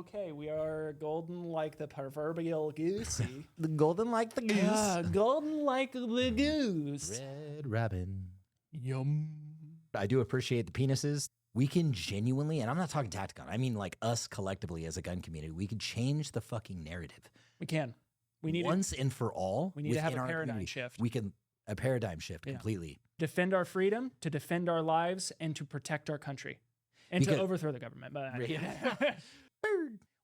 okay. We are golden like the proverbial goosey. The golden like the goose. Golden like the goose. Red Robin. Yum. I do appreciate the penises. We can genuinely, and I'm not talking Tacticon, I mean like us collectively as a gun community, we could change the fucking narrative. We can. We need once and for all. We need to have a within our paradigm community. shift. We can a paradigm shift completely. Defend our freedom, to defend our lives, and to protect our country, and to overthrow the government. But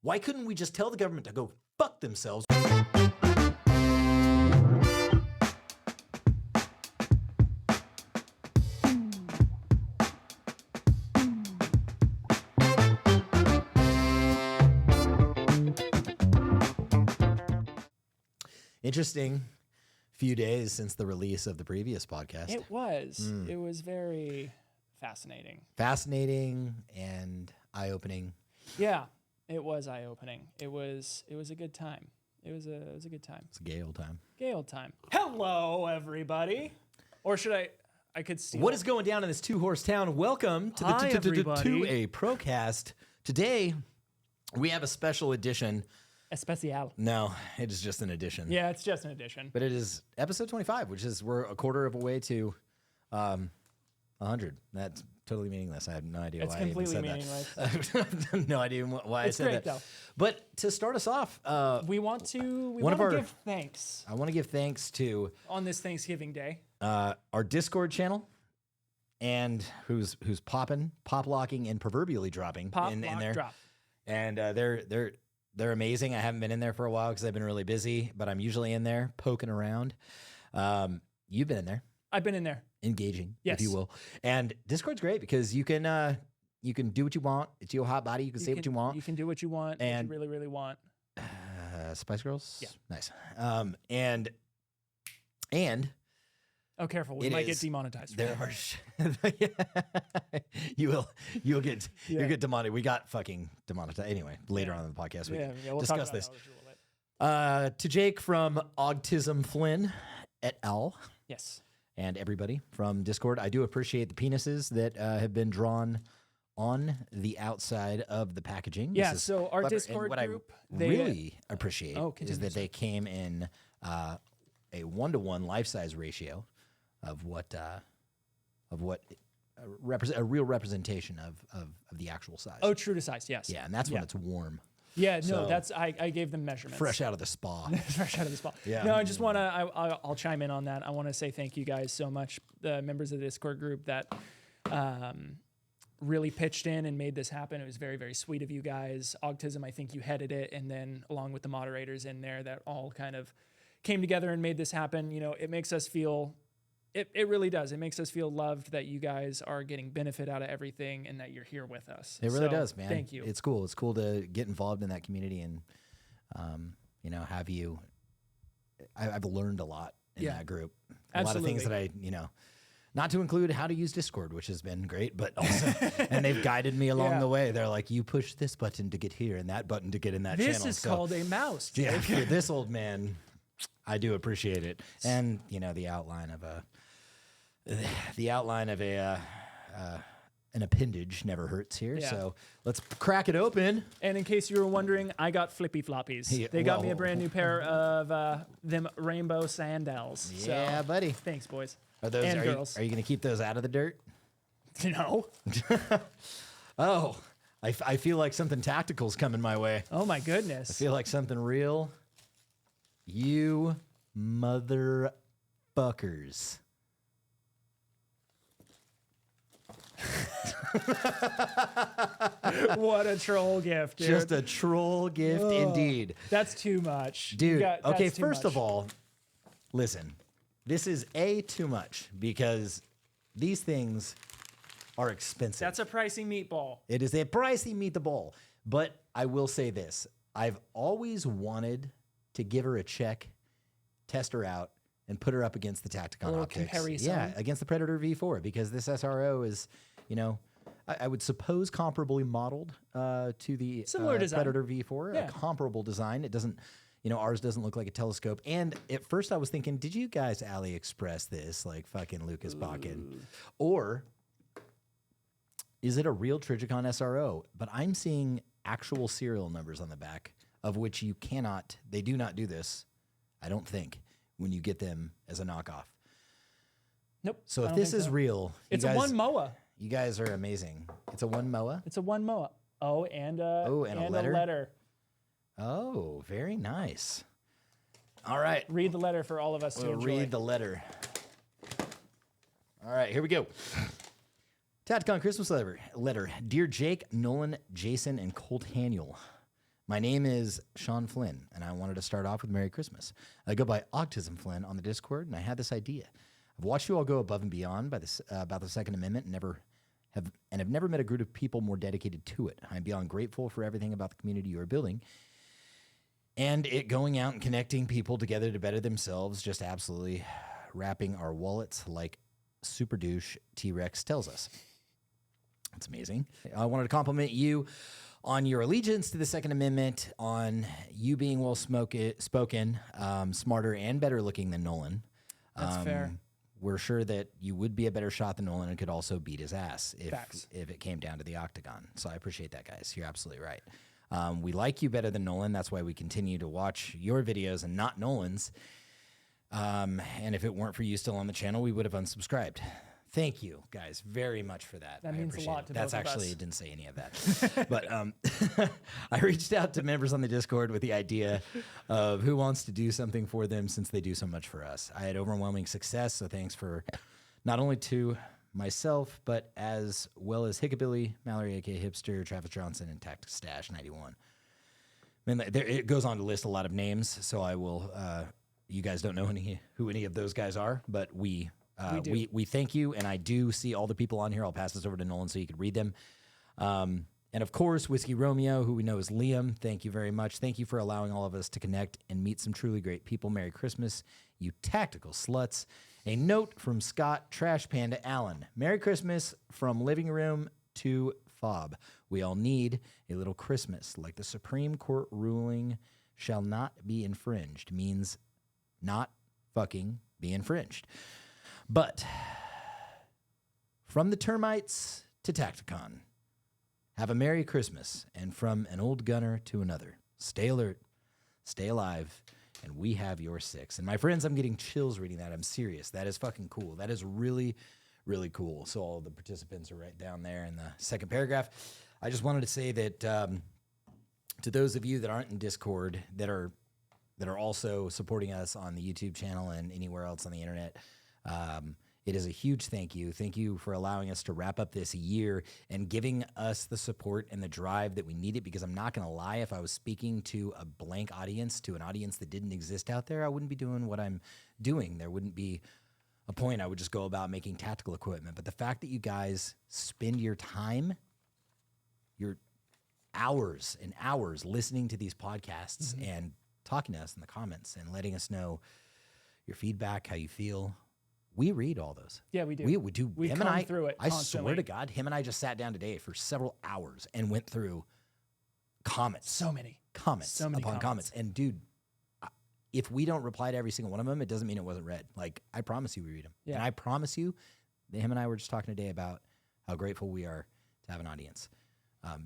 Why couldn't we just tell the government to go fuck themselves? Interesting few days since the release of the previous podcast. It was. It was very fascinating. Fascinating and eye-opening. Yeah, it was eye-opening. It was a good time. It was a good time. It's a gay old time. Gay old time. Hello, everybody. Or should I could steal. What is going down in this two-horse town? Welcome to Hi, to everybody. a Procast. Today, we have a special edition. Especial. No, it is just an edition. Yeah, it's just an edition. But it is episode 25, which is we're a quarter of a way to 100. That's totally meaningless. I have no idea It's why I even completely said meaningless. that. I have no idea why It's I said great, that. though. But to start us off, We want to give thanks I want to give thanks to on this Thanksgiving Day. our Discord channel, and who's popping, pop locking, and proverbially dropping Pop, in lock, there. drop. And they're amazing. I haven't been in there for a while because I've been really busy, but I'm usually in there poking around. You've been in there, I've been in there. engaging, Yes. if you will. And Discord's great because you can do what you want. It's your hot body. You can say what you want. You can do what you want. And- what you really, really want. Spice Girls, Yeah. nice. And Oh, careful. We It might get is- demonetized. there are you'll get demonetized. We got fucking demonetized anyway. Later on in the podcast, we can we'll discuss talk about this. that a little bit. To Jake from Autism Flynn et al. Yes. And everybody from Discord, I do appreciate the penises that have been drawn on the outside of the packaging. Yeah. This is So our clever. Discord and what group, I they really appreciate is continue, that they came in a 1-to-1 life-size ratio of what a real representation of the actual size. Oh, true to size. Yes. Yeah, and that's when it's warm, Yeah. No, So- that's I gave them measurements. fresh out of the spa. Fresh out of the spot. Yeah. No, I just want to. I'll chime in on that. I want to say thank you guys so much, the members of the Discord group that really pitched in and made this happen. It was very, very sweet of you guys. Autism, I think you headed it, and then along with the moderators in there, that all kind of came together and made this happen. You know, it makes us feel. It really does. It makes us feel loved that you guys are getting benefit out of everything and that you're here with us. It really So, does, man. Thank you. It's cool. It's cool to get involved in that community and, have you. I've learned a lot in that group. A lot of things that not to include how to use Discord, which has been great, but also, and they've guided me along the way. They're like, you push this button to get here and that button to get in that channel. This is called a mouse. Yeah, Jake. for this old man, I do appreciate it. And, the outline of an appendage never hurts here. Yeah. So let's crack it open. And in case you were wondering, I got flippy floppies. Yeah, They got me well- a brand new pair of them rainbow sandals. Yeah, So, buddy. thanks, boys. Are those and are girls. You going to keep those out of the dirt? No. Oh, I feel like something tactical's coming my way. Oh my I goodness. feel like something real. You motherfuckers. What a troll gift, dude. Just a troll gift indeed. That's too much. Dude, That's okay, too first much. of all, listen. This is too much because these things are expensive. That's a pricey meatball. It is a pricey meatball. But I will say this. I've always wanted to give her a check, test her out, and put her up against the Tacticon little optics. comparison. Yeah, against the Predator V4 because this SRO is, I would suppose comparably modeled to the Similar design. Predator V4, Yeah. a comparable design. It doesn't, ours doesn't look like a telescope. And at first I was thinking, did you guys AliExpress this like fucking Lucas Bakken? Or is it a real Tacticon SRO? But I'm seeing actual serial numbers on the back, of which they do not do this, I don't think, when you get them as a knockoff. Nope. So if this is real, it's a one MOA. You guys are amazing. It's a one MOA? It's a one MOA. Oh, and a letter. Oh, very nice. All right. Read the letter for all of us to enjoy. Read the letter. All right, here we go. Tacticon Christmas letter. Dear Jake, Nolan, Jason, and Colt Haniel. My name is Sean Flynn, and I wanted to start off with Merry Christmas. I go by Autism Flynn on the Discord, and I had this idea. I've watched you all go above and beyond about the Second Amendment and have never met a group of people more dedicated to it. I'm beyond grateful for everything about the community you are building, and it going out and connecting people together to better themselves, just absolutely wrapping our wallets like Super Douche T-Rex tells us. That's amazing. I wanted to compliment you on your allegiance to the Second Amendment, on you being well spoken, smarter and better looking than Nolan. That's fair. We're sure that you would be a better shot than Nolan and could also beat his ass if it came down to the octagon. So I appreciate that, guys. You're absolutely right. We like you better than Nolan. That's why we continue to watch your videos and not Nolan's. And if it weren't for you still on the channel, we would have unsubscribed. Thank you, guys, very much for that. That means a lot to both of us. That's actually, I didn't say any of that. But I reached out to members on the Discord with the idea of who wants to do something for them since they do so much for us. I had overwhelming success, so thanks for not only to myself, but as well as Hickabilly, Mallory, aka Hipster, Travis Johnson, and Tactic Stash 91. I mean, it goes on to list a lot of names, so I will. You guys don't know who any of those guys are, but we thank you, and I do see all the people on here. I'll pass this over to Nolan so you can read them. And of course, Whiskey Romeo, who we know is Liam. Thank you very much. Thank you for allowing all of us to connect and meet some truly great people. Merry Christmas, you tactical sluts. A note from Scott Trash Panda Allen. Merry Christmas from living room to fob. We all need a little Christmas, like the Supreme Court ruling shall not be infringed, means not fucking be infringed. But from the termites to Tacticon, have a Merry Christmas, and from an old gunner to another, stay alert, stay alive, and we have your six. And my friends, I'm getting chills reading that. I'm serious. That is fucking cool. That is really, really cool. So all the participants are right down there in the second paragraph. I just wanted to say that to those of you that aren't in Discord, that are also supporting us on the YouTube channel and anywhere else on the internet, it is a huge thank you. Thank you for allowing us to wrap up this year and giving us the support and the drive that we needed, because I'm not going to lie, if I was speaking to a blank audience, to an audience that didn't exist out there, I wouldn't be doing what I'm doing. There wouldn't be a point. I would just go about making tactical equipment. But the fact that you guys spend your time, your hours and hours listening to these podcasts and talking to us in the comments and letting us know your feedback, how you feel. We read all those. Yeah, we do. We do. We come through it constantly. I swear to God, him and I just sat down today for several hours and went through comments. So many comments. And dude, if we don't reply to every single one of them, it doesn't mean it wasn't read. Like, I promise you we read them. Yeah. And I promise you, him and I were just talking today about how grateful we are to have an audience.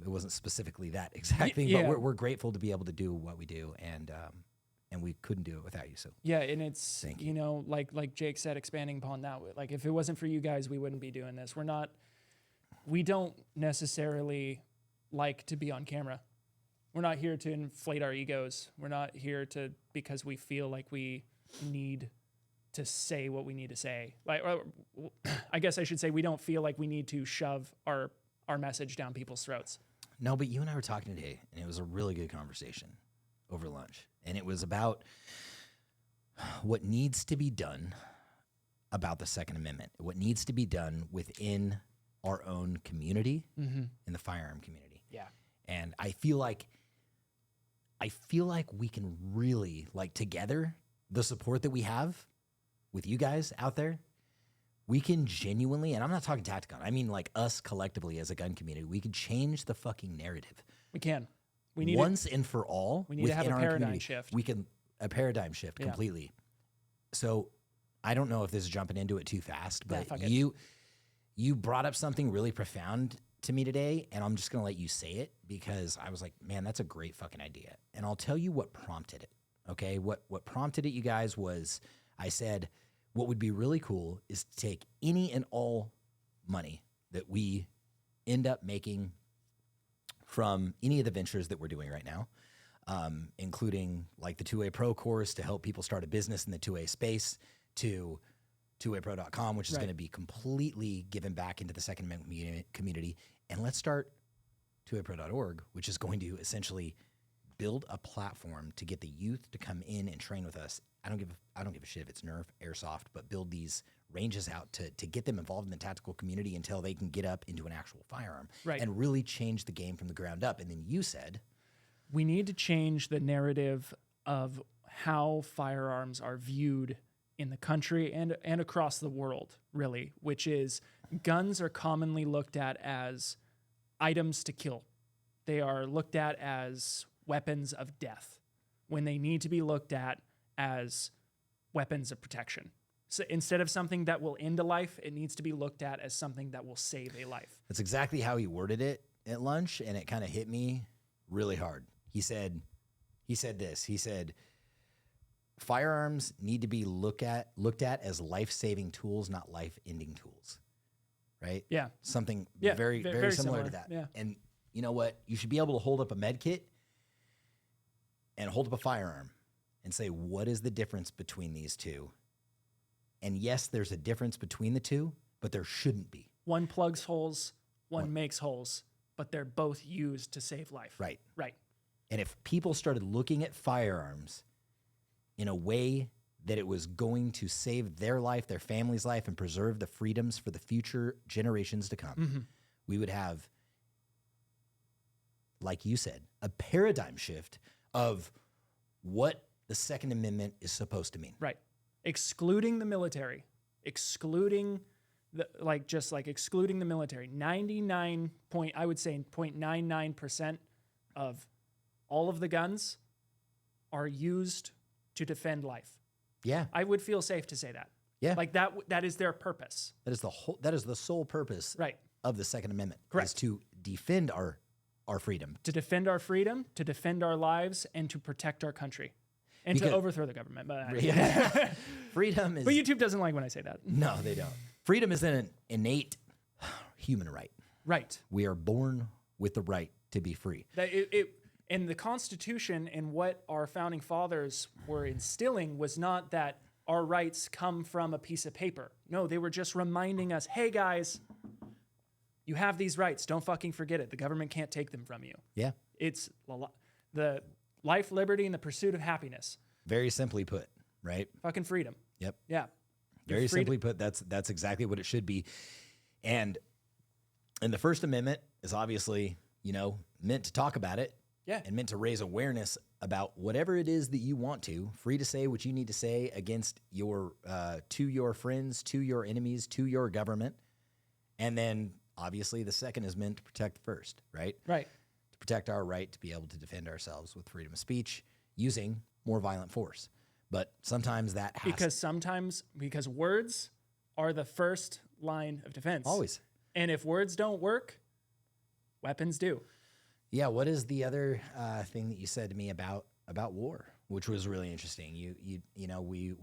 It wasn't specifically that exact thing, but we're grateful to be able to do what we do, and we couldn't do it without you. So yeah, and it's you know, like Jake said, expanding upon that. Like, if it wasn't for you guys, we wouldn't be doing this. We don't necessarily like to be on camera. We're not here to inflate our egos. We're not here because we feel like we need to say what we need to say. Like, I guess I should say, we don't feel like we need to shove our message down people's throats. No, but you and I were talking today, and it was a really good conversation over lunch. And it was about what needs to be done about the Second Amendment, what needs to be done within our own community, in the firearm community. Yeah. And I feel like we can really, like, together, the support that we have with you guys out there, we can genuinely, and I'm not talking Tacticon, I mean like us collectively as a gun community, we could change the fucking narrative. We can. We need once and for all. We need to have a paradigm shift. We can a shift completely. So I don't know if this is jumping into it too fast, but you brought up something really profound to me today, and I'm just going to let you say it because I was like, man, that's a great fucking idea. And I'll tell you what prompted it. Okay. What prompted it, you guys, was I said, what would be really cool is to take any and all money that we end up making from any of the ventures that we're doing right now, including like the 2A Pro course to help people start a business in the 2A space, to 2apro.com, which is going to be completely given back into the Second Amendment community. And let's start 2apro.org, which is going to essentially build a platform to get the youth to come in and train with us. I don't give a shit if it's Nerf, Airsoft, but build these ranges out to get them involved in the tactical community until they can get up into an actual firearm and really change the game from the ground up. And then you said, we need to change the narrative of how firearms are viewed in the country and across the world, really, which is guns are commonly looked at as items to kill. They are looked at as weapons of death when they need to be looked at as weapons of protection. So instead of something that will end a life, it needs to be looked at as something that will save a life. That's exactly how he worded it at lunch, and it kind of hit me really hard. He said this. He said, firearms need to be looked at as life-saving tools, not life-ending tools. Right? Yeah. Something very similar to that. Yeah. And you know what? You should be able to hold up a med kit and hold up a firearm and say, what is the difference between these two? And yes, there's a difference between the two, but there shouldn't be. One plugs holes, one makes holes, but they're both used to save life. Right. Right. And if people started looking at firearms in a way that it was going to save their life, their family's life, and preserve the freedoms for the future generations to come, we would have, like you said, a paradigm shift of what the Second Amendment is supposed to mean. Right. Excluding the military, excluding the excluding the military. 0.99% of all of the guns are used to defend life. Yeah. I would feel safe to say that. Yeah. Like that is their purpose. That is the sole purpose of the Second Amendment. Correct. Is to defend our freedom. To defend our freedom, to defend our lives, and to protect our country. And to overthrow the government. But freedom is... But YouTube doesn't like when I say that. No, they don't. Freedom is an innate human right. Right. We are born with the right to be free. And the Constitution and what our founding fathers were instilling was not that our rights come from a piece of paper. No, they were just reminding us, hey guys, you have these rights. Don't fucking forget it. The government can't take them from you. Yeah. It's the life, liberty, and the pursuit of happiness. Very simply put, right? Fucking freedom. Yep. Yeah. Very simply put, that's exactly what it should be. And the First Amendment is obviously, meant to talk about it. Yeah. And meant to raise awareness about whatever it is that you want to. Free to say what you need to say against your to your friends, to your enemies, to your government. And then obviously the second is meant to protect the first, right? Right. To protect our right to be able to defend ourselves with freedom of speech using more violent force. But sometimes that has because words are the first line of defense. Always. And if words don't work, weapons do. Yeah. What is the other thing that you said to me about war, which was really interesting? We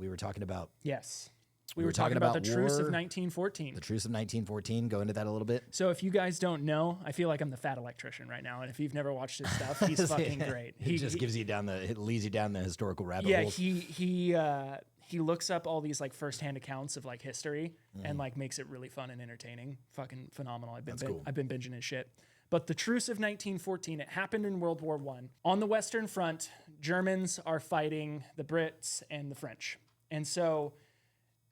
were talking about. Yes. We were talking about the Truce of 1914. The Truce of 1914. Go into that a little bit. So if you guys don't know, I feel like I'm the fat electrician right now. And if you've never watched his stuff, he's fucking great. It leads you down the historical rabbit holes. Yeah, he looks up all these like firsthand accounts of like history and like makes it really fun and entertaining. Fucking phenomenal. I've been binging his shit. But the Truce of 1914, it happened in World War I. On the Western Front, Germans are fighting the Brits and the French. And so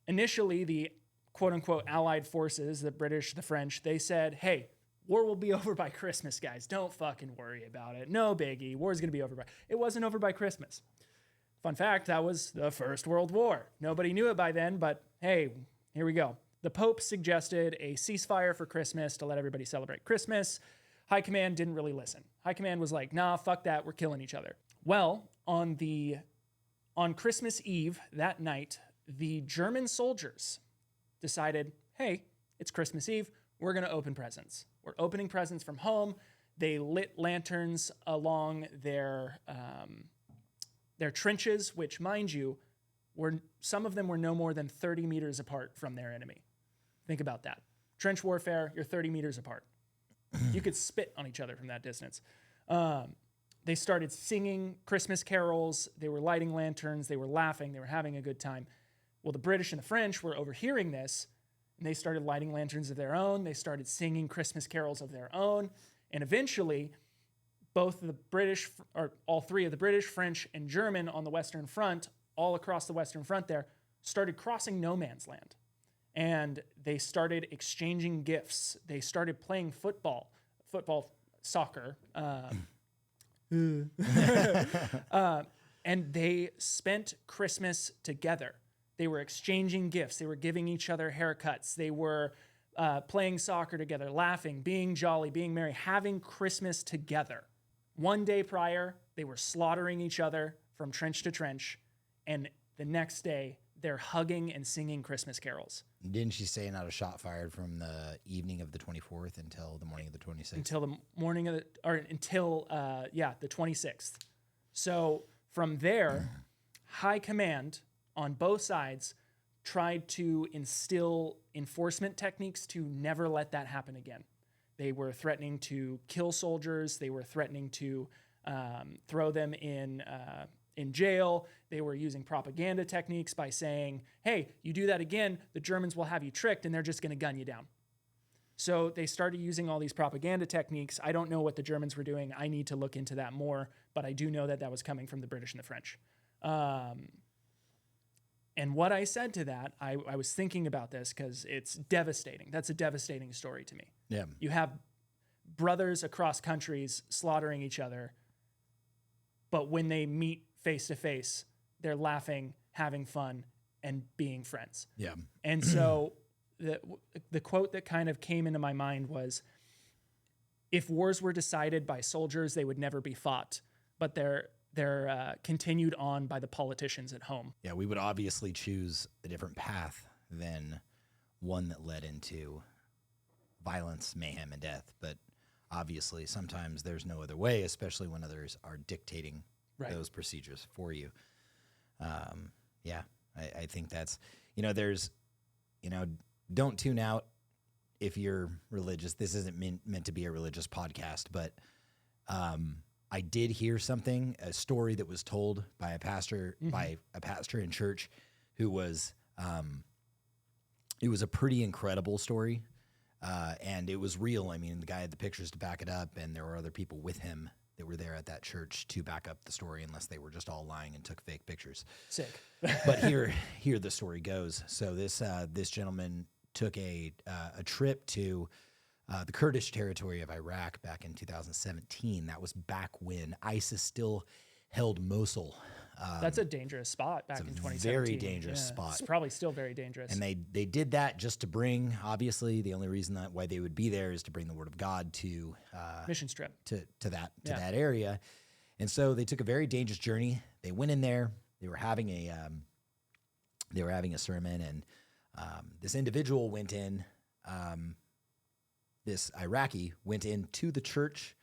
initially, the quote-unquote Allied forces, the British, the French, they said, hey, war will be over by Christmas, guys. Don't fucking worry about it. No biggie. War's going to be over by... It wasn't over by Christmas. Fun fact, that was the First World War. Nobody knew it by then, but hey, here we go. The Pope suggested a ceasefire for Christmas to let everybody celebrate Christmas. High Command didn't really listen. High Command was like, nah, fuck that. We're killing each other. Well, on Christmas Eve, that night, the German soldiers decided, hey, it's Christmas Eve. We're going to open presents. were opening presents from home. They lit lanterns along their trenches, which, mind you, some of them were no more than 30 meters apart from their enemy. Think about that. Trench warfare, you're 30 meters apart. You could spit on each other from that distance. They started singing Christmas carols. They were lighting lanterns. They were laughing. They were having a good time. Well, the British and the French were overhearing this, and they started lighting lanterns of their own. They started singing Christmas carols of their own. And eventually, both the British, or all three of the British, French, and German on the Western Front, all across the Western Front there, started crossing no man's land. And they started exchanging gifts. They started playing soccer. And they spent Christmas together. They were exchanging gifts. They were giving each other haircuts. They were playing soccer together, laughing, being jolly, being merry, having Christmas together. One day prior, they were slaughtering each other from trench to trench. And the next day, they're hugging and singing Christmas carols. Didn't she say not a shot fired from the evening of the 24th until the morning of the 26th? Until the morning of the 26th. So from there, high command on both sides tried to instill enforcement techniques to never let that happen again. They were threatening to kill soldiers. They were threatening to throw them in jail. They were using propaganda techniques by saying, hey, you do that again, the Germans will have you tricked and they're just going to gun you down. So they started using all these propaganda techniques. I don't know what the Germans were doing. I need to look into that more, but I do know that that was coming from the British and the French. And what I said to that, I was thinking about this because it's devastating. That's a devastating story to me. Yeah. You have brothers across countries slaughtering each other, but when they meet face to face, they're laughing, having fun, and being friends. Yeah. And so the quote that kind of came into my mind was, if wars were decided by soldiers, they would never be fought, but they're continued on by the politicians at home. Yeah, we would obviously choose a different path than one that led into violence, mayhem, and death. But obviously, sometimes there's no other way, especially when others are dictating those procedures for you. I think that's, there's, don't tune out if you're religious. This isn't meant to be a religious podcast, but I did hear a story that was told by a pastor, in church, who was, it was a pretty incredible story, and it was real. I mean, the guy had the pictures to back it up, and there were other people with him that were there at that church to back up the story, unless they were just all lying and took fake pictures. Sick. But here the story goes. So this gentleman took a trip to the Kurdish territory of Iraq back in 2017. That was back when ISIS still held Mosul. That's a dangerous spot back in 2017. Very dangerous spot. It's probably still very dangerous. And they did that just to bring, obviously, the only reason why they would be there is to bring the word of God to mission trip to that area. And so they took a very dangerous journey. They went in there. They were having a sermon, and this individual went in. This Iraqi went into the church,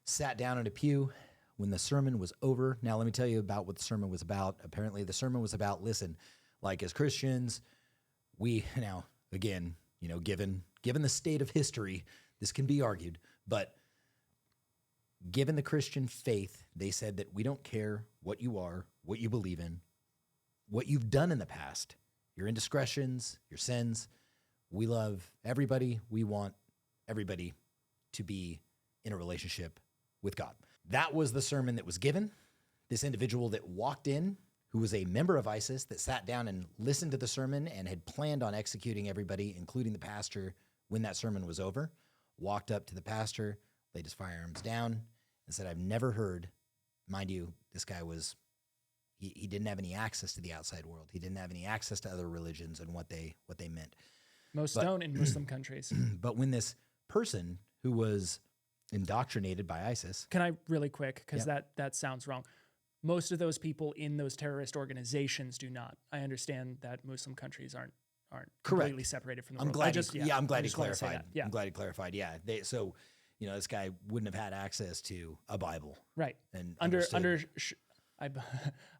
sat down in a pew. When the sermon was over, now let me tell you about what the sermon was about. Apparently, the sermon was about, listen, like as Christians, we now, again, given the state of history, this can be argued, but given the Christian faith, they said that we don't care what you are, what you believe in, what you've done in the past, your indiscretions, your sins. We love everybody. We want everybody to be in a relationship with God. That was the sermon that was given. This individual that walked in, who was a member of ISIS, that sat down and listened to the sermon and had planned on executing everybody, including the pastor, when that sermon was over, walked up to the pastor, laid his firearms down, and said, I've never heard, mind you, this guy he didn't have any access to the outside world. He didn't have any access to other religions and what they meant. Most don't in Muslim countries. But when this person who was indoctrinated by ISIS. Can I really quick, because that sounds wrong. Most of those people in those terrorist organizations do not. I understand that Muslim countries aren't Correct. completely separated from the I'm world. glad. I'm I glad he just wanna say clarified. that. Yeah. I'm glad he clarified. Yeah. So, this guy wouldn't have had access to a Bible. Right. And Under understood.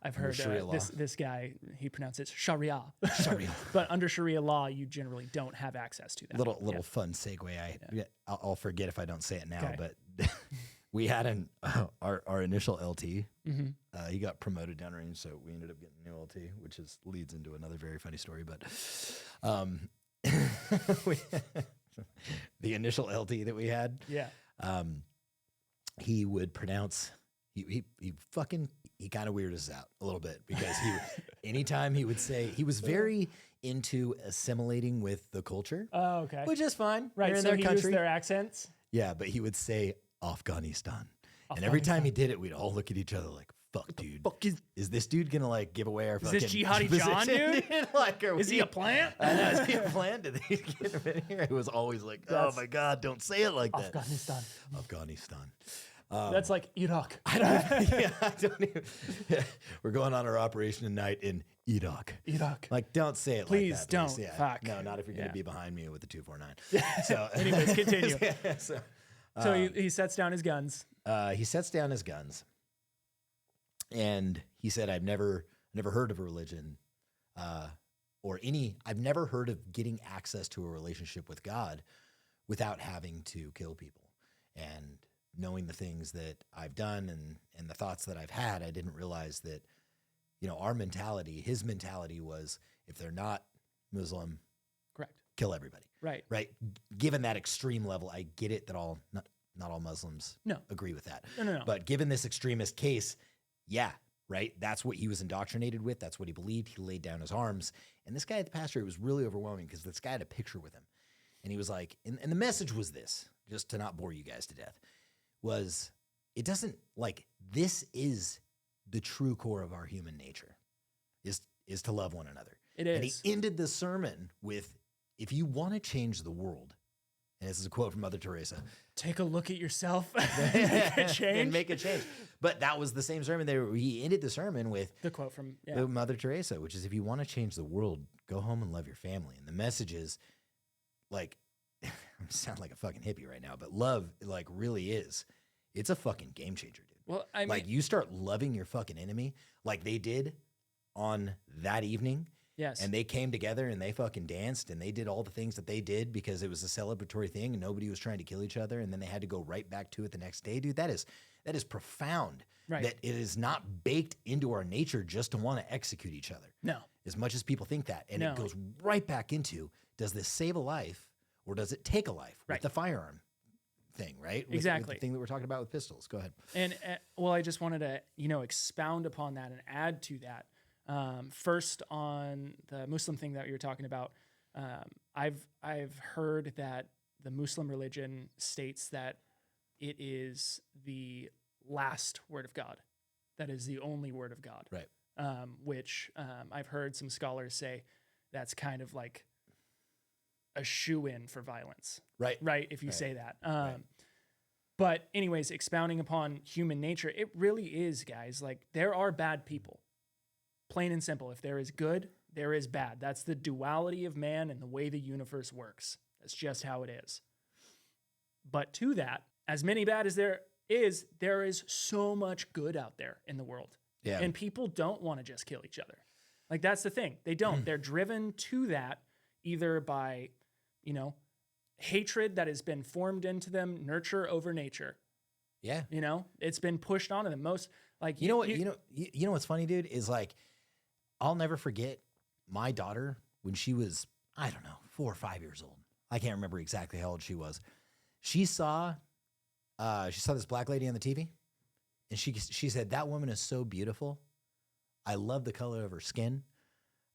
I've heard Sharia law. this guy, he pronounces Sharia. Sharia. But under Sharia law, you generally don't have access to that. Little fun segue. I'll forget if I don't say it now, Okay. but we had our initial LT. Mm-hmm. He got promoted downrange, so we ended up getting a new LT, which leads into another very funny story. But the initial LT that we had, he would pronounce. He kind of weirded us out a little bit because anytime he would say, he was very into assimilating with the culture. Oh, okay. Which is fine. Right. You're in So their he country. used their accents. Yeah, but he would say Afghanistan. And every time he did it, we'd all look at each other like, fuck, dude. Is this dude going to give away our Is fucking this Jihadi position, John, dude? Is he a plant? I know, is he a plant? Did they get him in here? It was always like, oh my God, don't say it like that. Afghanistan. That's like Iraq. I don't even. We're going on our operation tonight in Iraq. Like, don't say it Please like that. don't. Yeah. Fuck. No, not if you're going to be behind me with the 249. So, anyways, continue. So he sets down his guns. He sets down his guns, and he said, "I've never heard of a religion, I've never heard of getting access to a relationship with God without having to kill people." And knowing the things that I've done and the thoughts that I've had, I didn't realize that, our mentality, his mentality was, if they're not Muslim, Correct. kill everybody. Right. Right. Given that extreme level, I get it that not all Muslims agree with that. No. But given this extremist case, yeah, right. That's what he was indoctrinated with. That's what he believed. He laid down his arms. And this guy at the pastor, it was really overwhelming because this guy had a picture with him. And he was like, and the message was this, just to not bore you guys to death, was it doesn't like, this is the true core of our human nature is to love one another. It is. And he ended the sermon with, if you want to change the world, and this is a quote from Mother Teresa, take a look at yourself make a change. And make a change. But that was the same sermon there. He ended the sermon with the quote from Mother Teresa, which is, if you want to change the world, go home and love your family. And the message is like, I sound like a fucking hippie right now, but love like really is. It's a fucking game changer, dude. Well, I mean, like, you start loving your fucking enemy like they did on that evening. yes. And they came together and they fucking danced and they did all the things that they did because it was a celebratory thing and nobody was trying to kill each other. And then they had to go right back to it the next day. Dude, that is profound. Right. That it is not baked into our nature just to want to execute each other. No. As much as people think that. And No. it goes right back into, does this save a life or does it take a life? Right. With the firearm thing, right? With Exactly. the thing that we're talking about with pistols. Go ahead. And well, I just wanted to, expound upon that and add to that. First, on the Muslim thing that you were talking about, I've heard that the Muslim religion states that it is the last word of God, that is the only word of God. Right. Which I've heard some scholars say that's kind of like a shoe-in for violence. Right. Right. If you Right. say that. Right. But anyways, expounding upon human nature, it really is, guys. Like, there are bad people. Plain and simple. If there is good, there is bad. That's the duality of man and the way the universe works. That's just how it is. But to that, as many bad as there is so much good out there in the world. Yeah. And people don't want to just kill each other. Like, that's the thing. They don't. They're driven to that either by, hatred that has been formed into them, nurture over nature. Yeah. It's been pushed onto them. Most like You know what's funny, dude, is like, I'll never forget my daughter when she was, I don't know, 4 or 5 years old. I can't remember exactly how old she was. She saw this black lady on the TV, and she said, "That woman is so beautiful. I love the color of her skin.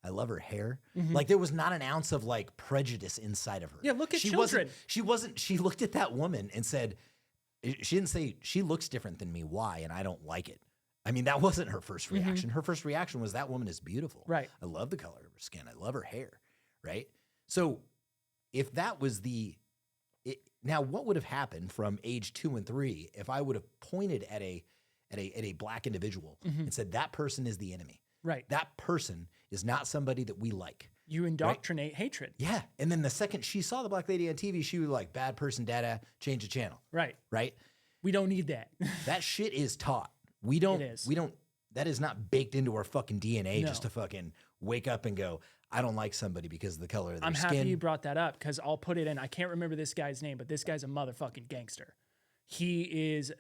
I love her hair." Like, there was not an ounce of like prejudice inside of her. Yeah, look at she children. She looked at that woman and said, she didn't say, "She looks different than me. Why?" And I don't like it. I mean, that wasn't her first reaction. Her first reaction was, that woman is beautiful. Right. I love the color of her skin. I love her hair. Right. So if that was now what would have happened from age 2 and 3 if I would have pointed at a black individual and said, that person is the enemy. Right. That person is not somebody that we like. You indoctrinate hatred. Yeah. And then the second she saw the black lady on TV, she was like, bad person, dada, change the channel. Right. Right. We don't need that. That shit is taught. That is not baked into our fucking DNA just to fucking wake up and go, I don't like somebody because of the color of their skin. I'm happy you brought that up because I'll put it in. I can't remember this guy's name, but this guy's a motherfucking gangster. He is,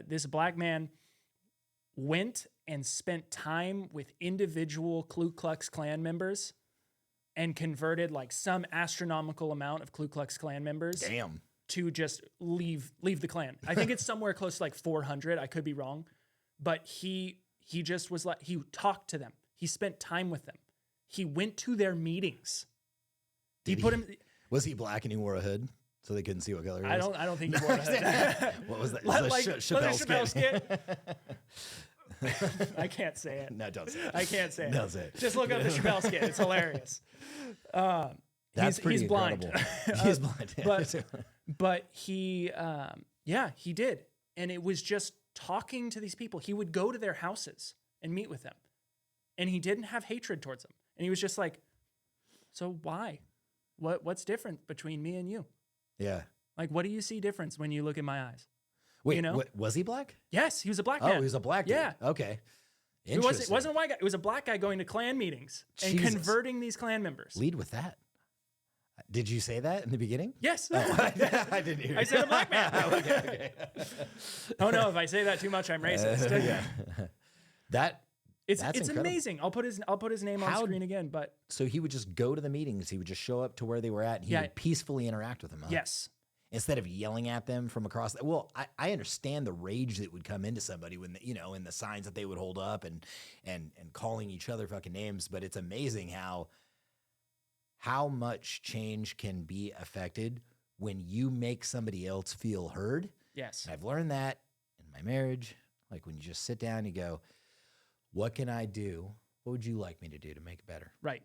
this black man went and spent time with individual Ku Klux Klan members and converted like some astronomical amount of Ku Klux Klan members. Damn. To just leave the Klan. I think it's somewhere close to like 400. I could be wrong, but he just was like, he talked to them. He spent time with them. He went to their meetings. Was he black and he wore a hood so they couldn't see what color he was? I don't think he wore a hood. What was that? Like Chappelle skit. I can't say it. No, don't say it. I can't say it. Don't say it. Just look up the Chappelle skit. It's hilarious. He's blind. He's blind. But he did. And it was just talking to these people. He would go to their houses and meet with them. And he didn't have hatred towards them. And he was just like, so why? What's different between me and you? Yeah. Like, what do you see difference when you look in my eyes? Wait, was he black? Yes, he was a black man. Oh, he was a black dude. Yeah. Okay. It wasn't a white guy. It was a black guy going to Klan meetings and converting these Klan members. Lead with that. Did you say that in the beginning? Yes. Oh, I didn't hear you. I said a black man. Okay. Oh no, if I say that too much, I'm racist. Yeah. It's amazing. I'll put his name on screen again. But so he would just go to the meetings. He would just show up to where they were at, and he would peacefully interact with them. Huh? Yes. Instead of yelling at them from across. Well, I understand the rage that would come into somebody when and the signs that they would hold up and calling each other fucking names. But it's amazing how much change can be affected when you make somebody else feel heard. Yes. And I've learned that in my marriage. Like when you just sit down, you go, what can I do? What would you like me to do to make it better? Right.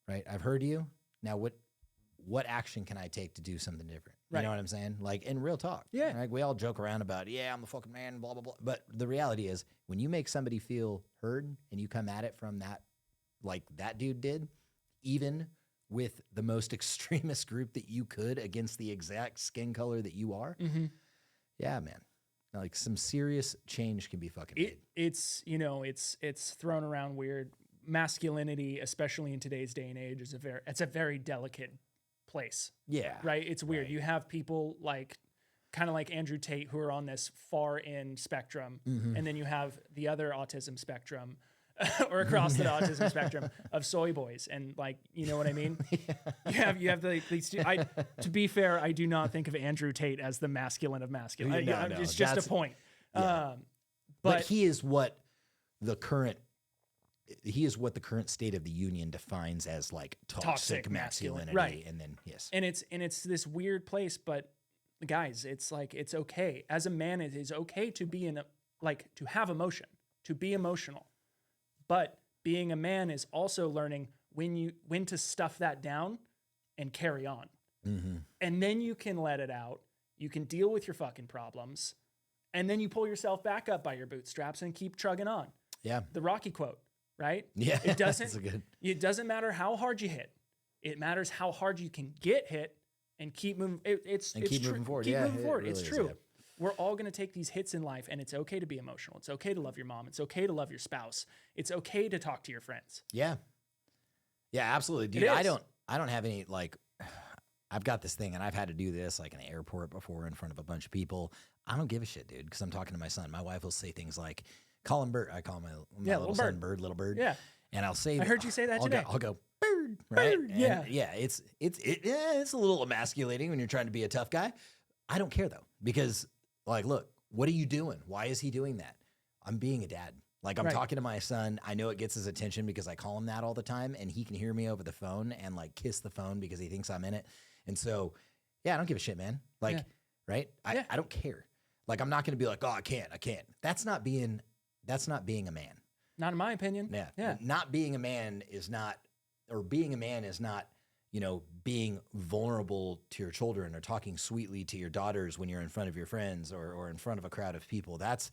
Right. I've heard you. Now what action can I take to do something different? You know what I'm saying? Like in real talk. Yeah. Right? We all joke around about, I'm the fucking man, blah, blah, blah. But the reality is when you make somebody feel heard and you come at it from that, like that dude did, even with the most extremist group that you could against the exact skin color that you are. Mm-hmm. Yeah, man. Like some serious change can be fucking made. It's thrown around weird. Masculinity, especially in today's day and age, it's a very delicate place. Yeah. Right? It's weird. Right. You have people kind of like Andrew Tate who are on this far end spectrum, and then you have the other autism spectrum or across the autism spectrum of soy boys. And you know what I mean? You have these, to be fair, I do not think of Andrew Tate as the masculine of masculine. It's just a point. Yeah. But he is what the current state of the union defines as toxic masculinity. Right. And then, yes. And it's this weird place, but guys, it's okay. As a man, it is okay to be to have emotion, to be emotional. But being a man is also learning when to stuff that down and carry on. Mm-hmm. And then you can let it out. You can deal with your fucking problems. And then you pull yourself back up by your bootstraps and keep chugging on. Yeah. The Rocky quote, right? Yeah. It doesn't matter how hard you hit. It matters how hard you can get hit and keep moving. Keep moving forward. Keep moving forward. Really it's true. Yeah. We're all going to take these hits in life, and it's okay to be emotional. It's okay to love your mom. It's okay to love your spouse. It's okay to talk to your friends. Yeah. Yeah, absolutely. Dude, I don't have any, I've got this thing, and I've had to do this in an airport before in front of a bunch of people. I don't give a shit, dude, because I'm talking to my son. My wife will say things like, call him Bird. I call my little son Bird, little Bird. Yeah. And I'll say, I heard you say that today. I'll go, Bird, right? Bird, yeah. Yeah, it's a little emasculating when you're trying to be a tough guy. I don't care, though, because, look, what are you doing? Why is he doing that? I'm being a dad. I'm talking to my son. I know it gets his attention because I call him that all the time, and he can hear me over the phone and kiss the phone because he thinks I'm in it. And so, I don't give a shit, man. Right? I don't care. I'm not going to be like, oh, I can't. That's not being a man. Not in my opinion. Yeah. Not being a man is not, or being a man is not, being vulnerable to your children or talking sweetly to your daughters when you're in front of your friends or in front of a crowd of people. That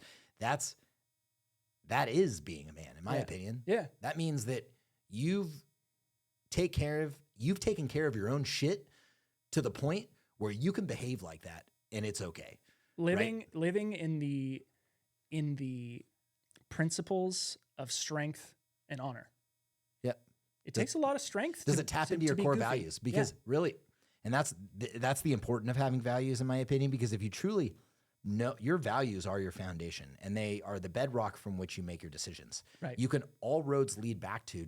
is being a man, in my opinion. Yeah. That means that you've you've taken care of your own shit to the point where you can behave like that and it's okay. Living in the principles of strength and honor. Yep. It takes a lot of strength. Does it tap into your core values? Because really, and that's the important of having values, in my opinion, because if you truly know, your values are your foundation and they are the bedrock from which you make your decisions. Right. You can, all roads lead back to,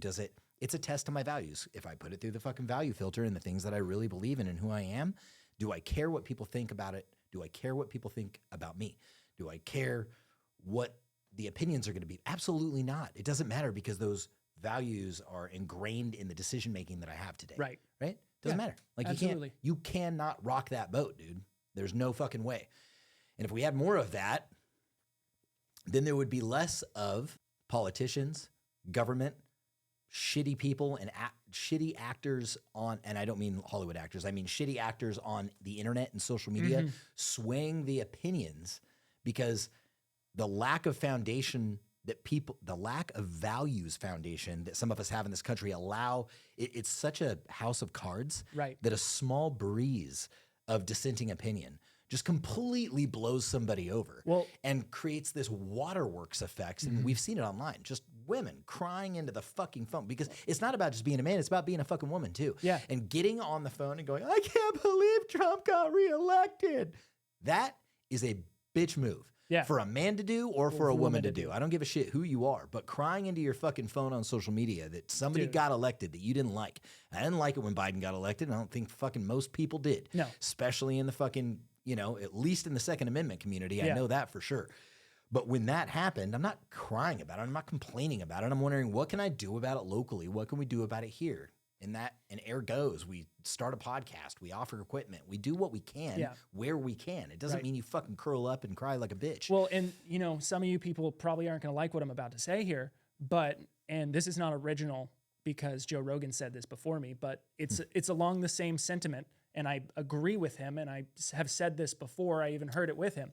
it's a test of my values. If I put it through the fucking value filter and the things that I really believe in and who I am, do I care what people think about it? Do I care what people think about me? Do I care what the opinions are going to be? Absolutely not. It doesn't matter because those values are ingrained in the decision-making that I have today. Right. Right? Doesn't matter. Like absolutely. you cannot rock that boat, dude. There's no fucking way. And if we had more of that, then there would be less of politicians, government, shitty people, and shitty actors on, and I don't mean Hollywood actors, I mean shitty actors on the internet and social media swaying the opinions, because the lack of foundation the lack of values foundation that some of us have in this country it's such a house of cards, right, that a small breeze of dissenting opinion just completely blows somebody over and creates this waterworks effect. And we've seen it online, just women crying into the fucking phone, because it's not about just being a man, it's about being a fucking woman too. Yeah. And getting on the phone and going, I can't believe Trump got reelected. That is a bitch move. Yeah. For a man to do or for a woman to do. I don't give a shit who you are, but crying into your fucking phone on social media that somebody got elected that you didn't like. I didn't like it when Biden got elected. I don't think fucking most people did. No. Especially in the fucking, at least in the Second Amendment community. I know that for sure. But when that happened, I'm not crying about it. I'm not complaining about it. I'm wondering, what can I do about it locally? What can we do about it here? And ergo's, we start a podcast, we offer equipment, we do what we can where we can. It doesn't mean you fucking curl up and cry like a bitch. Well, and some of you people probably aren't going to like what I'm about to say here, and this is not original because Joe Rogan said this before me, but it's along the same sentiment, and I agree with him, and I have said this before, I even heard it with him.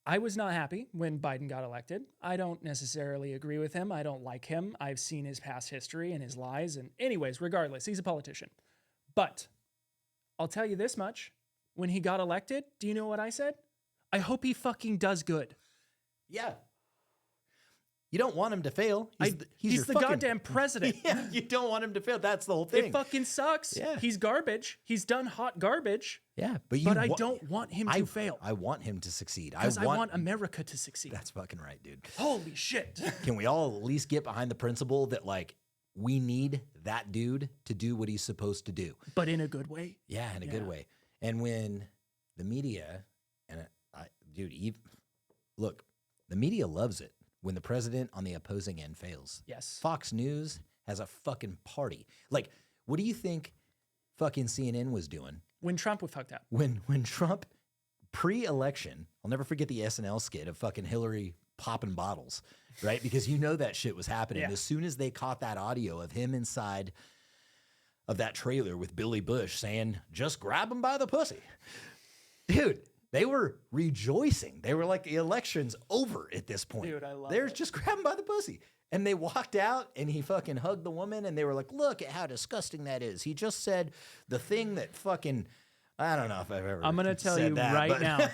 I was not happy when Biden got elected. I don't necessarily agree with him. I don't like him. I've seen his past history and his lies. And anyways, regardless, he's a politician. But I'll tell you this much. When he got elected, do you know what I said? I hope he fucking does good. Yeah. You don't want him to fail. He's the goddamn president. Yeah, you don't want him to fail. That's the whole thing. It fucking sucks. Yeah. He's garbage. He's done hot garbage. Yeah, but I don't want him to fail. I want him to succeed. Because I want America to succeed. That's fucking right, dude. Holy shit. Can we all at least get behind the principle that, like, we need that dude to do what he's supposed to do? But in a good way? Yeah, in a good way. And when the media, look, the media loves it when the president on the opposing end fails. Yes. Fox News has a fucking party. Like, what do you think fucking CNN was doing? When Trump was fucked up. When Trump, pre-election, I'll never forget the SNL skit of fucking Hillary popping bottles, right? Because that shit was happening. Yeah. As soon as they caught that audio of him inside of that trailer with Billy Bush saying, just grab him by the pussy. Dude, they were rejoicing. They were like, the election's over at this point. Dude, I love There's it. just grab him by the pussy. And they walked out and he fucking hugged the woman and they were like, look at how disgusting that is. He just said the thing that fucking, I don't know if I've ever I'm going to tell you right now.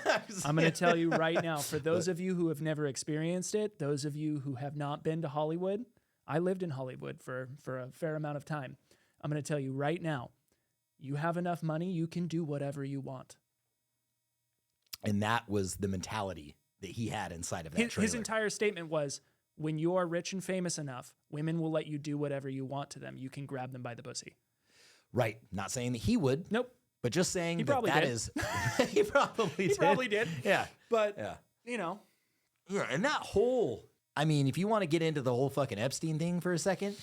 I'm going to tell you right now, for those of you who have never experienced it, those of you who have not been to Hollywood, I lived in Hollywood for a fair amount of time. I'm going to tell you right now, you have enough money, you can do whatever you want. And that was the mentality that he had inside of that trailer. His entire statement was, when you are rich and famous enough, women will let you do whatever you want to them. You can grab them by the pussy. Right. Not saying that he would. Nope. But just saying he that probably that did. is... He probably did. Yeah. But, Yeah, and that whole... I mean, if you want to get into the whole fucking Epstein thing for a second,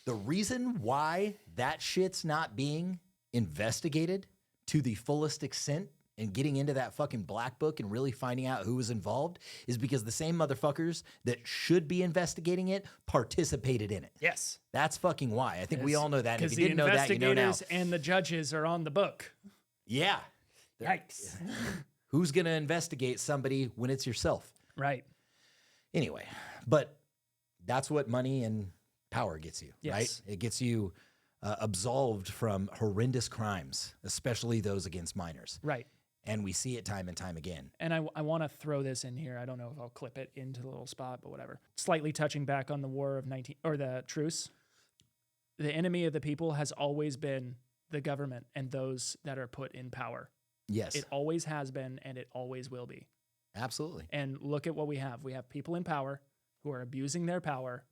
the reason why that shit's not being investigated to the fullest extent and getting into that fucking black book and really finding out who was involved is because the same motherfuckers that should be investigating it participated in it. yes. That's fucking why. I think we all know that. And if Because you the didn't know that, you know now. investigators and the judges are on the book. Yeah. Yikes. Who's going to investigate somebody when it's yourself? Right. Anyway, but that's what money and power gets you, Yes. right? It gets you absolved from horrendous crimes, especially those against minors. Right. And we see it time and time again. And I want to throw this in here. I don't know if I'll clip it into the little spot, but whatever. Slightly touching back on the war of the truce. The enemy of the people has always been the government and those that are put in power. Yes. It always has been, and it always will be. Absolutely. And look at what we have. We have people in power who are abusing their power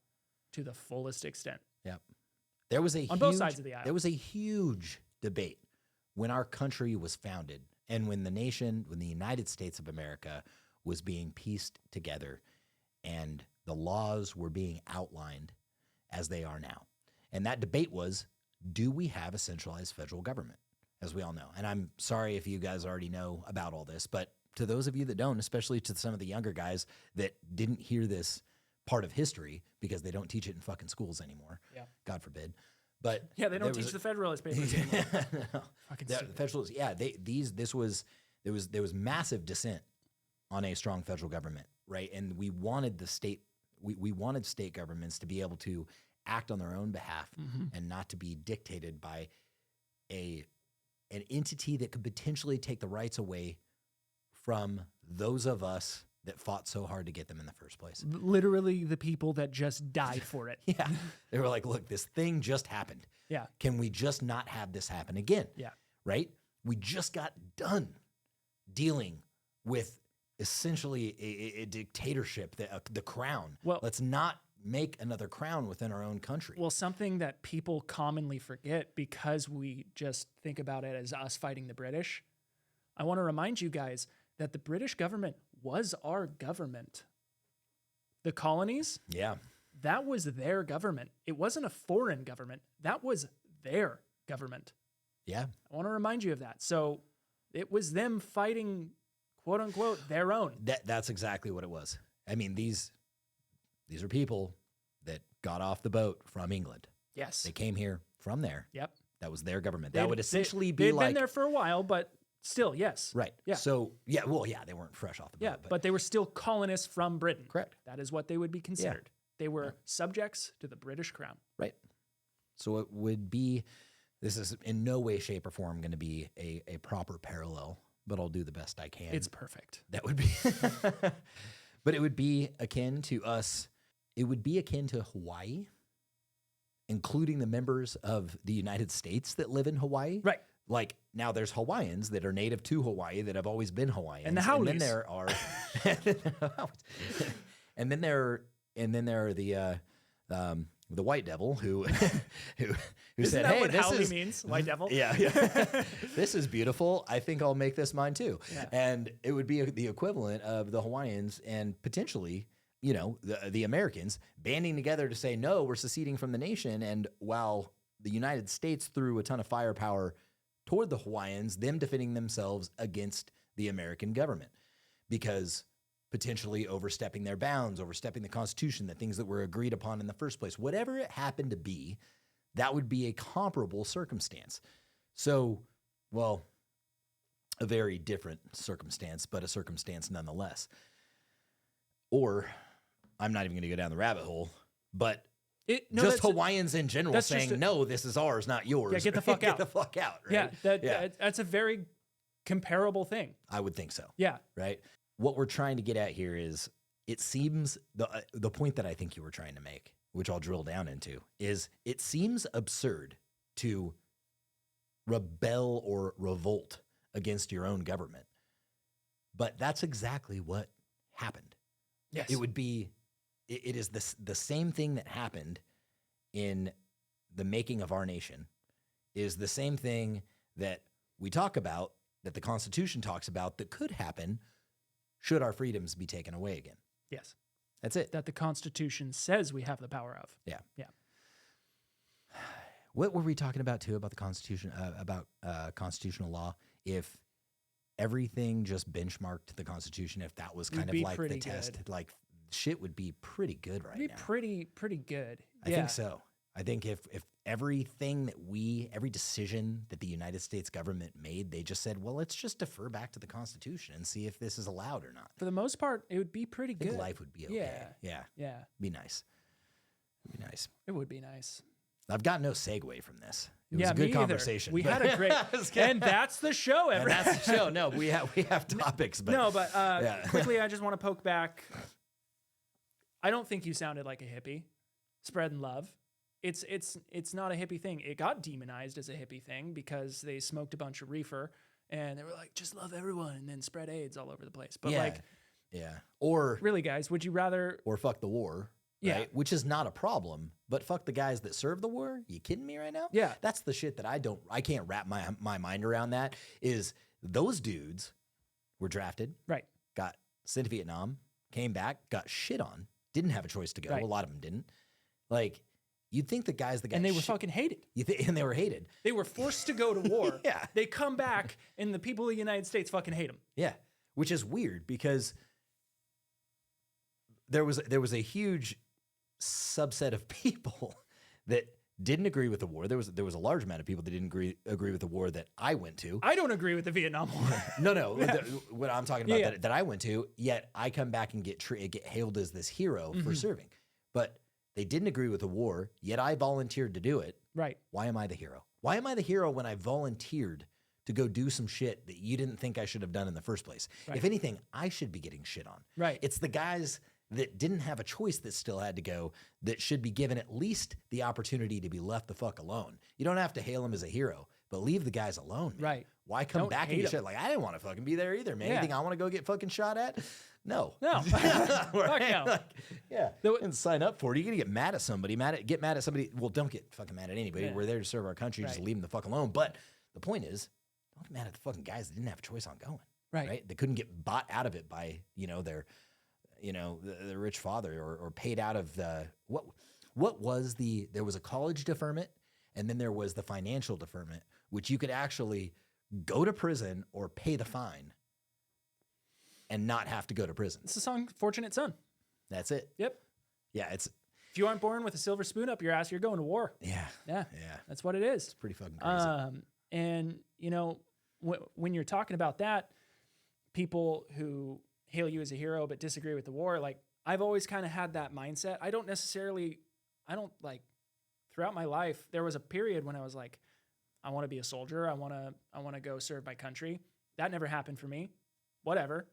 to the fullest extent. Yep. There was on both sides of the aisle. There was a huge debate when our country was founded and when the United States of America was being pieced together and the laws were being outlined as they are now. And that debate was, do we have a centralized federal government? As we all know. And I'm sorry if you guys already know about all this, but to those of you that don't, especially to some of the younger guys that didn't hear this part of history because they don't teach it in fucking schools anymore. Yeah. God forbid. But yeah, they don't teach the Federalist Papers anymore. No. Fucking the Federalists, yeah, there was massive dissent on a strong federal government, right? And we wanted the state, we wanted state governments to be able to act on their own behalf and not to be dictated by an entity that could potentially take the rights away from those of us that fought so hard to get them in the first place. Literally the people that just died for it. Yeah. They were like, look, this thing just happened. Yeah. Can we just not have this happen again? Yeah. Right? We just got done dealing with essentially a dictatorship, the crown. Well, let's not make another crown within our own country. Well, something that people commonly forget because we just think about it as us fighting the British. I want to remind you guys that the British government was our government. The colonies, yeah, that was their government. It wasn't a foreign government. That was their government. Yeah. I want to remind you of that. So it was them fighting, quote unquote, their own. That's exactly what it was. I mean, these are people that got off the boat from England. Yes. They came here from there. Yep. That was their government. That would essentially be they'd like... been there for a while, but still, yes. Right. Yeah. So, yeah, well, yeah, they weren't fresh off the boat. Yeah, but they were still colonists from Britain. Correct. That is what they would be considered. They were subjects to the British crown. Right. So it would be... This is in no way, shape, or form going to be a proper parallel, but I'll do the best I can. It's perfect. That would be... But it would be akin to us... It would be akin to Hawaii, including the members of the United States that live in Hawaii. Right. Like, now there's Hawaiians that are native to Hawaii that have always been Hawaiians. And the Howleys. And then there are... and then there are the white devil who Isn't said, that "Hey, what this Howley is means? White devil." Yeah, this is beautiful. I think I'll make this mine too." Yeah. And it would be the equivalent of the Hawaiians and potentially, you know, the Americans banding together to say, "No, we're seceding from the nation." And while the United States threw a ton of firepower toward the Hawaiians, them defending themselves against the American government because potentially overstepping their bounds, overstepping the Constitution, the things that were agreed upon in the first place. Whatever it happened to be, that would be a comparable circumstance. So, well, a very different circumstance, but a circumstance nonetheless. Or, I'm not even going to go down the rabbit hole, but just Hawaiians in general saying, no, this is ours, not yours. Yeah, get the fuck out. Get the fuck out, right? Yeah, that's a very comparable thing. I would think so. Yeah. Right? What we're trying to get at here is, it seems, the point that I think you were trying to make, which I'll drill down into, is it seems absurd to rebel or revolt against your own government. But that's exactly what happened. Yes. It is the same thing that happened in the making of our nation, is the same thing that we talk about, that the Constitution talks about, that could happen should our freedoms be taken away again. Yes. That's it. That the Constitution says we have the power of. Yeah. Yeah. What were we talking about too about the Constitution, about constitutional law? If everything just benchmarked the Constitution, if that was kind of like the test, like shit would be pretty good right now. It'd be pretty good. I think so. I think if everything that every decision that the United States government made, they just said, well, let's just defer back to the Constitution and see if this is allowed or not. For the most part, it would be pretty good. Life would be okay. Yeah. Yeah. Be nice. It'd be nice. It would be nice. I've got no segue from this. It was Yeah, a good me either. conversation. We had a great, and that's the show. And that's the show. No, we have topics, but no, but quickly, I just want to poke back. I don't think you sounded like a hippie. Spreading love. It's not a hippie thing. It got demonized as a hippie thing because they smoked a bunch of reefer and they were like, just love everyone and then spread AIDS all over the place. But or really, guys, would you rather fuck the war? Yeah. Right? Which is not a problem, but fuck the guys that serve the war. You kidding me right now? Yeah. That's the shit that I can't wrap my mind around. That is, those dudes were drafted, right? Got sent to Vietnam, came back, got shit on, didn't have a choice to go. Right. A lot of them didn't. Like, you'd think the guys that got and they were fucking hated. And they were hated. They were forced to go to war. Yeah. They come back and the people of the United States fucking hate them. Yeah. Which is weird because there was a huge subset of people that didn't agree with the war. There was a large amount of people that didn't agree with the war that I went to. I don't agree with the Vietnam War. No. Yeah. What I'm talking about that I went to, yet I come back and get hailed as this hero for serving. But they didn't agree with the war, yet I volunteered to do it. Right. Why am I the hero? Why am I the hero when I volunteered to go do some shit that you didn't think I should have done in the first place? Right. If anything, I should be getting shit on. Right. It's the guys that didn't have a choice that still had to go that should be given at least the opportunity to be left the fuck alone. You don't have to hail him as a hero, but leave the guys alone, man. Right. Why come Don't back and hate get 'em. shit? Like, I didn't want to fucking be there either, man. Yeah. Anything I want to go get fucking shot at? No. No. Fuck no. Like, yeah. And sign up for it. You're going to get mad at somebody. Get mad at somebody. Well, don't get fucking mad at anybody. Yeah. We're there to serve our country. Just Right. leave them the fuck alone. But the point is, don't get mad at the fucking guys that didn't have a choice on going. Right. They couldn't get bought out of it by, their rich father or paid out of the, what was there was a college deferment and then there was the financial deferment, which you could actually go to prison or pay the fine and not have to go to prison. It's the song Fortunate Son. That's it. Yep. Yeah, it's If you aren't born with a silver spoon up your ass, you're going to war. yeah. Yeah. Yeah. That's what it is. It's pretty fucking crazy. And when you're talking about that, people who hail you as a hero but disagree with the war, like I've always kind of had that mindset. I don't throughout my life, there was a period when I was like, I want to be a soldier. I want to go serve my country. That never happened for me. Whatever.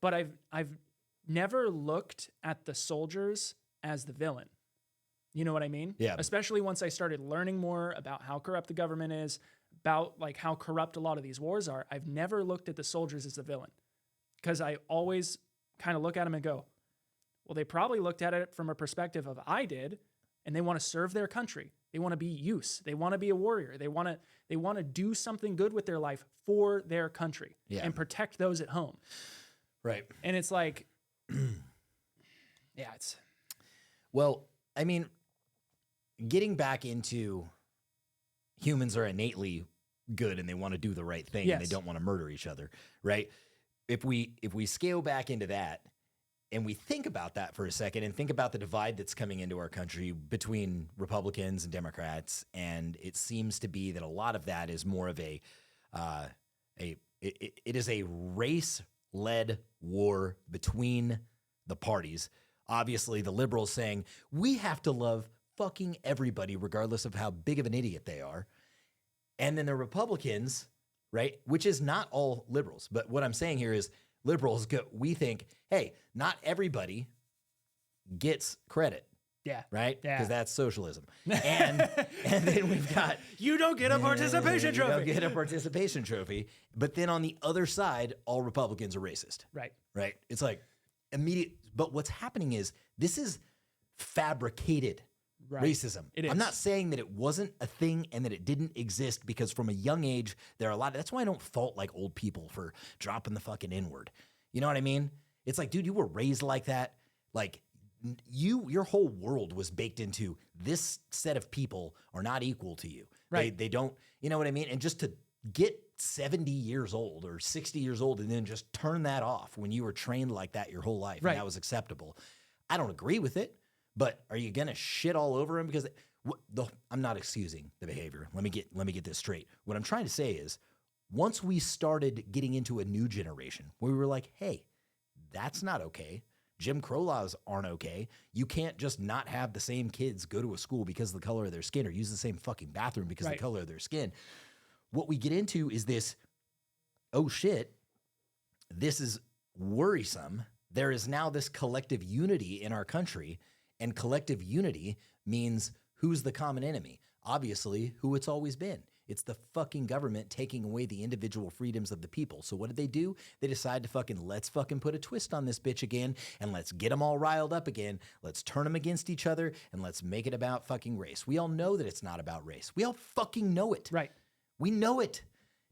But I've never looked at the soldiers as the villain. You know what I mean? Yeah. Especially once I started learning more about how corrupt the government is, about like how corrupt a lot of these wars are. I've never looked at the soldiers as the villain because I always kind of look at them and go, well, they probably looked at it from a perspective of I did, and they want to serve their country. They want to be use. They want to be a warrior. They want to do something good with their life for their country and protect those at home. Right. And it's like, Well, I mean, getting back into humans are innately good and they want to do the right thing and they don't want to murder each other, right? If we scale back into that and we think about that for a second and think about the divide that's coming into our country between Republicans and Democrats, and it seems to be that a lot of that is more of it is a race-led war between the parties. Obviously, the liberals saying, we have to love fucking everybody regardless of how big of an idiot they are. And then the Republicans, right, which is not all liberals. But what I'm saying here is liberals, we think, hey, not everybody gets credit. Yeah. Right? Yeah. Because that's socialism. And then we've got... You don't get a participation trophy. You don't get a participation trophy. But then on the other side, all Republicans are racist. Right. Right? It's like immediate... But what's happening is this is fabricated racism. It is. I'm not saying that it wasn't a thing and that it didn't exist, because from a young age, there are a lot of... That's why I don't fault like old people for dropping the fucking N-word. You know what I mean? It's like, dude, you were raised like that. Like... your whole world was baked into this set of people are not equal to you. Right. They don't, you know what I mean? And just to get 70 years old or 60 years old and then just turn that off when you were trained like that your whole life, right, and that was acceptable. I don't agree with it, but are you going to shit all over him? Because I'm not excusing the behavior. Let me get this straight. What I'm trying to say is, once we started getting into a new generation where we were like, hey, that's not okay. Jim Crow laws aren't okay. You can't just not have the same kids go to a school because of the color of their skin or use the same fucking bathroom because of the color of their skin. What we get into is this, oh shit, this is worrisome. There is now this collective unity in our country, and collective unity means who's the common enemy? Obviously, who it's always been. It's the fucking government taking away the individual freedoms of the people. So what do? They decide to let's fucking put a twist on this bitch again, and let's get them all riled up again. Let's turn them against each other, and let's make it about fucking race. We all know that it's not about race. We all fucking know it. Right. We know it.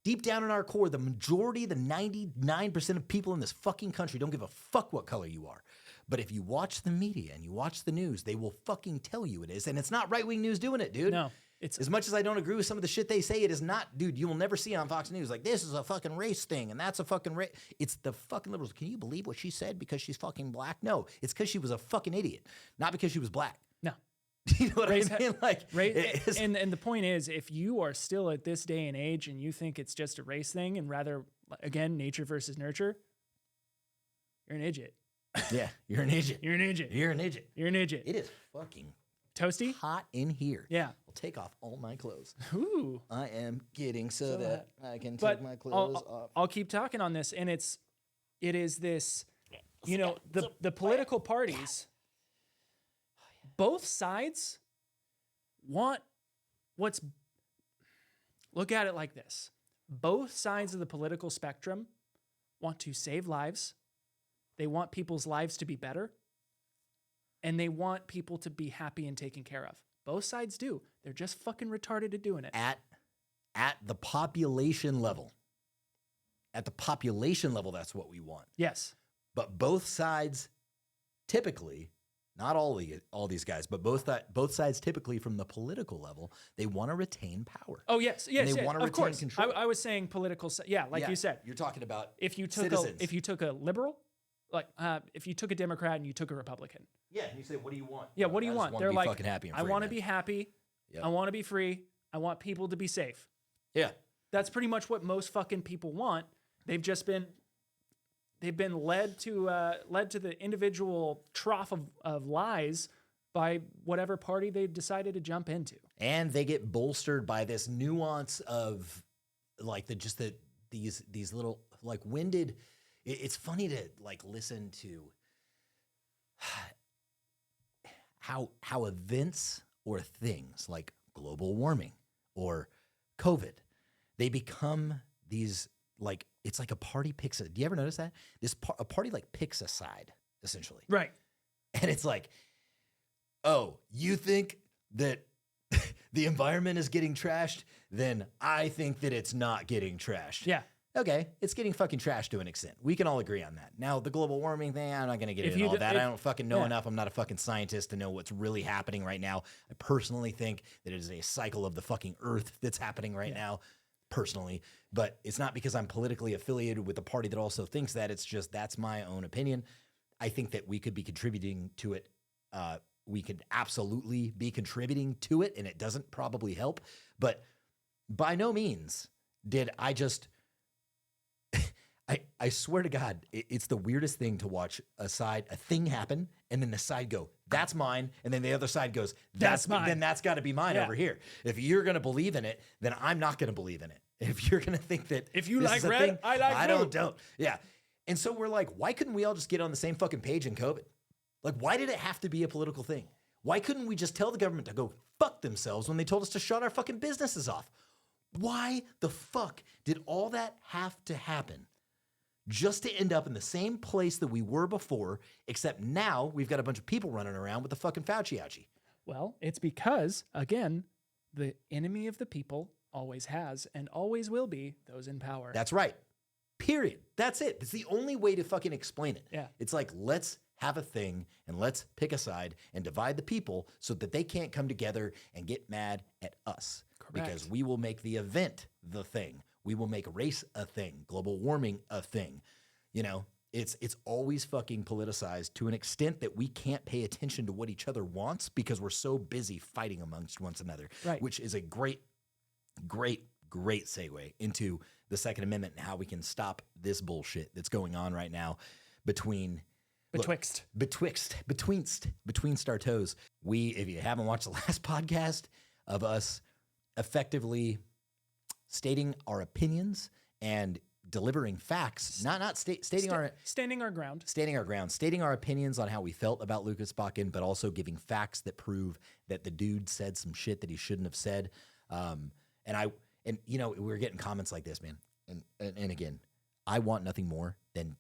Deep down in our core, the majority, the 99% of people in this fucking country don't give a fuck what color you are. But if you watch the media and you watch the news, they will fucking tell you it is. And it's not right-wing news doing it, dude. No. It's as much as I don't agree with some of the shit they say, it is not, dude, you will never see on Fox News, like, this is a fucking race thing, and that's a fucking race. It's the fucking liberals. Can you believe what she said because she's fucking black? No, it's because she was a fucking idiot, not because she was black. No. You know what I mean? Like, and the point is, if you are still at this day and age and you think it's just a race thing and rather, again, nature versus nurture, you're an idiot. Yeah, you're an idiot. You're an idiot. You're an idiot. You're an idiot. It is fucking toasty, hot in here. Yeah. I'll take off all my clothes. Ooh. I am getting so that I can take my clothes off. I'll keep talking on this, and it is this, you know, the political parties, both sides want look at it like this. Both sides of the political spectrum want to save lives. They want people's lives to be better. And they want people to be happy and taken care of. Both sides do. They're just fucking retarded at doing it. At the population level. At the population level, that's what we want. Yes. But both sides typically, not all these guys, but both sides typically from the political level, they want to retain power. Oh, yes. And they want to retain control. I was saying political, like you said. You're talking about if you took a liberal, like if you took a Democrat and you took a Republican. Yeah, and you say, what do you want? Yeah, what do you want? They're like, fucking happy and I free, want to be happy. Yep. I want to be free. I want people to be safe. Yeah. That's pretty much what most fucking people want. They've been led to the individual trough of lies by whatever party they've decided to jump into. And they get bolstered by this nuance of like these little like winded. It's funny to like listen to how events or things like global warming or COVID, they become these like, it's like a party picks a, do you ever notice that? A party like picks a side, essentially. Right. And it's like, oh, you think that the environment is getting trashed? Then I think that it's not getting trashed. Yeah. Okay, it's getting fucking trashed to an extent. We can all agree on that. Now, the global warming thing, I'm not going to get into all that. I don't fucking know enough. I'm not a fucking scientist to know what's really happening right now. I personally think that it is a cycle of the fucking earth that's happening right now, personally. But it's not because I'm politically affiliated with a party that also thinks that. It's just that's my own opinion. I think that we could be contributing to it. We could absolutely be contributing to it, and it doesn't probably help. But by no means did I just... I swear to God, it's the weirdest thing to watch a thing happen, and then the side go, that's mine, and then the other side goes, that's mine. Then that's got to be mine over here. If you're going to believe in it, then I'm not going to believe in it. If you're going to think that if you like red, thing, I like blue. Don't. Yeah. And so we're like, why couldn't we all just get on the same fucking page in COVID? Like, why did it have to be a political thing? Why couldn't we just tell the government to go fuck themselves when they told us to shut our fucking businesses off? Why the fuck did all that have to happen? Just to end up in the same place that we were before, except now we've got a bunch of people running around with the fucking Fauci-ouchie. Well, it's because, again, the enemy of the people always has and always will be those in power. That's right. Period. That's it. It's the only way to fucking explain it. Yeah. It's like, let's have a thing and let's pick a side and divide the people so that they can't come together and get mad at us. Correct. Because we will make the event the thing. We will make race a thing, global warming a thing. You know, it's always fucking politicized to an extent that we can't pay attention to what each other wants because we're so busy fighting amongst one another, right. Which is a great segue into the Second Amendment and how we can stop this bullshit that's going on right now between betweenst our toes. If you haven't watched the last podcast of us effectively stating our opinions and delivering facts, stating standing our ground, stating our opinions on how we felt about Lucas Bakken, but also giving facts that prove that the dude said some shit that he shouldn't have said. And you know, we're getting comments like this, man. And again, I want nothing more than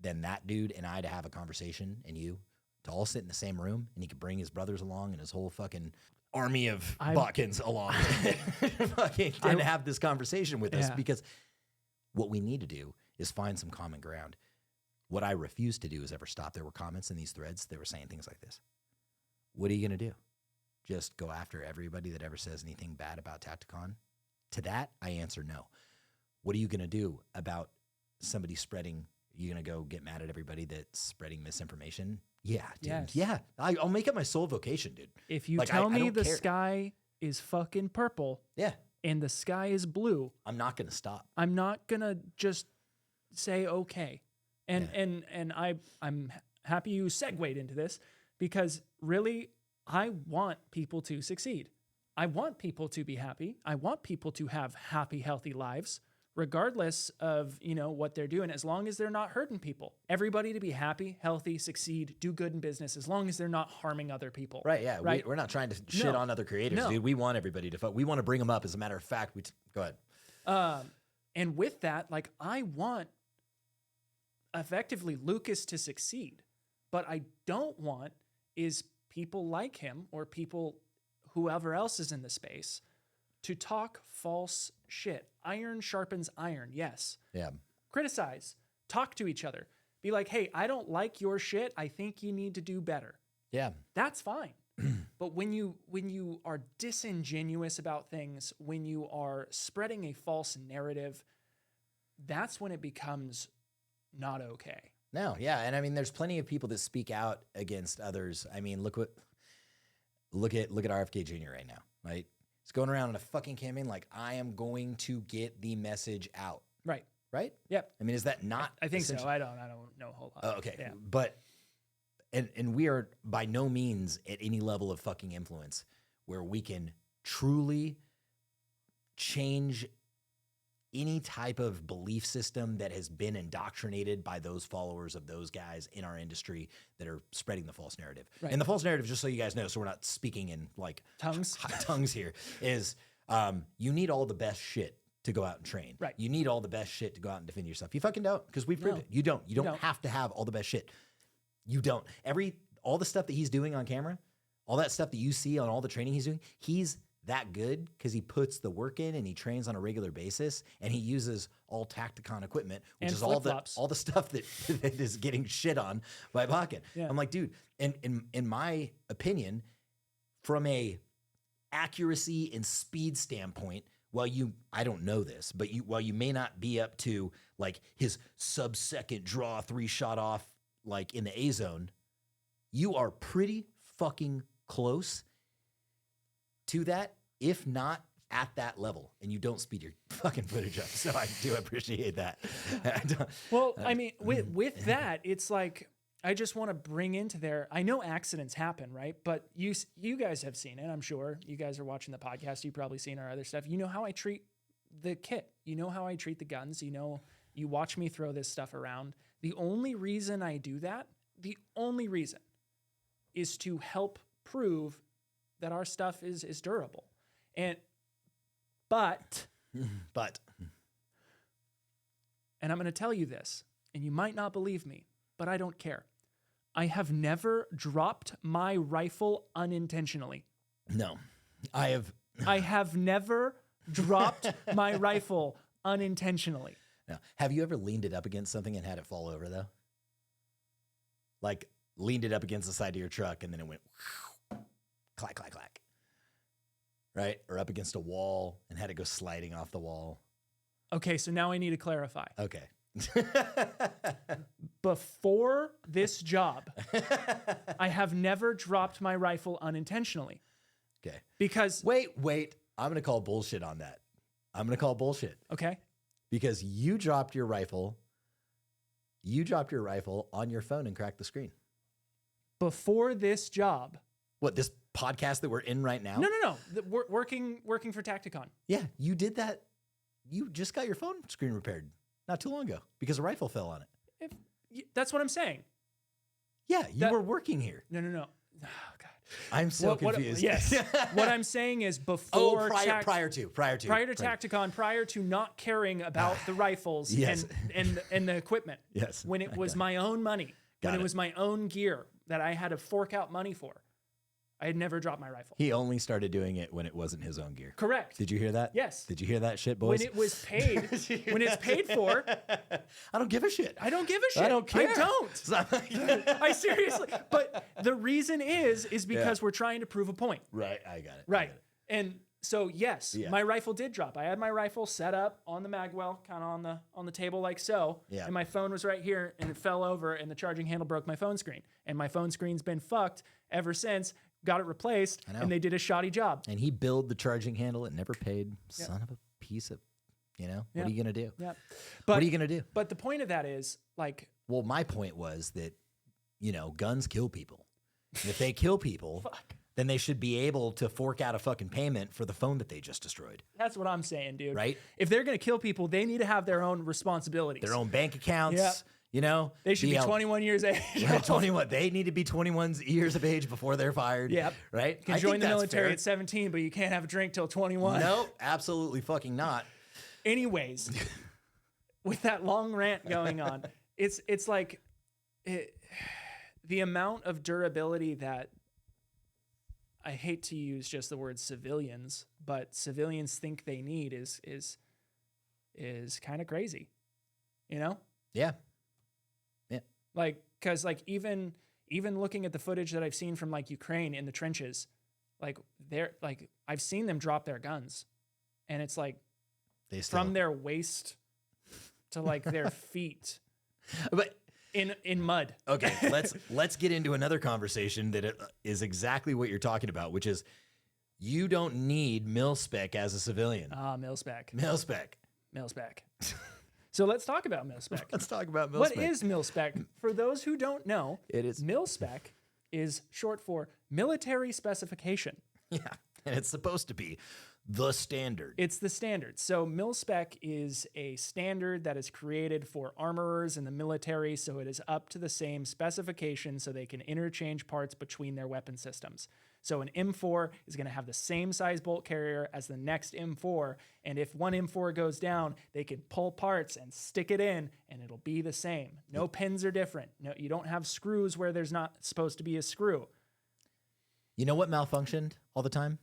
that dude and I to have a conversation, and you to all sit in the same room, and he could bring his brothers along and his whole fucking army of Bakkens along and have this conversation with us, because what we need to do is find some common ground. What I refuse to do is ever stop. There were comments in these threads that were saying things like this. What are you going to do? Just go after everybody that ever says anything bad about Tacticon? To that, I answer no. What are you going to do about somebody spreading? You going to go get mad at everybody that's spreading misinformation? Yeah, dude. Yes. Yeah. I'll make it my sole vocation, dude. If you tell me the sky is fucking purple, and the sky is blue, I'm not going to stop. I'm not going to just say okay. And I'm happy you segued into this, because really, I want people to succeed. I want people to be happy. I want people to have happy, healthy lives, regardless of, you know, what they're doing, as long as they're not hurting people. Everybody to be happy, healthy, succeed, do good in business, as long as they're not harming other people. Right, yeah. Right? We're not trying to shit on other creators, dude. We want everybody to we want to bring them up. As a matter of fact, go ahead. And with that, like, I want effectively Lucas to succeed. But I don't want is people like him or whoever else is in the space to talk false shit. Iron sharpens iron, yes. Yeah. Criticize, talk to each other. Be like, hey, I don't like your shit. I think you need to do better. Yeah. That's fine. But when you are disingenuous about things, when you are spreading a false narrative, that's when it becomes not okay. No, yeah. And I mean, there's plenty of people that speak out against others. I mean, look at RFK Jr. right now, right? He's going around in a fucking campaign like, I am going to get the message out. Right. Right? Yep. I mean, is that not? I think so. I don't know a whole lot. Oh, okay. Yeah. But, and we are by no means at any level of fucking influence where we can truly change any type of belief system that has been indoctrinated by those followers of those guys in our industry that are spreading the false narrative. Right. And the false narrative, just so you guys know, so we're not speaking in like tongues here, is you need all the best shit to go out and train. Right. You need all the best shit to go out and defend yourself. You fucking don't, because we've proved it. You don't. You don't have to have all the best shit. You don't. All the stuff that he's doing on camera, all that stuff that you see on all the training he's doing, he's that good because he puts the work in and he trains on a regular basis, and he uses all Tacticon equipment, which is all the stuff that is getting shit on by Bakken. Yeah. I'm like, dude, and in my opinion, from a accuracy and speed standpoint, I don't know this, but while you may not be up to like his sub-second draw 3-shot off like in the A zone, you are pretty fucking close to that, if not at that level, and you don't speed your fucking footage up. So I do appreciate that. Well, I mean, with that, it's like, I just want to bring into there, I know accidents happen, right? But you guys have seen it, I'm sure. You guys are watching the podcast. You've probably seen our other stuff. You know how I treat the kit. You know how I treat the guns. You know, you watch me throw this stuff around. The only reason I do that, is to help prove that our stuff is durable. But, and I'm going to tell you this, and you might not believe me, but I don't care. I have never dropped my rifle unintentionally. No, I have. I have never dropped my rifle unintentionally. No. Have you ever leaned it up against something and had it fall over though? Like leaned it up against the side of your truck and then it went clack, clack, clack. Right? Or up against a wall and had it go sliding off the wall. Okay, so now I need to clarify. Okay. Before this job, I have never dropped my rifle unintentionally. Okay. Because... Wait. I'm going to call bullshit on that. I'm going to call bullshit. Okay. Because you dropped your rifle. You dropped your rifle on your phone and cracked the screen. Before this job. What, this podcast that we're in right now? No. Working for Tacticon. Yeah, you did that. You just got your phone screen repaired not too long ago because a rifle fell on it. That's what I'm saying. Yeah, you were working here. No. Oh, God. I'm so confused. Yes. What I'm saying is before prior to Tacticon, prior to not caring about the rifles Yes. and the equipment. Yes. When it was my own money, when it was my own gear that I had to fork out money for. I had never dropped my rifle. He only started doing it when it wasn't his own gear. Correct. Did you hear that? Yes. Did you hear that shit, boys? When it was paid, when it's paid for. I don't give a shit. I don't give a shit. I don't care. I don't. I seriously. But the reason is because we're trying to prove a point. Right. I got it. Right. And so, yes, my rifle did drop. I had my rifle set up on the magwell, kind of on the table like so. Yeah. And my phone was right here, and it fell over, and the charging handle broke my phone screen. And my phone screen's been fucked ever since. Got it replaced, and they did a shoddy job. And he billed the charging handle. It never paid. Son of a piece of, what are you going to do? Yeah. What are you going to do? But the point of that is, like... Well, my point was that, guns kill people. And if they kill people, then they should be able to fork out a fucking payment for the phone that they just destroyed. That's what I'm saying, dude. Right? If they're going to kill people, they need to have their own responsibilities. Their own bank accounts. Yeah. They should be 21 years age. Yeah, 21. They need to be 21 years of age before they're fired. Yep. Right? You can join the military at 17, but you can't have a drink till 21. No, absolutely fucking not. Anyways, with that long rant going on, it's like the amount of durability that I hate to use just the word civilians, but civilians think they need is kind of crazy. Yeah. Like, cause like even looking at the footage that I've seen from like Ukraine in the trenches, like I've seen them drop their guns, and it's like from their waist to like their feet, but in mud. Okay, let's get into another conversation that is exactly what you're talking about, which is you don't need mil-spec as a civilian. Mil-spec. Mil-spec. Mil-spec. So let's talk about mil-spec. Let's talk about mil-spec. What is mil-spec? For those who don't know, it is mil-spec is short for military specification. Yeah, and it's supposed to be the standard. It's the standard. So mil-spec is a standard that is created for armorers in the military, so it is up to the same specification so they can interchange parts between their weapon systems. So an M4 is going to have the same size bolt carrier as the next M4, and if one M4 goes down, they can pull parts and stick it in, and it'll be the same. No pins are different. No, you don't have screws where there's not supposed to be a screw. You know what malfunctioned all the time?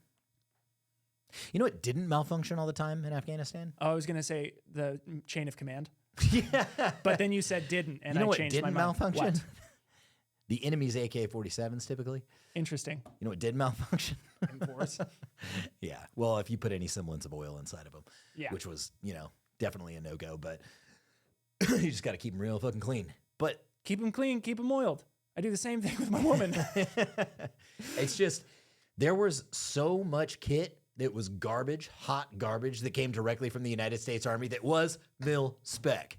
You know what didn't malfunction all the time in Afghanistan? Oh, I was going to say the chain of command. Yeah. But then you said didn't, and I changed my mind. You know what didn't malfunction? What? The enemy's AK-47s typically. Interesting. You know what did malfunction? M4s. Yeah. Well, if you put any semblance of oil inside of them, which was, definitely a no-go, but you just got to keep them real fucking clean. But keep them clean, keep them oiled. I do the same thing with my woman. It's just, there was so much kit that was garbage, hot garbage that came directly from the United States Army that was mil-spec.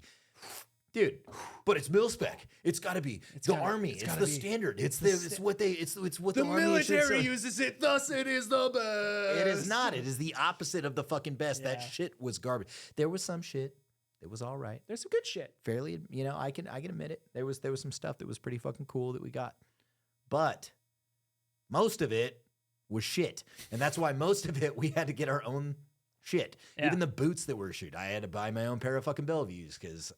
Dude, but it's mil-spec. It's got to be Army. It's the standard. It's what the Army military uses it. Thus, it is the best. It is not. It is the opposite of the fucking best. Yeah. That shit was garbage. There was some shit that was all right. There's some good shit. Fairly, I can admit it. There was some stuff that was pretty fucking cool that we got, but most of it was shit, and that's why most of it we had to get our own shit. Yeah. Even the boots that were issued, I had to buy my own pair of fucking Bellevues because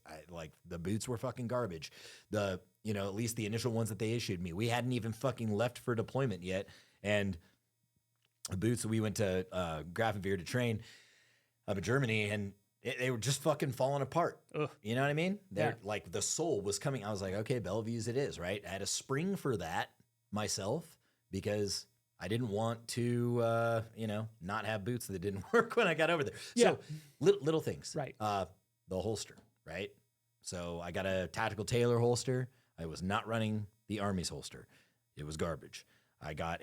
the boots were fucking garbage. At least the initial ones that they issued me, we hadn't even fucking left for deployment yet, and the boots we went to Grafenwehr to train up in Germany, and they were just fucking falling apart. Ugh. You know what I mean? They're like the sole was coming. I was like, okay, Bellevues it is, right? I had a spring for that myself because I didn't want to, not have boots that didn't work when I got over there. Yeah. So little things. Right. The holster, right? So I got a tactical Taylor holster. I was not running the Army's holster. It was garbage. I got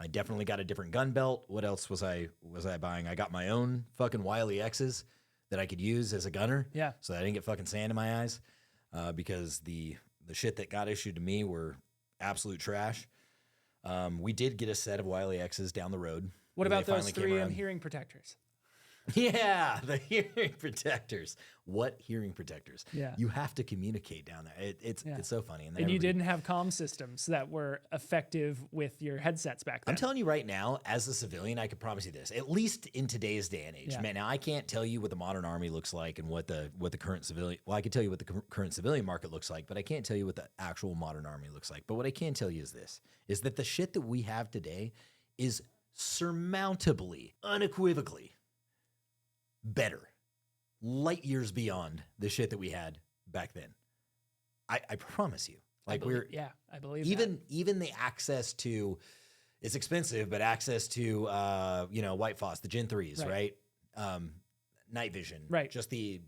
I definitely got a different gun belt. What else was I buying? I got my own fucking Wiley X's that I could use as a gunner. Yeah. So that I didn't get fucking sand in my eyes, because the shit that got issued to me were absolute trash. We did get a set of Wiley X's down the road. What about those finally came 3M around. hearing protectors? Yeah, the hearing protectors. What hearing protectors? Yeah. You have to communicate down there. It's so funny. And you didn't have comm systems that were effective with your headsets back then. I'm telling you right now, as a civilian, I could promise you this, at least in today's day and age. Yeah. Man, now I can't tell you what the modern army looks like and what the current civilian, well, I can tell you what the current civilian market looks like, but I can't tell you what the actual modern army looks like. But what I can tell you is this, is that the shit that we have today is surmountably, unequivocally better, light years beyond the shit that we had back then. I promise you. Like I believe even the access to, it's expensive, but access to White Phos, the Gen 3s, right? Night vision, right? Just the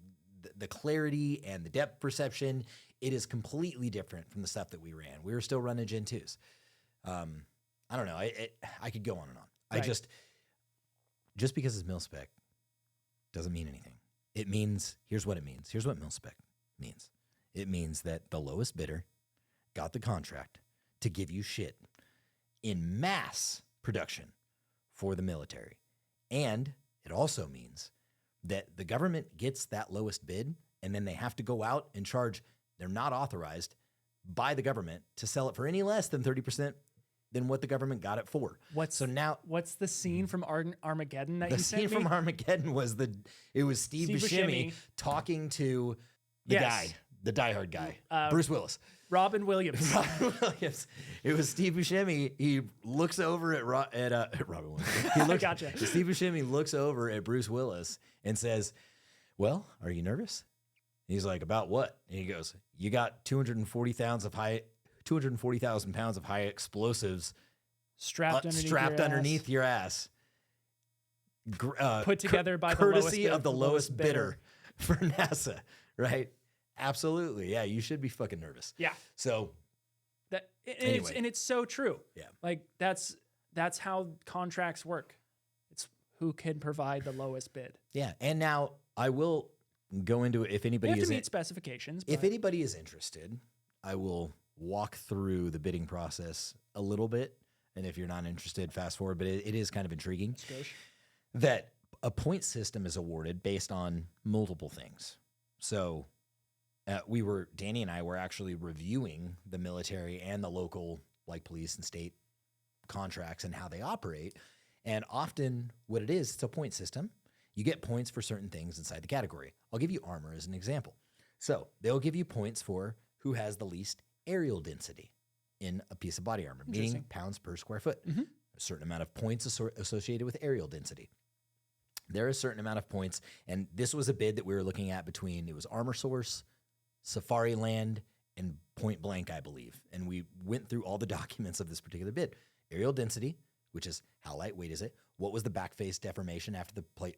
clarity and the depth perception, it is completely different from the stuff that we ran. We were still running Gen 2s. I don't know. I could go on and on. Right. Just because it's mil-spec doesn't mean anything. It means, here's what it means. Here's what mil-spec means. It means that the lowest bidder got the contract to give you shit in mass production for the military. And it also means that the government gets that lowest bid, and then they have to go out and charge, they're not authorized by the government to sell it for any less than 30% than what the government got it for. What's the scene from Armageddon that you sent me? The scene from Armageddon was Steve Buscemi talking to the guy, the diehard guy, Bruce Willis. Robin Williams. It was Steve Buscemi. He looks over at Robin Williams. Gotcha. Steve Buscemi looks over at Bruce Willis and says, "Well, are you nervous?" He's like, "About what?" And he goes, "You got 240,000 pounds of high explosives strapped underneath your ass. Put together by courtesy of the lowest bidder for NASA," right? Absolutely. Yeah, you should be fucking nervous. Yeah. So anyway. It's so true. Yeah. Like that's how contracts work. It's who can provide the lowest bid. Yeah. And now I will go into it if anybody is meet specifications. If anybody is interested, I will walk through the bidding process a little bit. And if you're not interested, fast forward, but it is kind of intriguing that a point system is awarded based on multiple things. So Danny and I were actually reviewing the military and the local, like police and state contracts and how they operate. And often what it is, it's a point system. You get points for certain things inside the category. I'll give you armor as an example. So they'll give you points for who has the least aerial density in a piece of body armor, meaning pounds per square foot. Mm-hmm. A certain amount of points associated with aerial density. There are a certain amount of points, and this was a bid that we were looking at between, it was Armor Source, Safari Land, and Point Blank, I believe. And we went through all the documents of this particular bid. Aerial density, which is how lightweight is it? What was the back face deformation after the plate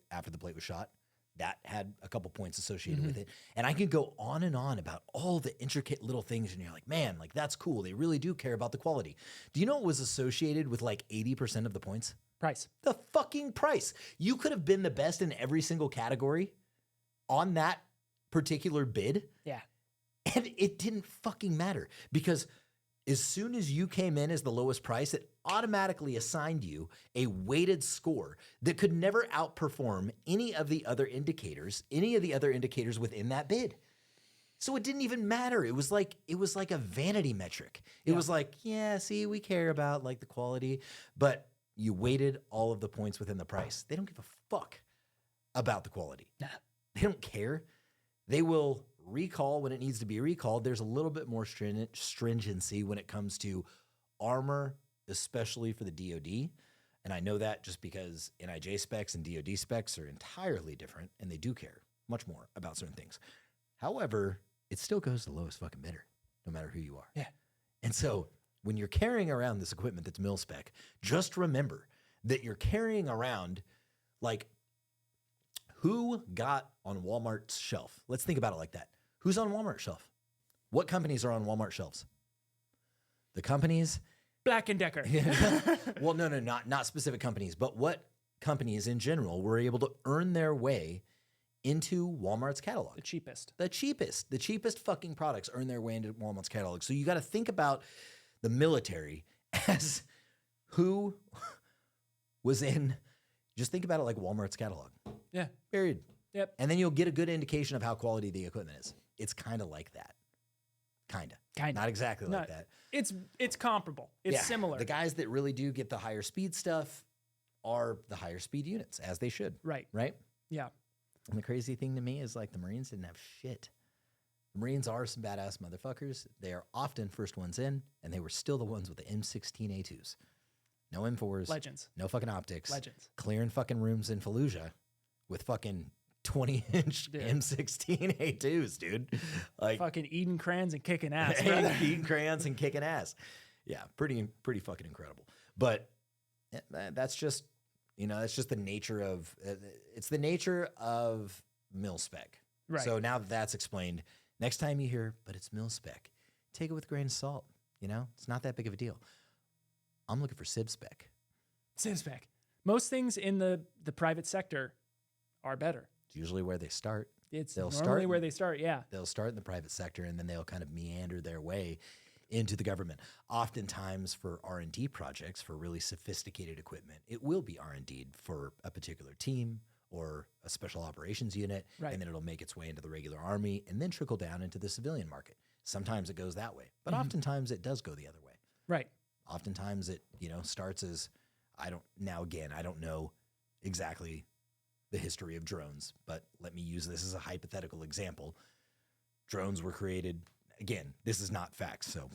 was shot? That had a couple points associated with it. And I could go on and on about all the intricate little things, and you're like, man, like that's cool. They really do care about the quality. Do you know what was associated with like 80% of the points? Price. The fucking price. You could have been the best in every single category on that particular bid. Yeah. And it didn't fucking matter, because as soon as you came in as the lowest price, it automatically assigned you a weighted score that could never outperform any of the other indicators within that bid. So it didn't even matter. It was like a vanity metric. It was like, yeah, see, we care about like the quality, but you weighted all of the points within the price. They don't give a fuck about the quality. Nah. They don't care. They will recall when it needs to be recalled. There's a little bit more stringency when it comes to armor, especially for the DoD. And I know that just because NIJ specs and DoD specs are entirely different, and they do care much more about certain things. However, it still goes to the lowest fucking bidder, no matter who you are. Yeah. And so when you're carrying around this equipment that's mil spec, just remember that you're carrying around, like, who got on Walmart's shelf? Let's think about it like that. Who's on Walmart's shelf? What companies are on Walmart shelves? The companies. Black & Decker. Well, no, not specific companies, but what companies in general were able to earn their way into Walmart's catalog. The cheapest. The cheapest fucking products earn their way into Walmart's catalog. So you got to think about the military as who was in, just think about it like Walmart's catalog. Yeah. Period. Yep. And then you'll get a good indication of how quality the equipment is. It's kind of like that. Kind of. Not exactly like that. It's comparable. It's similar. The guys that really do get the higher speed stuff are the higher speed units, as they should. Right. Right? Yeah. And the crazy thing to me is like the Marines didn't have shit. The Marines are some badass motherfuckers. They are often first ones in, and they were still the ones with the M16A2s. No M4s. Legends. No fucking optics. Legends. Clearing fucking rooms in Fallujah with fucking 20-inch M16A2s, dude. Like fucking eating crayons and kicking ass. eating crayons and kicking ass. Yeah, pretty fucking incredible. But that's just, that's just the nature of, it's the nature of mil spec. Right. So now that that's explained, next time you hear, but it's mil spec, take it with a grain of salt. It's not that big of a deal. I'm looking for civ spec. Civ spec. Most things in the private sector are better. It's usually where they start. It's normally where they start, yeah. They'll start in the private sector, and then they'll kind of meander their way into the government. Oftentimes for R&D projects, for really sophisticated equipment, it will be R&D'd for a particular team or a special operations unit, and then it'll make its way into the regular army and then trickle down into the civilian market. Sometimes it goes that way, but oftentimes it does go the other way. Right. Oftentimes it, starts as, I don't know exactly the history of drones, but let me use this as a hypothetical example. Drones were created, again, this is not facts, so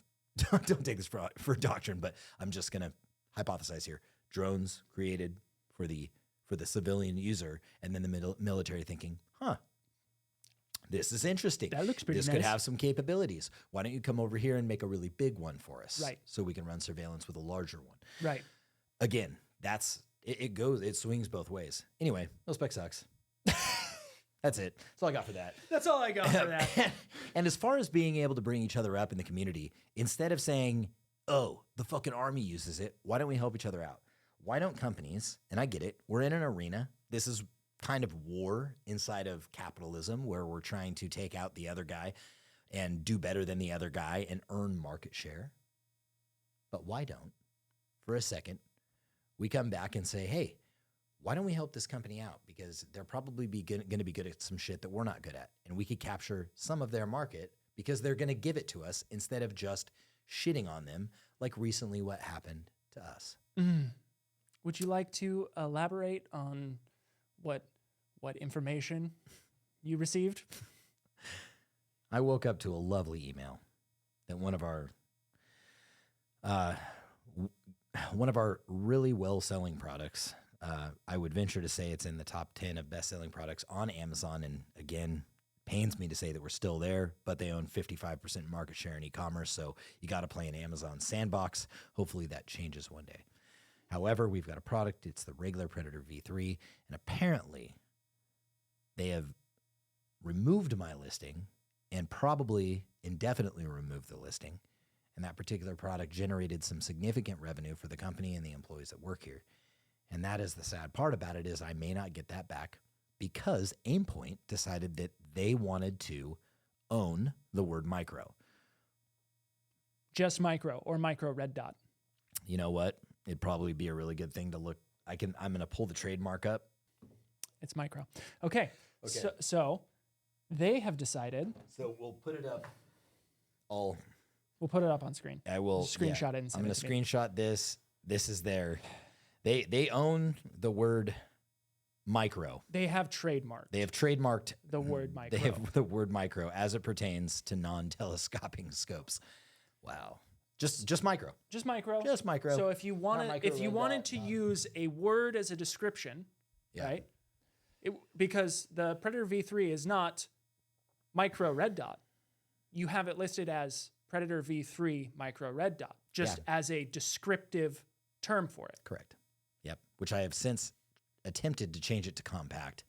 don't take this for doctrine, but I'm just going to hypothesize here. Drones created for the civilian user, and then the military thinking, this is interesting. That looks pretty nice. This could have some capabilities. Why don't you come over here and make a really big one for us? Right. So we can run surveillance with a larger one. Right. Again, it swings both ways. Anyway, no spec sucks. That's it. That's all I got for that. That's all I got for that. And as far as being able to bring each other up in the community, instead of saying, oh, the fucking army uses it, why don't we help each other out? Why don't companies, and I get it, we're in an arena. This is kind of war inside of capitalism where we're trying to take out the other guy and do better than the other guy and earn market share. But why don't, for a second, we come back and say, hey, why don't we help this company out? Because they're probably going to be good at some shit that we're not good at. And we could capture some of their market because they're going to give it to us instead of just shitting on them like recently what happened to us. Would you like to elaborate on what information you received? I woke up to a lovely email that one of our really well-selling products, I would venture to say it's in the top 10 of best-selling products on Amazon. And again, pains me to say that we're still there, but they own 55% market share in e-commerce. So you got to play in Amazon sandbox. Hopefully that changes one day. However, we've got a product. It's the regular Predator V3. And apparently they have removed my listing and probably indefinitely removed the listing. And that particular product generated some significant revenue for the company and the employees that work here. And that is the sad part about it, is I may not get that back because Aimpoint decided that they wanted to own the word micro. Just micro or micro red dot. You know what? It'd probably be a really good thing to look. I'm going to pull the trademark up. It's micro. Okay. So they have decided. So we'll put it up. We'll put it up on screen. I will screenshot it and send I'm going to screenshot this. This is they own the word micro. They have trademarked. They have trademarked the word micro. They have the word micro as it pertains to non-telescoping scopes. Wow. Just micro. Just micro. Just micro. So if you wanted to use a word as a description, right? Because the Predator V3 is not micro red dot. You have it listed as Predator V3 micro red dot, just as a descriptive term for it. Correct. Yep. Which I have since attempted to change it to compact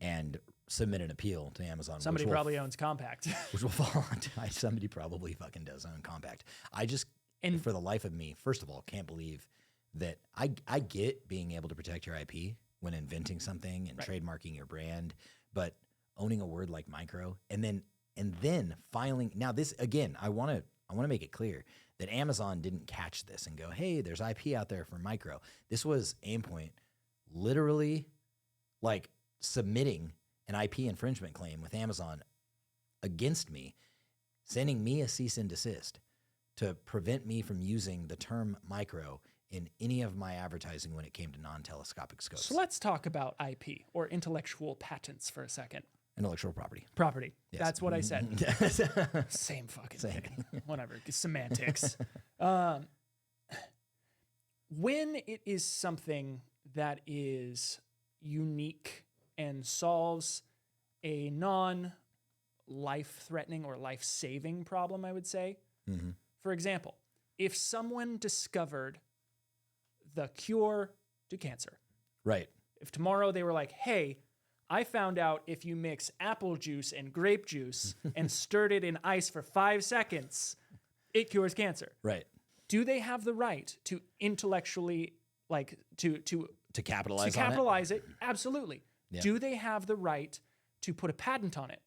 and submit an appeal to Amazon. Somebody probably owns compact. Which will fall onto somebody probably fucking does own compact. I just, for the life of me, first of all, can't believe that I get being able to protect your IP when inventing something and trademarking your brand, but owning a word like micro and then filing. Now this, again, I want to make it clear that Amazon didn't catch this and go, hey, there's IP out there for micro. This was Aimpoint literally like submitting an IP infringement claim with Amazon against me, sending me a cease and desist to prevent me from using the term micro in any of my advertising when it came to non-telescopic scopes. So let's talk about IP, or intellectual patents, for a second. Intellectual property. Property. Yes. That's what I said. Same fucking thing. Whatever. Semantics. When it is something that is unique and solves a non-life-threatening or life-saving problem, I would say. Mm-hmm. For example, if someone discovered the cure to cancer. Right. If tomorrow they were like, hey, I found out if you mix apple juice and grape juice and stirred it in ice for 5 seconds, it cures cancer. Right. Do they have the right to intellectually, like, to capitalize it? Absolutely. Yeah. Do they have the right to put a patent on it?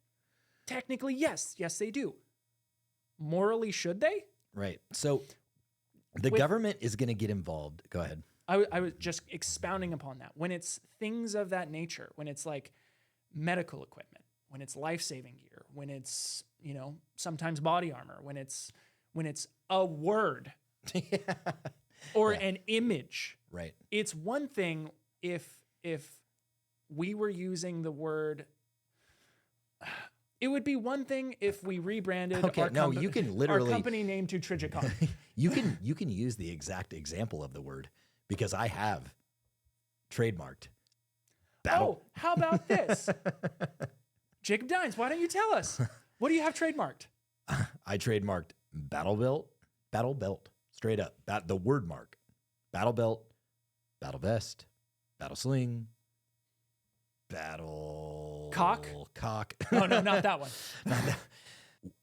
Technically, yes. Yes, they do. Morally, should they? Right. So the government is going to get involved. Go ahead. I was just expounding upon that. When it's things of that nature, when it's like medical equipment, when it's life-saving gear, when it's, you know, sometimes body armor, when it's a word or an image. Right. It's one thing if we were using the word. It would be one thing if we rebranded our company name to Tacticon. you can use the exact example of the word because I have trademarked battle. Oh, how about this? Jacob Dines, why don't you tell us? What do you have trademarked? I trademarked battle belt, straight up. The word mark. Battle belt, battle vest, battle sling, battle cock. Oh no, not that one.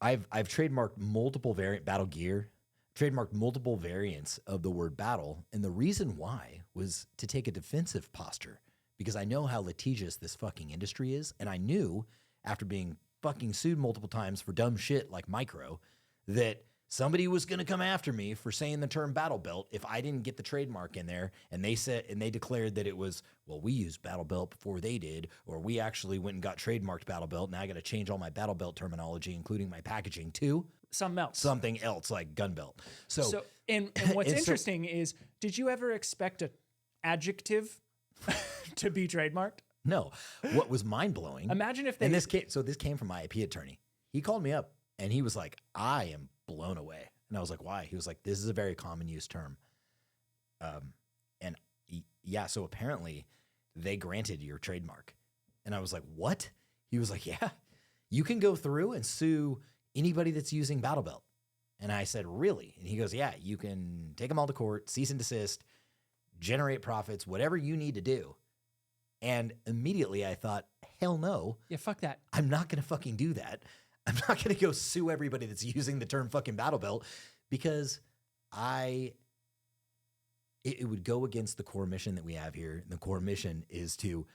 I've trademarked multiple battle gear, trademarked multiple variants of the word battle, and the reason why was to take a defensive posture because I know how litigious this fucking industry is, and I knew after being fucking sued multiple times for dumb shit like micro that somebody was going to come after me for saying the term battle belt if I didn't get the trademark in there, and they declared that it was, well, we used battle belt before they did, or we actually went and got trademarked battle belt. Now I got to change all my battle belt terminology, including my packaging to something else like gun belt. So and what's interesting is, did you ever expect an adjective to be trademarked? No. What was mind blowing? Imagine if this came from my IP attorney. He called me up and he was like, I am blown away. And I was like, why? He was like, this is a very common use term. So apparently they granted your trademark. And I was like, what? He was like, yeah, you can go through and sue anybody that's using battle belt. And I said, really? And he goes, yeah, you can take them all to court, cease and desist, generate profits, whatever you need to do. And immediately I thought, hell no. Yeah, fuck that. I'm not going to fucking do that. I'm not going to go sue everybody that's using the term fucking battle belt because it would go against the core mission that we have here. And the core mission is to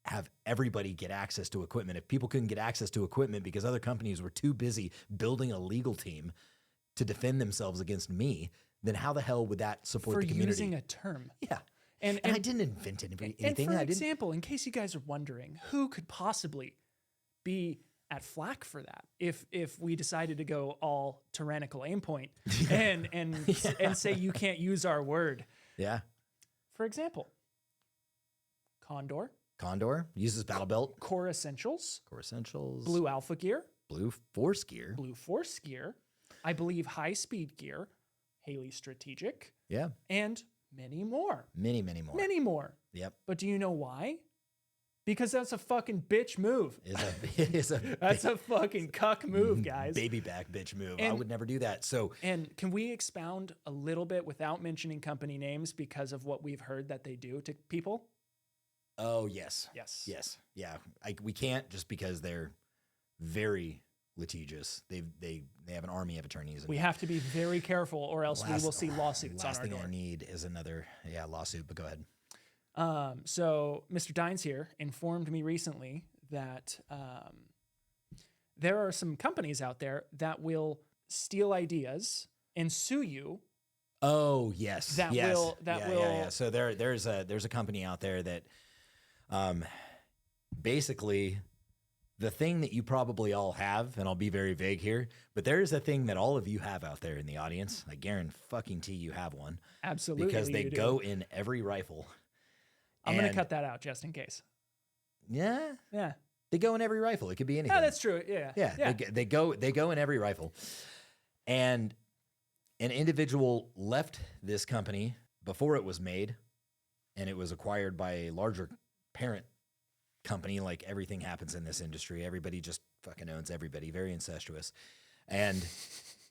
have everybody get access to equipment. If people couldn't get access to equipment because other companies were too busy building a legal team to defend themselves against me, then how the hell would that support the community? For using a term. Yeah. And I didn't invent anything. And for example, in case you guys are wondering, who could possibly be at flack for that if we decided to go all tyrannical Aimpoint and say you can't use our word? Yeah. For example, Condor uses battle belt. Core Essentials. Blue Alpha Gear. Blue Force Gear. I believe High Speed Gear. Haley Strategic. Yeah. And many more. Many more. Yep. But do you know why? Because that's a fucking bitch move. That's a fucking cuck move, guys. Baby back bitch move. I would never do that. So, and can we expound a little bit without mentioning company names because of what we've heard that they do to people? Oh, yes. Yeah. We can't just because they're very litigious. They have an army of attorneys. We have to be very careful or else we will see lawsuits on our door. Last thing I need is another lawsuit, but go ahead. So Mr. Dines here informed me recently that there are some companies out there that will steal ideas and sue you. Oh yes, That yes. will Yeah. So there's a company out there that, basically, the thing that you probably all have, and I'll be very vague here, but there is a thing that all of you have out there in the audience. I guarantee you have one. Absolutely, because they you do. go in every rifle. I'm going to cut that out just in case. Yeah, Yeah. they go in every rifle. It could be anything. Oh, that's true. Yeah. Yeah. They go in every rifle. And an individual left this company before it was made, and it was acquired by a larger parent company. Like everything happens in this industry. Everybody just fucking owns everybody. Very incestuous. And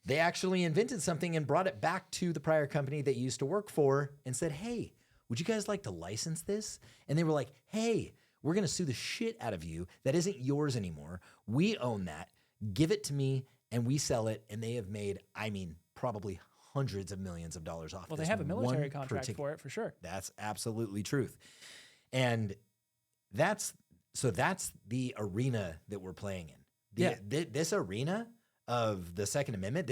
they actually invented something and brought it back to the prior company that you used to work for and said, hey, would you guys like to license this? And they were like, hey, we're going to sue the shit out of you. That isn't yours anymore. We own that. Give it to me and we sell it. And they have made, probably hundreds of millions of dollars off. Well, they have a military contract for it for sure. That's absolutely truth. And that's the arena that we're playing in. This arena of the Second Amendment,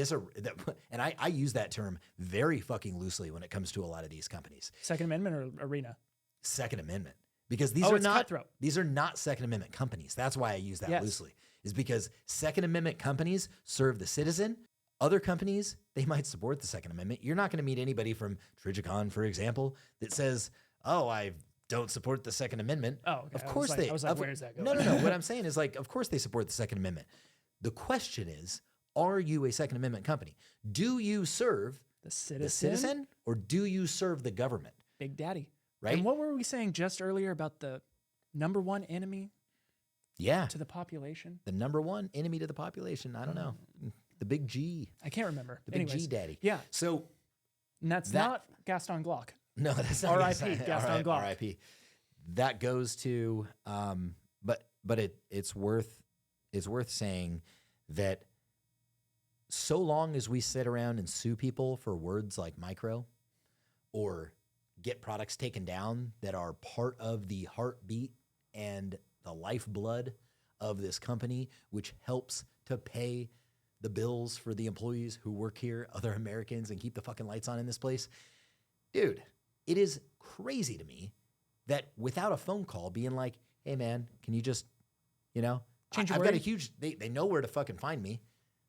and I use that term very fucking loosely when it comes to a lot of these companies. Second Amendment or arena? Second Amendment. Because these are not Second Amendment companies. That's why I use that loosely, is because Second Amendment companies serve the citizen. Other companies, they might support the Second Amendment. You're not going to meet anybody from Tacticon, for example, that says, oh, I don't support the Second Amendment. Oh, okay. Of course I was like, where's that going? No. What I'm saying is, like, of course they support the Second Amendment. The question is, are you a Second Amendment company? Do you serve the citizen or do you serve the government? Big Daddy. Right? And what were we saying just earlier about the number one enemy to the population? The number one enemy to the population. I don't know. The big G. I can't remember. The big G Daddy. Yeah. So and that's not Gaston Glock. No, that's not R.I.P. Gaston Glock. R.I.P. That goes to, but it's worth saying that so long as we sit around and sue people for words like micro, or get products taken down that are part of the heartbeat and the lifeblood of this company, which helps to pay the bills for the employees who work here, other Americans, and keep the fucking lights on in this place. Dude, it is crazy to me that without a phone call being like, hey man, can you just, change your I've word? got a huge, they know where to fucking find me.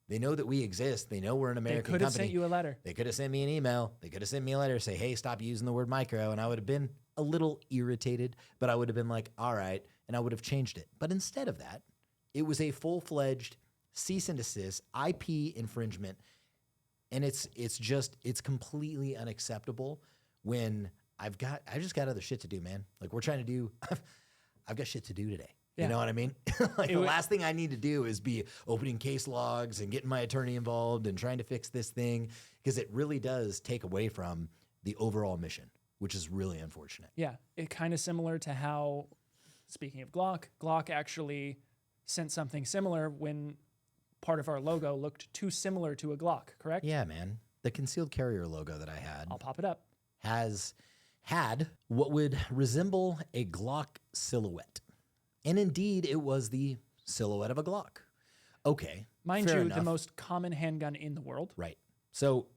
They know that we exist. They know we're an American company. They could have sent you a letter. They could have sent me an email. They could have sent me a letter, say, hey, stop using the word micro. And I would have been a little irritated, but I would have been like, all right. And I would have changed it. But instead of that, it was a full-fledged cease and desist, IP infringement. And it's completely unacceptable when I just got other shit to do, man. Like we're trying to do, I've got shit to do today. You know what I mean? Like the last thing I need to do is be opening case logs and getting my attorney involved and trying to fix this thing, because it really does take away from the overall mission, which is really unfortunate. Yeah, it kind of similar to how, speaking of Glock actually sent something similar when part of our logo looked too similar to a Glock, correct? Yeah, man. The concealed carrier logo that I had, I'll pop it up, had what would resemble a Glock silhouette. And indeed, it was the silhouette of a Glock. Okay. Mind fair you, enough. the most common handgun in the world. Right. So,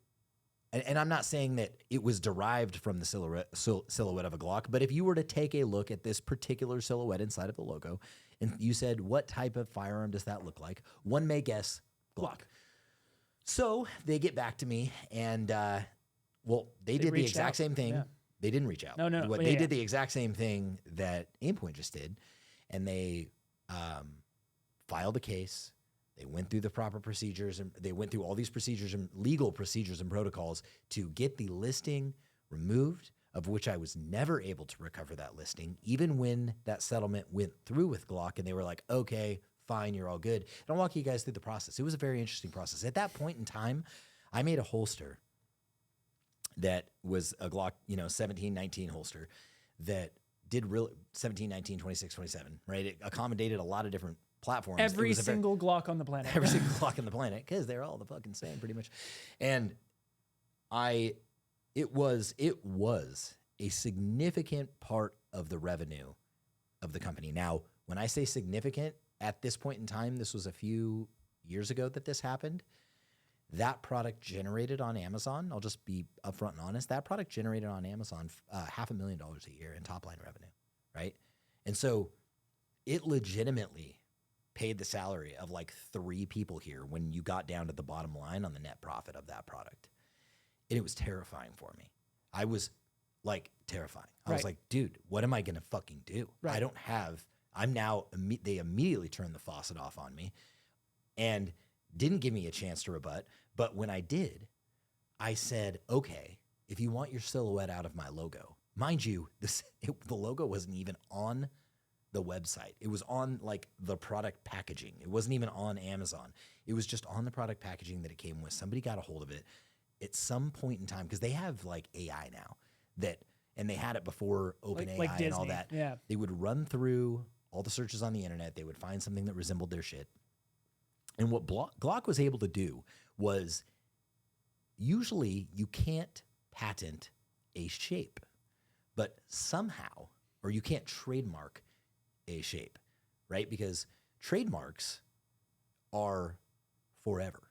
and I'm not saying that it was derived from the silhouette of a Glock, but if you were to take a look at this particular silhouette inside of the logo, and you said, what type of firearm does that look like? One may guess Glock. So they get back to me, and they did the exact same thing. Yeah. They didn't reach out. No. They did the exact same thing that Aimpoint just did. And they filed a case. They went through the proper procedures, and they went through all these procedures and legal procedures and protocols to get the listing removed, of which I was never able to recover that listing, even when that settlement went through with Glock and they were like, okay, fine, you're all good. And I'll walk you guys through the process. It was a very interesting process. At that point in time, I made a holster that was a Glock, 17-19 holster that did really 17, 19, 26, 27, right? It accommodated a lot of different platforms. Every single Glock on the planet. Every single Glock on the planet, because they're all the fucking same pretty much. And it was a significant part of the revenue of the company. Now, when I say significant at this point in time, this was a few years ago that this happened. That product generated on Amazon, I'll just be upfront and honest, that product generated on Amazon $500,000 a year in top line revenue, right? And so it legitimately paid the salary of like 3 people here when you got down to the bottom line on the net profit of that product. And it was terrifying for me. I was like terrifying. I was like, dude, what am I going to fucking do? I don't have, they immediately turned the faucet off on me and didn't give me a chance to rebut. But when I did, I said, okay, if you want your silhouette out of my logo, mind you, the logo wasn't even on the website. It was on like the product packaging. It wasn't even on Amazon. It was just on the product packaging that it came with. Somebody got a hold of it at some point in time, because they have like AI now and they had it before OpenAI like and all that. Yeah. They would run through all the searches on the internet. They would find something that resembled their shit. And what Glock was able to do was, usually you can't patent a shape, but somehow, or you can't trademark a shape, right? Because trademarks are forever.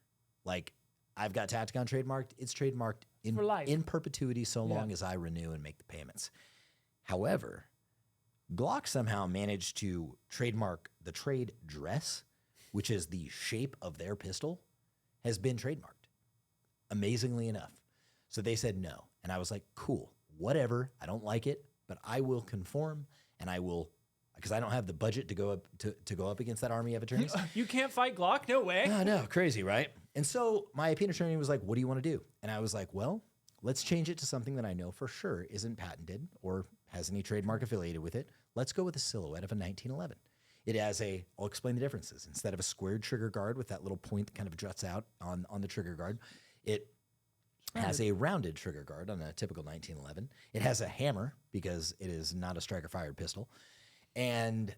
Like, I've got Tacticon trademarked. It's trademarked for life, in perpetuity, so long as I renew and make the payments. However, Glock somehow managed to trademark the trade dress, which is the shape of their pistol, has been trademarked, amazingly enough. So they said no. And I was like, cool, whatever. I don't like it, but I will conform, and I will, because I don't have the budget to go up to go up against that army of attorneys. You can't fight Glock? No way. No, crazy, right? And so my IP attorney was like, what do you want to do? And I was like, well, let's change it to something that I know for sure isn't patented or has any trademark affiliated with it. Let's go with a silhouette of a 1911. It has I'll explain the differences. Instead of a squared trigger guard with that little point that kind of juts out on the trigger guard, it has a rounded trigger guard on a typical 1911. It has a hammer because it is not a striker fired pistol. And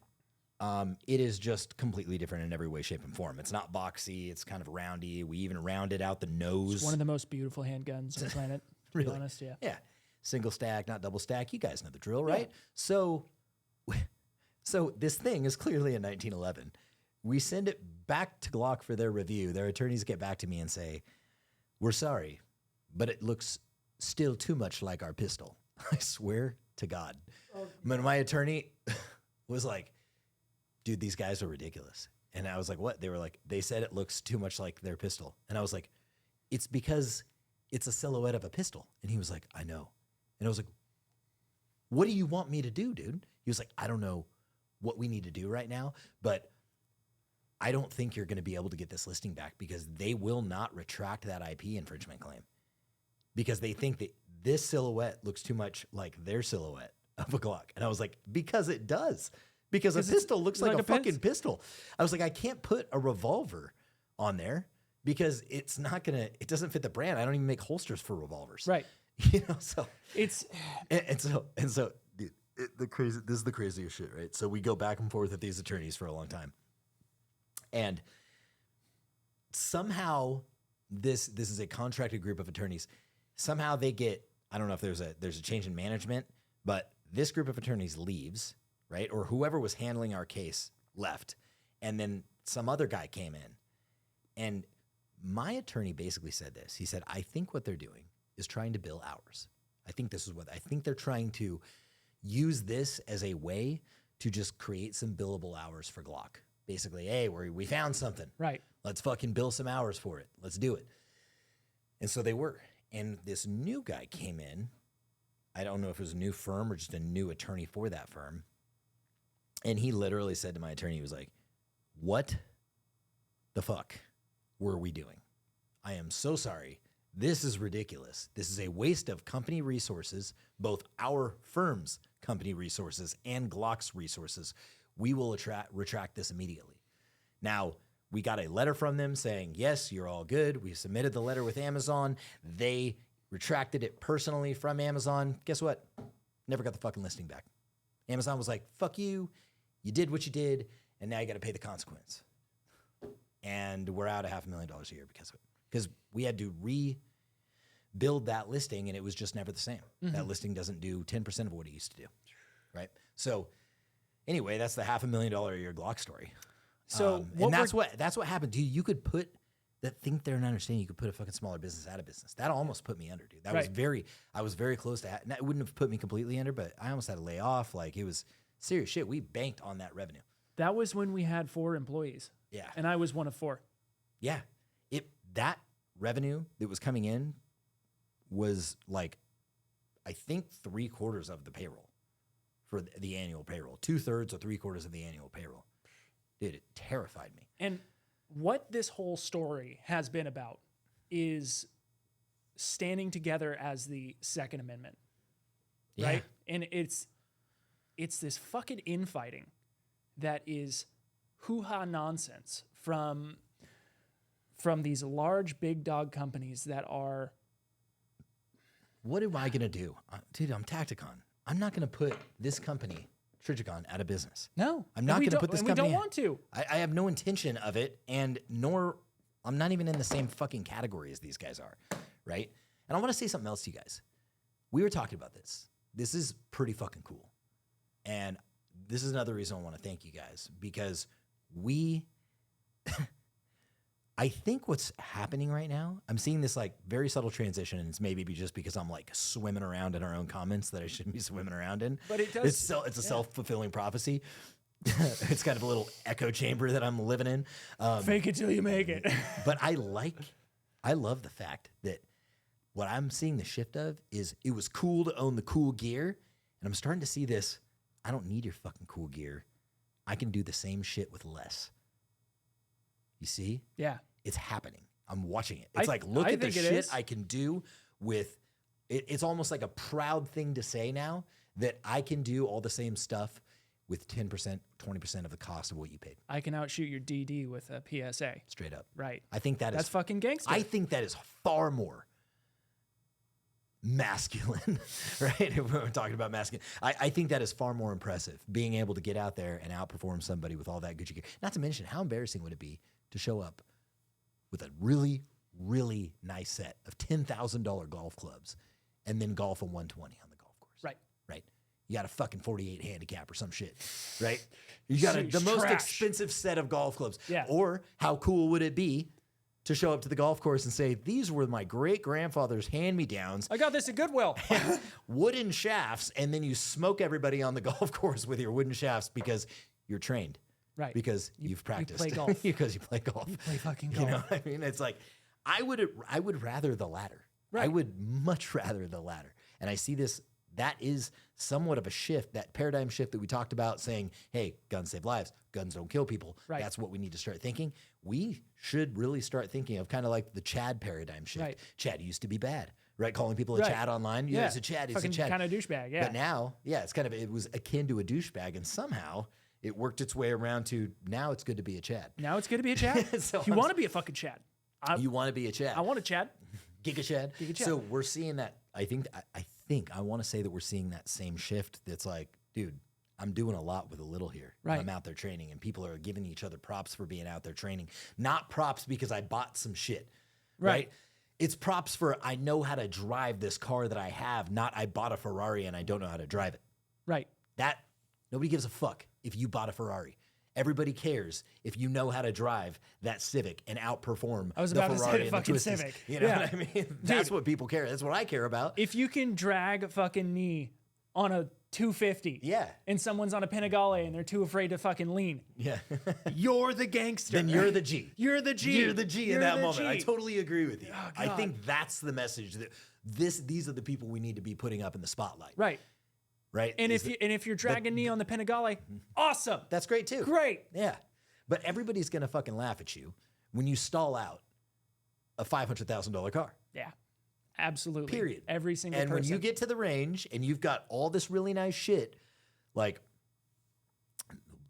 it is just completely different in every way, shape, and form. It's not boxy. It's kind of roundy. We even rounded out the nose. It's one of the most beautiful handguns on the planet, to be honest, yeah. Yeah. Single stack, not double stack. You guys know the drill, right? Yeah. So this thing is clearly a 1911. We send it back to Glock for their review. Their attorneys get back to me and say, we're sorry, but it looks still too much like our pistol. I swear to God. My attorney was like, dude, these guys are ridiculous. And I was like, what? They were like, they said it looks too much like their pistol. And I was like, it's because it's a silhouette of a pistol. And he was like, I know. And I was like, what do you want me to do, dude? He was like, I don't know what we need to do right now, but I don't think you're going to be able to get this listing back, because they will not retract that IP infringement claim, because they think that this silhouette looks too much like their silhouette of a Glock. And I was like, because it does. Because a pistol looks like a fucking pistol. I was like, I can't put a revolver on there because it's not going to, it doesn't fit the brand. I don't even make holsters for revolvers. Right. So it's, and so dude, this is the craziest shit, right? So we go back and forth with these attorneys for a long time. And somehow this is a contracted group of attorneys. Somehow they get, I don't know if there's a change in management, but this group of attorneys leaves, right? Or whoever was handling our case left. And then some other guy came in. And my attorney basically said this. He said, I think what they're doing is trying to bill hours. I think they're trying to use this as a way to just create some billable hours for Glock. Basically, hey, we found something. Right. Let's fucking bill some hours for it. Let's do it. And so they were. And this new guy came in. I don't know if it was a new firm or just a new attorney for that firm. And he literally said to my attorney, he was like, what the fuck were we doing? I am so sorry. This is ridiculous. This is a waste of company resources, both our firm's company resources and Glock's resources. We will retract this immediately. Now, we got a letter from them saying, yes, you're all good. We submitted the letter with Amazon. They retracted it personally from Amazon. Guess what? Never got the fucking listing back. Amazon was like, fuck you. You did what you did, and now you got to pay the consequence. And we're out $500,000 a year because of it. Because we had to rebuild that listing, and it was just never the same. Mm-hmm. That listing doesn't do 10% of what it used to do, right? So Anyway, that's the $500,000 a year Glock story. So and that's what happened, dude. You could put that think they're not understanding. You could put a fucking smaller business out of business. That almost put me under, dude. That was I was very close to. It wouldn't have put me completely under, but I almost had to lay off. Like it was serious shit. We banked on that revenue. That was when we had 4 employees. Yeah, and I was one of 4. Yeah, that revenue that was coming in was like, I think 3/4 of the payroll for the annual payroll, 2/3 or 3/4 of the annual payroll. Dude, it terrified me. And what this whole story has been about is standing together as the Second Amendment, right? And it's this fucking infighting that is hoo-ha nonsense from these large big dog companies that are. What am I gonna do, dude? I'm Tacticon. I'm not gonna put this company, Tacticon, out of business. No, I'm not gonna put this company. We don't want to. I have no intention of it, and nor I'm not even in the same fucking category as these guys are, right? And I want to say something else to you guys. We were talking about this. This is pretty fucking cool, and this is another reason I want to thank you guys because we. I think what's happening right now, I'm seeing this like very subtle transition, and it's maybe just because I'm like swimming around in our own comments that I shouldn't be swimming around in. But it does. It's a self-fulfilling prophecy. It's kind of a little echo chamber that I'm living in. Fake it till you make it. But I love the fact that what I'm seeing the shift of is it was cool to own the cool gear, and I'm starting to see this. I don't need your fucking cool gear. I can do the same shit with less. You see? Yeah. It's happening. I'm watching it. It's like, look at the shit I can do with it. It's almost like a proud thing to say now that I can do all the same stuff with 10%, 20% of the cost of what you paid. I can outshoot your DD with a PSA. Straight up. Right. I think that's fucking gangster. I think that is far more masculine, right? If we're talking about masculine, I think that is far more impressive, being able to get out there and outperform somebody with all that Gucci gear. Not to mention, how embarrassing would it be to show up with a really, really nice set of $10,000 golf clubs and then golf a 120 on the golf course? Right. Right. You got a fucking 48 handicap or some shit, right? You got the most expensive set of golf clubs. Yeah. Or how cool would it be to show up to the golf course and say, these were my great-grandfather's hand-me-downs. I got this at Goodwill. Wooden shafts, and then you smoke everybody on the golf course with your wooden shafts because you're trained. Right. Because you've practiced. You play golf. Because you play golf. You play fucking golf. You know what I mean? It's like, I would rather the latter. Right. I would much rather the latter. And I see this, that is somewhat of a shift, that paradigm shift that we talked about, saying, hey, guns save lives. Guns don't kill people. Right. That's what we need to start thinking. We should really start thinking of kind of like the Chad paradigm shift. Right. Chad used to be bad, right? Calling people a Chad online. Yeah, it's a Chad. It's a Chad. Kind of douchebag, yeah. But now, it was akin to a douchebag, and somehow it worked its way around to now it's good to be a Chad. Now it's good to be a Chad? So you want to be a fucking Chad. You want to be a Chad. I want a Chad. Giga Chad. Giga Chad. So we're seeing that. I want to say that we're seeing that same shift. That's like, dude, I'm doing a lot with a little here. Right. I'm out there training, and people are giving each other props for being out there training. Not props because I bought some shit. Right. It's props for I know how to drive this car that I have, not I bought a Ferrari and I don't know how to drive it. Right. That nobody gives a fuck if you bought a Ferrari. Everybody cares if you know how to drive that Civic and outperform I was the about Ferrari to say the fucking Civic. You know what I mean? That's what people care. That's what I care about. If you can drag a fucking knee on a 250, Yeah. and someone's on a Panigale and they're too afraid to fucking lean, Yeah. you're the gangster. Then you're the G. You're the G. You're the G in that moment. I totally agree with you. Oh, I God. think that's the message that these are the people we need to be putting up in the spotlight. Right. Right. And if you're dragging knee on the Panigale, awesome. That's great too. Great. Yeah. But everybody's gonna fucking laugh at you when you stall out a $500,000 car. Yeah. Absolutely. Period. Every single And person. when you get to the range and you've got all this really nice shit, like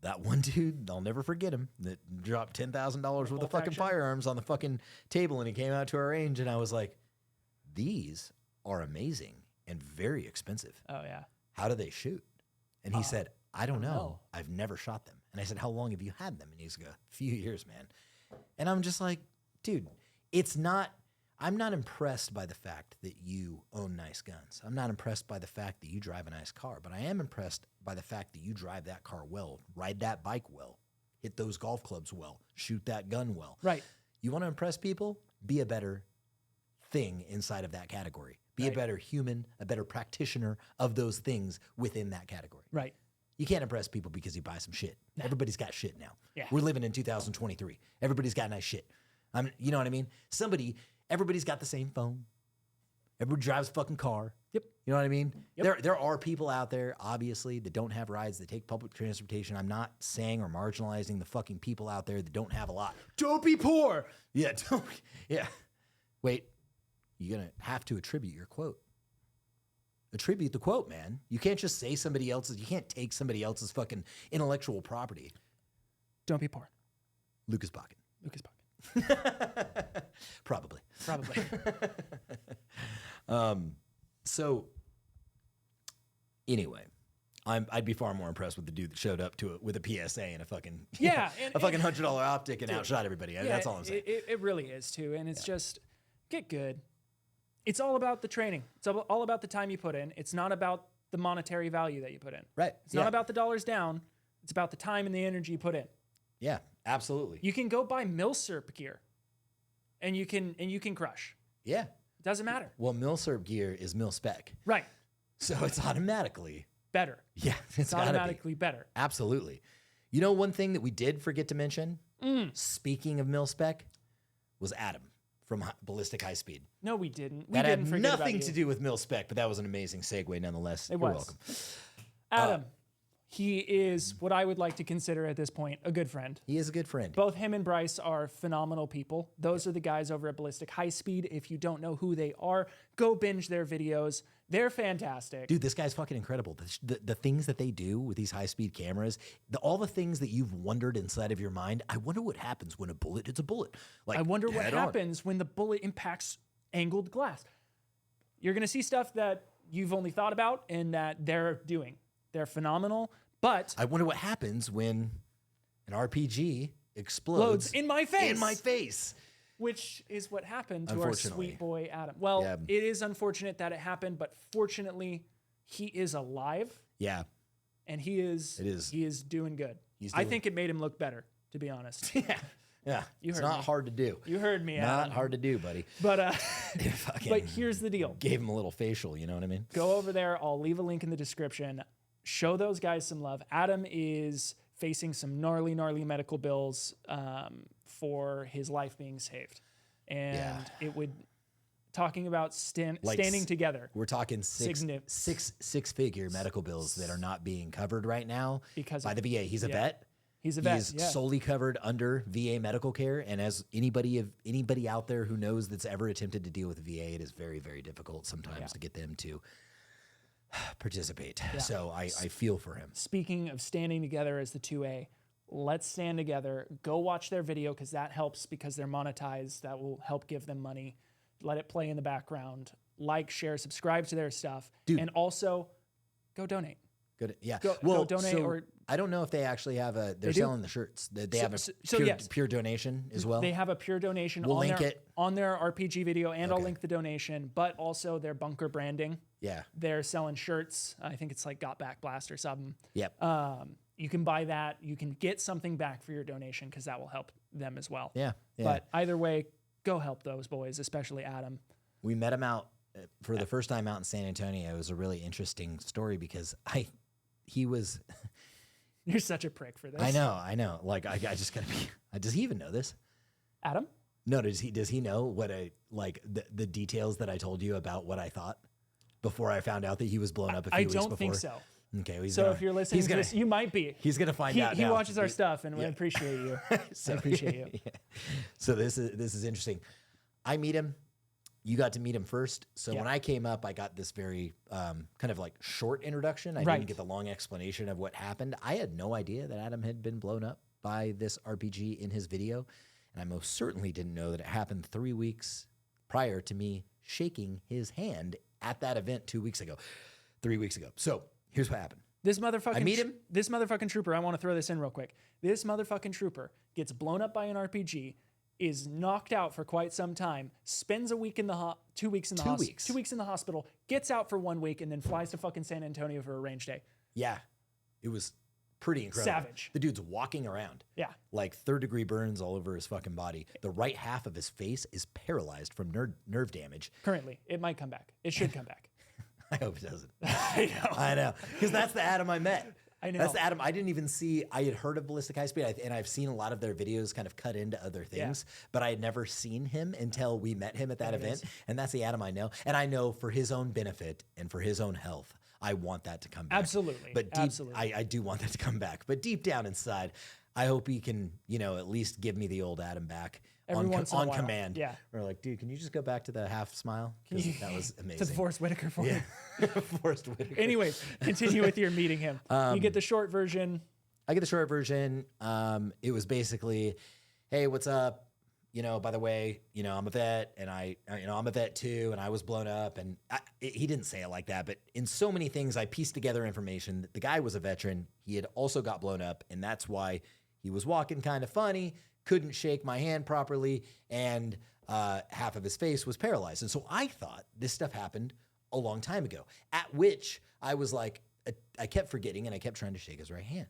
that one dude, I'll never forget him, that dropped $10,000 worth of fucking firearms on the fucking table, and he came out to our range, and I was like, these are amazing and very expensive. Oh, yeah. How do they shoot? And he said, I don't know. know. I've never shot them. And I said, how long have you had them? And he's like, a few years, man. And I'm just like, dude, it's not, I'm not impressed by the fact that you own nice guns. I'm not impressed by the fact that you drive a nice car, but I am impressed by the fact that you drive that car well, ride that bike well, hit those golf clubs well, shoot that gun well. Right. You want to impress people? Be a better thing inside of that category. Be a better human, a better practitioner of those things within that category. Right. You can't impress people because you buy some shit. Nah. Everybody's got shit now. Yeah. We're living in 2023. Everybody's got nice shit. You know what I mean? Everybody's got the same phone. Everybody drives a fucking car. Yep. You know what I mean? Yep. There are people out there, obviously, that don't have rides, that take public transportation. I'm not saying or marginalizing the fucking people out there that don't have a lot. Don't be poor. Yeah. Yeah. Wait. You're going to have to attribute your quote. Attribute the quote, man. You can't just say somebody else's. You can't take somebody else's fucking intellectual property. Don't be poor. Lucas Bakken. Lucas Bakken. Probably. So anyway, I'd be far more impressed with the dude that showed up to it with a PSA and a fucking a fucking $100 optic and outshot everybody. Yeah, that's all I'm saying. It really is too, and it's just get good. It's all about the training. It's all about the time you put in. It's not about the monetary value that you put in. Right. It's not about the dollars down. It's about the time and the energy you put in. Yeah, absolutely. You can go buy Milsurp gear, and you can crush. Yeah. It doesn't matter. Well, Milsurp gear is mil spec. Right. So it's automatically better. Yeah, it's automatically better. Absolutely. You know, one thing that we did forget to mention, speaking of mil spec, was Adam from Ballistic High Speed. No, we didn't. That had nothing to do with mil spec, but that was an amazing segue nonetheless. You're welcome. Adam, he is what I would like to consider at this point a good friend. He is a good friend. Both him and Bryce are phenomenal people. Those are the guys over at Ballistic High Speed. If you don't know who they are, go binge their videos. They're fantastic. Dude, this guy's fucking incredible. The things that they do with these high-speed cameras, all the things that you've wondered inside of your mind, I wonder what happens when a bullet hits a bullet. Like, I wonder what happens when the bullet impacts angled glass. You're going to see stuff that you've only thought about and that they're doing. They're phenomenal, but... I wonder what happens when an RPG explodes in my face. In my face. Which is what happened to our sweet boy Adam. Well, it is unfortunate that it happened, but fortunately, he is alive. Yeah. And he is doing good. I think it made him look better, to be honest. Yeah. It's not hard to do. You heard me, Adam. Not hard to do, buddy. But but here's the deal. Gave him a little facial, you know what I mean? Go over there. I'll leave a link in the description. Show those guys some love. Adam is facing some gnarly medical bills for his life being saved. And it would, talking about standing together. We're talking six-figure medical bills that are not being covered right now by the VA. He's a vet. He's a vet. He's solely covered under VA medical care. And as anybody out there who knows that's ever attempted to deal with VA, it is very, very difficult sometimes to get them to participate. Yeah. So I feel for him. Speaking of standing together as the 2A, let's stand together. Go watch their video because that helps because they're monetized. That will help give them money. Let it play in the background. Like, share, subscribe to their stuff. Dude. And also, go donate. Good. Yeah. Go donate. Or I don't know if they actually have they're selling the shirts. They have a pure donation as well. They have a pure donation we'll link it on their RPG video, and I'll link the donation, but also their bunker branding. Yeah. They're selling shirts. I think it's like Got Back Blast or something. Yep. You can buy that. You can get something back for your donation because that will help them as well. Yeah. But either way, go help those boys, especially Adam. We met him out for the first time out in San Antonio. It was a really interesting story because he was... You're such a prick for this. I know. Like, I just gotta be... Does he even know this? Adam? No, does he know what the details that I told you about what I thought before I found out that he was blown up a few weeks before? I don't think so. Okay, well, if you're listening to this, you might be. He's going to find out now. He watches our stuff, and we appreciate you. I appreciate you. Yeah. So this is interesting. I meet him. You got to meet him first. So when I came up, I got this very kind of like short introduction. I didn't get the long explanation of what happened. I had no idea that Adam had been blown up by this RPG in his video. And I most certainly didn't know that it happened 3 weeks prior to me shaking his hand at that event 2 weeks ago. 3 weeks ago. So here's what happened. This motherfucking trooper, I want to throw this in real quick. This motherfucking trooper gets blown up by an RPG, is knocked out for quite some time, spends a week in the 2 weeks in the hospital, 2 weeks in the hospital, gets out for 1 week, and then flies to fucking San Antonio for a range day. Yeah. It was pretty incredible. Savage. The dude's walking around. Yeah. Like 3rd-degree burns all over his fucking body. The right half of his face is paralyzed from nerve damage. Currently. It might come back. It should come back. I hope it doesn't. I know. Because that's the Adam I met. I know. That's the Adam. I didn't even see, I had heard of Ballistic High Speed, and I've seen a lot of their videos kind of cut into other things, but I had never seen him until we met him at that event. And that's the Adam I know. And I know for his own benefit and for his own health, I want that to come back. Absolutely. But I do want that to come back. But deep down inside, I hope he can, at least give me the old Adam back on command. Yeah. We're like, dude, can you just go back to the half smile? That was amazing. To the Forrest Whitaker for him. Forrest Whitaker. Anyways, continue with your meeting him. You get the short version. I get the short version. It was basically, hey, what's up? By the way, I'm a vet, and I'm a vet too, and I was blown up, and he didn't say it like that, but in so many things, I pieced together information that the guy was a veteran. He had also got blown up, and that's why he was walking kind of funny, couldn't shake my hand properly, and half of his face was paralyzed. And so I thought this stuff happened a long time ago, at which I was like, I kept forgetting, and I kept trying to shake his right hand.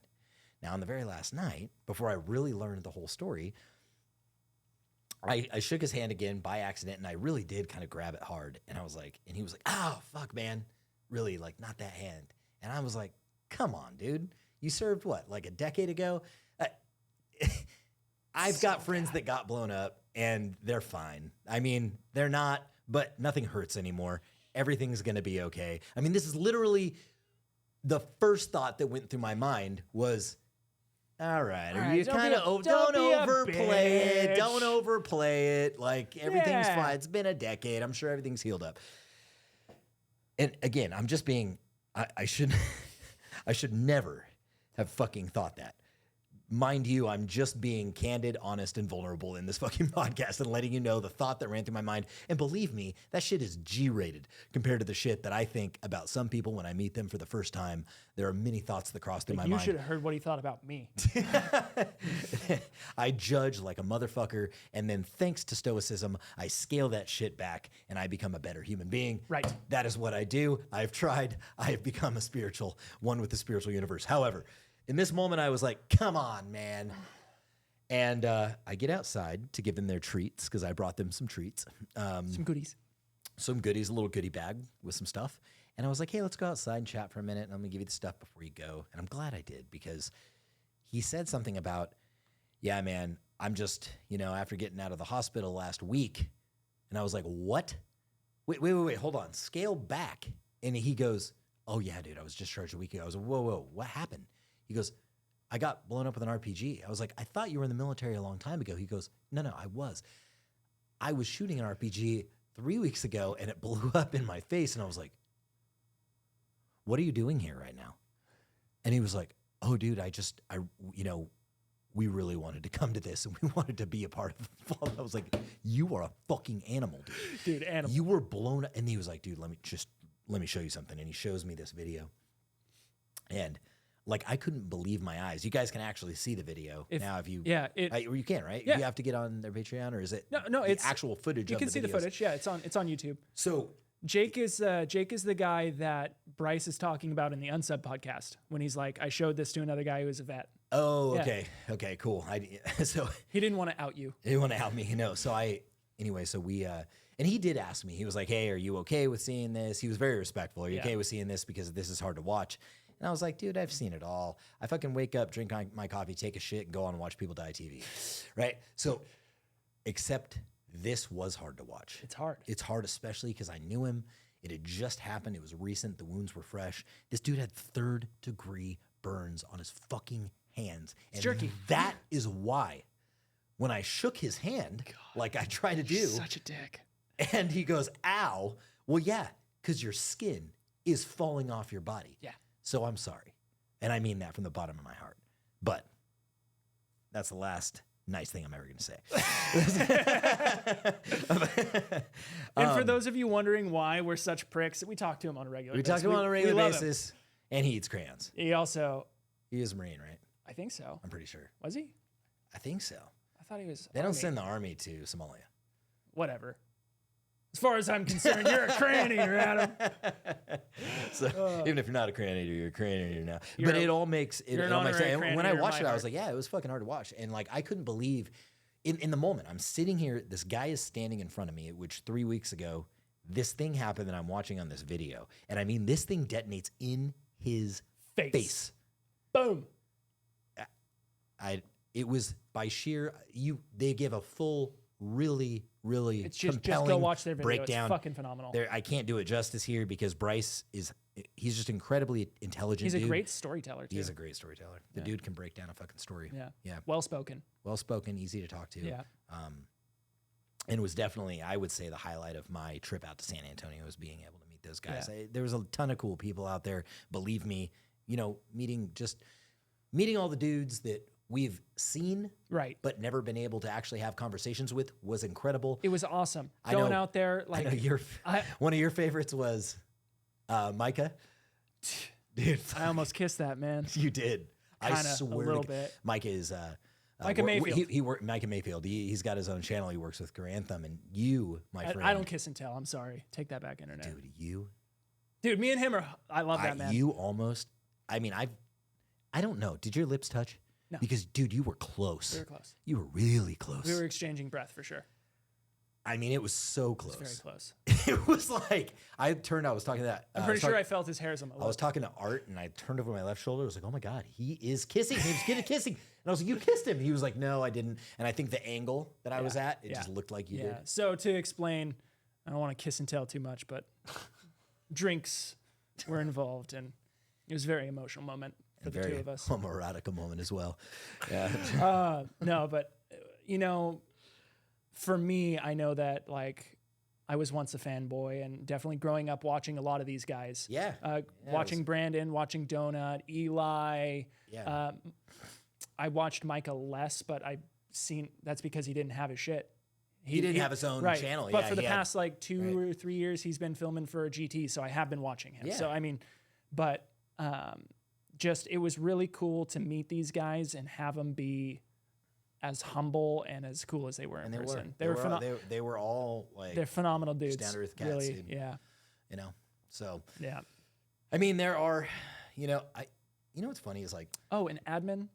Now, on the very last night, before I really learned the whole story, I shook his hand again by accident, and I really did kind of grab it hard. And I was like, and he was like, oh, fuck, man. Really, like, not that hand. And I was like, come on, dude. You served what, like a decade ago? I've got friends that got blown up, and they're fine. I mean, they're not, but nothing hurts anymore. Everything's going to be okay. I mean, this is literally the first thought that went through my mind was, all right, are you kind of don't overplay it. Don't overplay it. Like everything's fine. It's been a decade. I'm sure everything's healed up. And again, I'm just being I should never have fucking thought that. Mind you, I'm just being candid, honest, and vulnerable in this fucking podcast and letting you know the thought that ran through my mind. And believe me, that shit is G-rated compared to the shit that I think about some people when I meet them for the first time. There are many thoughts that cross through my mind. You should have heard what he thought about me. I judge like a motherfucker, and then thanks to stoicism, I scale that shit back, and I become a better human being. Right. That is what I do. I've tried. I have become one with the spiritual universe. However, in this moment, I was like, come on, man. And I get outside to give them their treats because I brought them some treats. Some goodies. Some goodies, a little goodie bag with some stuff. And I was like, hey, let's go outside and chat for a minute, and I'm going to give you the stuff before you go. And I'm glad I did because he said something about, yeah, man, I'm just, after getting out of the hospital last week. And I was like, what? Wait, hold on. Scale back. And he goes, oh, yeah, dude, I was discharged a week ago. I was like, whoa, what happened? He goes, I got blown up with an RPG. I was like, I thought you were in the military a long time ago. He goes, no, I was. I was shooting an RPG 3 weeks ago, and it blew up in my face. And I was like, what are you doing here right now? And he was like, oh, dude, we really wanted to come to this, and we wanted to be a part of the fall. I was like, you are a fucking animal, dude. Dude, animal. You were blown up. And he was like, dude, let me show you something. And he shows me this video. And like, I couldn't believe my eyes. You guys can actually see the video now if you... Yeah. You can, right? Yeah. You have to get on their Patreon, or is it No, it's actual footage of the videos? You can see the footage. Yeah, it's on YouTube. So... Jake is the guy that Bryce is talking about in the Unsub podcast when he's like, I showed this to another guy who was a vet. Oh, okay. Yeah. Okay, cool. So he didn't want to out you. He didn't want to out me. No. So we... And he did ask me. He was like, hey, are you okay with seeing this? He was very respectful. Are you okay with seeing this? Because this is hard to watch. And I was like, dude, I've seen it all. I fucking wake up, drink my coffee, take a shit, and go on and watch people die TV. Right? So, except this was hard to watch. It's hard. It's hard, especially because I knew him. It had just happened. It was recent. The wounds were fresh. This dude had 3rd-degree burns on his fucking hands. It's jerky. That is why when I shook his hand, like I try to do. Such a dick. And he goes, ow. Well, yeah, because your skin is falling off your body. Yeah. So I'm sorry. And I mean that from the bottom of my heart. But that's the last nice thing I'm ever going to say. And for those of you wondering why we're such pricks, we talk to him on a regular basis. We talk to him on a regular basis. And he eats crayons. He is a Marine, right? I think so. I'm pretty sure. Was he? I think so. thought he was. They don't Army. send the army to Somalia. Whatever. As far as I'm concerned, you're a crayon eater, Adam. So even if you're not a crayon eater, you're a crayon eater now. But it all makes it. you're an All makes honorary sense. crayon And when I eater in watched my it, I was heart. like, yeah, it was fucking hard to watch. And like I couldn't believe in the moment. I'm sitting here. This guy is standing in front of me, which 3 weeks ago, this thing happened that I'm watching on this video. And I mean, this thing detonates in his face. Boom. It was by sheer they give a full really It's just compelling go watch their video. breakdown. It's fucking phenomenal. I can't do it justice here because Bryce he's just incredibly intelligent. He's a dude. great storyteller too. He is a great storyteller. The dude can break down a fucking story. Yeah. Well spoken. Well spoken, easy to talk to. Yeah. And it was definitely, I would say, the highlight of my trip out to San Antonio was being able to meet those guys. Yeah. There was a ton of cool people out there. Believe me, meeting all the dudes that we've seen, Right. but never been able to actually have conversations with was incredible. It was awesome. I Going know- out there, I like know one of your favorites was Micah. Dude, I almost kissed that man. you did. I Kinda, swear a little to bit. Micah is Micah Mayfield. Micah Mayfield. He's got his own channel. He works with Grantham, and you, my friend. I don't kiss and tell. I'm sorry. Take that back, internet. Dude, Me and him are. I love that man. You almost. I mean, I don't know. Did your lips touch? No. Because, dude, you were close. We were close. You were really close. We were exchanging breath for sure. I mean, it was so close. It was very close. It was like I was talking to that. I'm pretty sure I felt his hairs on my I was lips. talking to Art, and I turned over my left shoulder. I was like, "Oh my god, he is kissing! He was getting kissing!" And I was like, "You kissed him?" He was like, "No, I didn't." And I think the angle that I was at, it just looked like you did. So to explain, I don't want to kiss and tell too much, but drinks were involved, and it was a very emotional moment for the two of us. Homoerotic moment as well. Yeah. No, but for me, I know that like I was once a fanboy, and definitely growing up watching a lot of these guys. Watching Brandon, watching Donut, Eli. Yeah. I watched Micah less, but that's because he didn't have his shit. He didn't have his own channel. But for the past like 2 or 3 years, he's been filming for a GT, so I have been watching him. Yeah. So I mean, but just it was really cool to meet these guys and have them be as humble and as cool as they were in person. They were all like they're phenomenal dudes. down to earth cats, really, dude. yeah. So Yeah. I mean, there are, what's funny is like Oh, and admin.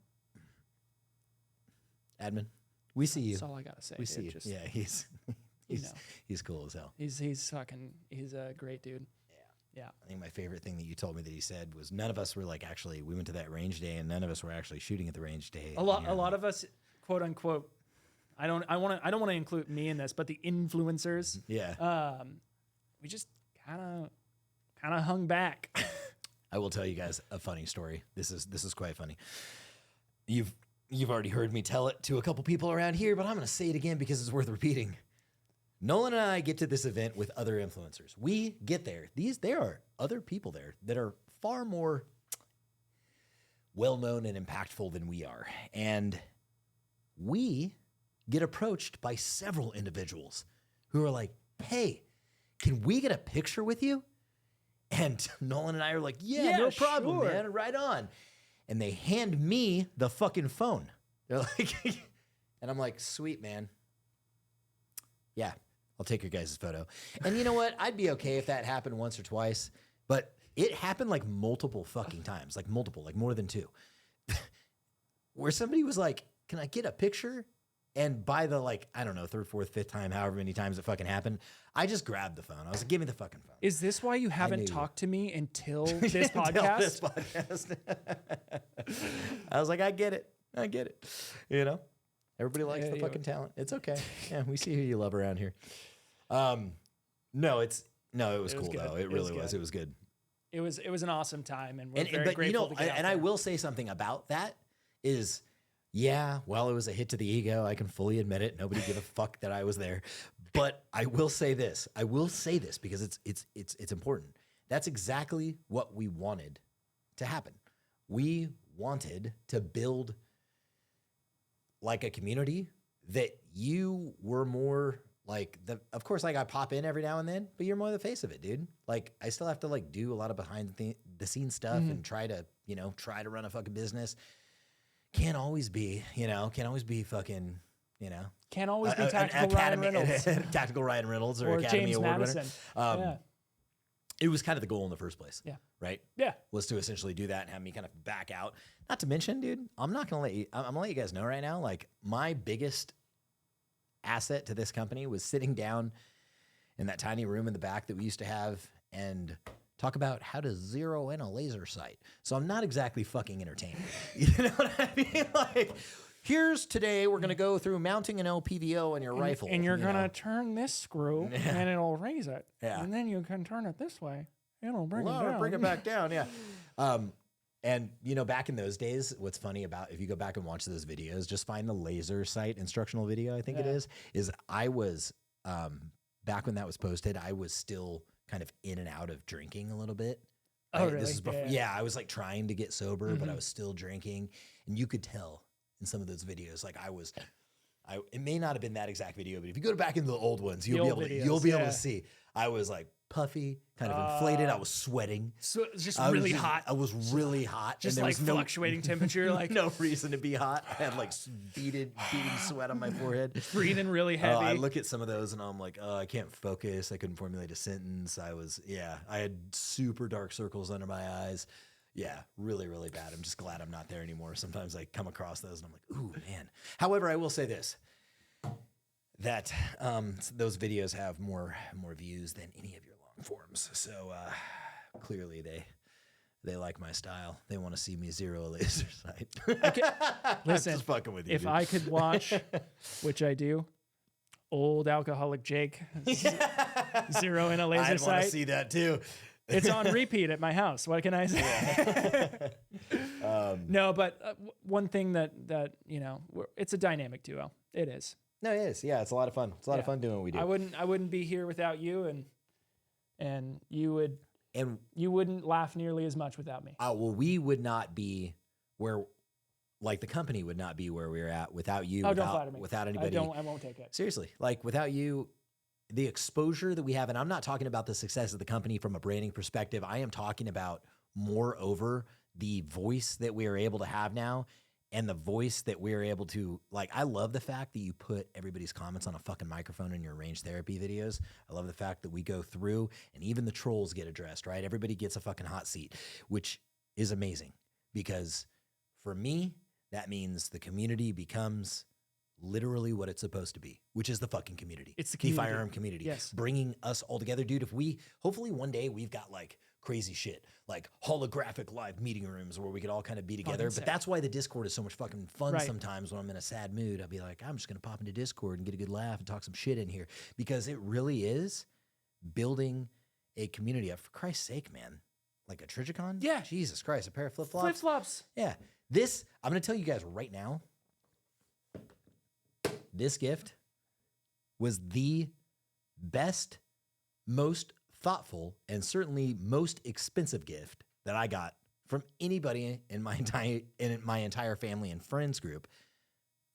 we see you. That's all I gotta say. We dude. see you. Just, Yeah, he's cool as hell. He's he's a great dude. Yeah. I think my favorite thing that you told me that he said was none of us were like we went to that range day and none of us were actually shooting at the range day. A lot of us, quote unquote, I don't want to include me in this, but the influencers, we just kind of hung back. I will tell you guys a funny story. This is quite funny. You've already heard me tell it to a couple people around here, but I'm going to say it again because it's worth repeating. Nolan and I get to this event with other influencers. We get there. There are other people there that are far more well-known and impactful than we are. And we get approached by several individuals who are like, "Hey, can we get a picture with you?" And Nolan and I are like, yeah, no problem, sure. man, right on. And they hand me the fucking phone. They're like, and I'm like, sweet, man. Yeah, I'll take your guys' photo. And you know what? I'd be okay if that happened once or twice, but it happened like multiple fucking times, like more than two, where somebody was like, can I get a picture? And by the I don't know, third, fourth, fifth time, however many times it fucking happened, I just grabbed the phone. I was like, give me the fucking phone. Is this why you haven't talked to me until this podcast? Until this podcast. I was like, I get it. Everybody likes the fucking talent. It's okay. Yeah, we see who you love around here. It was cool good. though. It really was. It was good. It was an awesome time, and we're very grateful to get out and there. I will say something about that is, yeah, well, it was a hit to the ego. I can fully admit it. Nobody gave a fuck that I was there. But I will say this. Because it's important. That's exactly what we wanted to happen. We wanted to build like a community that you were more like of course, like I pop in every now and then, but you're more the face of it, dude. Like I still have to like do a lot of behind the scenes stuff and try to run a fucking business. Can't always be fucking you know. Can't always be Tactical Ryan Reynolds. Tactical Ryan Reynolds or Academy James Award Madison. winner. It was kind of the goal in the first place. Yeah. Right? Yeah. Was to essentially do that and have me kind of back out. Not to mention, dude, I'm gonna let you guys know right now, like my biggest asset to this company was sitting down in that tiny room in the back that we used to have and talk about how to zero in a laser sight. So I'm not exactly fucking entertaining. You know what I mean? Like, here's today we're going to go through mounting an LPVO on your rifle. And you're going to turn this screw and it'll raise it. Yeah. And then you can turn it this way. It'll bring it down. Bring it back down, yeah. And, you know, back in those days, what's funny about, if you go back and watch those videos, just find the laser sight instructional video, I think it is I was, back when that was posted, I was still kind of in and out of drinking a little bit. Oh, really? This is before, I was like trying to get sober, but I was still drinking. And you could tell in some of those videos, like it may not have been that exact video, but if you go back into the old ones, you'll be able to see. I was like puffy, kind of inflated. I was sweating. So it's just really hot. I was really hot. Just and there like was fluctuating temperature. Like no reason to be hot. I had like beading sweat on my forehead. Breathing really heavy. I look at some of those and I'm like, I can't focus. I couldn't formulate a sentence. I had super dark circles under my eyes. Yeah, really, really bad. I'm just glad I'm not there anymore. Sometimes I come across those and I'm like, ooh, man. However, I will say this, that those videos have more views than any of your long forms. So clearly they like my style. They want to see me zero a laser sight. Listen, just fucking with you, if dude. I could watch, which I do, old alcoholic Jake zero in a laser I'd sight. want to see that too. It's on repeat at my house. What can I say? No, but one thing that you know, it's a dynamic duo. It is. No, it is. Yeah, it's a lot of fun. It's a lot of fun doing what we do. I wouldn't be here without you, and you wouldn't laugh nearly as much without me. Well, we would not be where, like the company would not be where we're at without you. Oh, don't flatter me. Without anybody. I won't take it. Seriously, like without you, the exposure that we have, and I'm not talking about the success of the company from a branding perspective. I am talking about moreover the voice that we are able to have now. And the voice that we're able to, like, I love the fact that you put everybody's comments on a fucking microphone in your range therapy videos. I love the fact that we go through and even the trolls get addressed, right? Everybody gets a fucking hot seat, which is amazing because for me, that means the community becomes literally what it's supposed to be, which is the fucking community. It's the community. firearm community. Yes. Bringing us all together, dude. Hopefully one day we've got like crazy shit, like holographic live meeting rooms where we could all kind of be together. But that's why the Discord is so much fucking fun sometimes when I'm in a sad mood. I'll be like, I'm just going to pop into Discord and get a good laugh and talk some shit in here because it really is building a community. For Christ's sake, man. Like a Tacticon? Yeah. Jesus Christ, a pair of flip-flops? Flip-flops. Yeah. I'm going to tell you guys right now, this gift was the best, most thoughtful, and certainly most expensive gift that I got from anybody in my entire family and friends group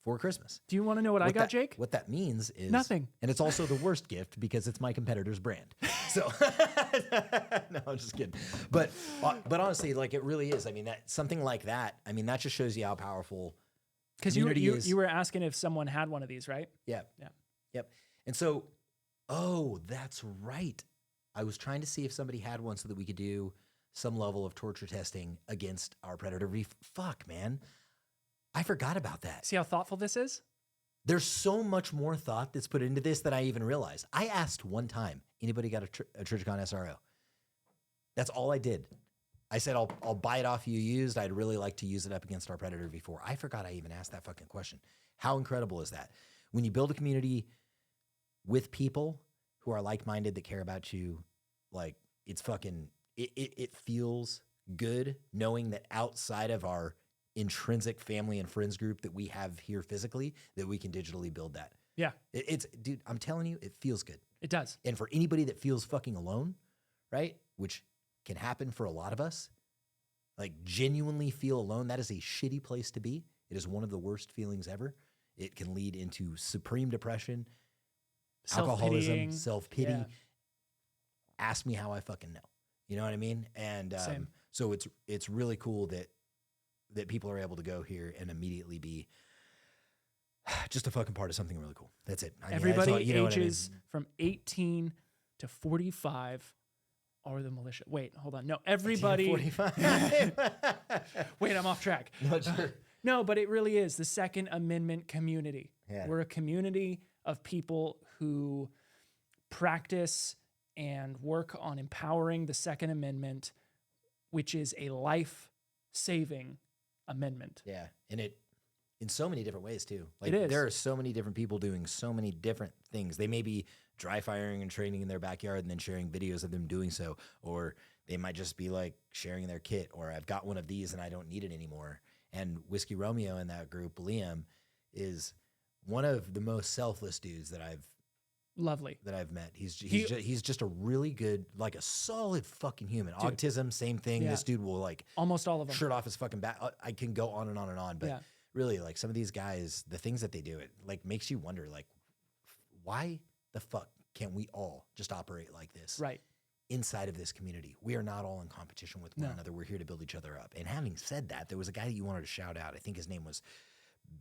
for Christmas. Do you want to know what I got, Jake? What that means is nothing. And it's also the worst gift because it's my competitor's brand. So no, I'm just kidding. But honestly, like it really is. I mean, that something like that. I mean, that just shows you how powerful. Because you were asking if someone had one of these, right? Yeah. Yeah. Yep. And so, that's right. I was trying to see if somebody had one so that we could do some level of torture testing against our predator reef. Fuck, man. I forgot about that. See how thoughtful this is? There's so much more thought that's put into this than I even realized. I asked one time, anybody got a Tacticon SRO? That's all I did. I said, I'll buy it off you used. I'd really like to use it up against our predator V4. I forgot I even asked that fucking question. How incredible is that? When you build a community with people who are like-minded, that care about you, like it's fucking, it feels good knowing that outside of our intrinsic family and friends group that we have here physically, that we can digitally build that. Yeah. Dude, I'm telling you, it feels good. It does. And for anybody that feels fucking alone, right? Which can happen for a lot of us, like genuinely feel alone. That is a shitty place to be. It is one of the worst feelings ever. It can lead into supreme depression, alcoholism, self-pity. Yeah. Ask me how I fucking know. You know what I mean? And so it's really cool that people are able to go here and immediately be just a fucking part of something really cool. That's it. I mean, Everybody that's all- you know what I mean? ages from 18 to 45 are the militia. Wait, hold on. No, everybody. 45. Wait, I'm off track. No, sure. No, but it really is the Second Amendment community. Yeah. We're a community of people who practice and work on empowering the Second Amendment, which is a life-saving amendment. Yeah, and it in so many different ways too. Like It is. there are so many different people doing so many different things. They may be dry firing and training in their backyard and then sharing videos of them doing so, or they might just be like sharing their kit, or I've got one of these and I don't need it anymore. And Whiskey Romeo in that group, Liam, is one of the most selfless dudes that I've Lovely. met. He's just a really good, like a solid fucking human. Dude. Autism, same thing. Yeah. This dude will like Almost all of them. shirt off his fucking back. I can go on and on and on, but Yeah. really, like some of these guys, the things that they do, it like makes you wonder, like, why the fuck can't we all just operate like this? Right. Inside of this community, we are not all in competition with one another. We're here to build each other up. And having said that, there was a guy that you wanted to shout out. I think his name was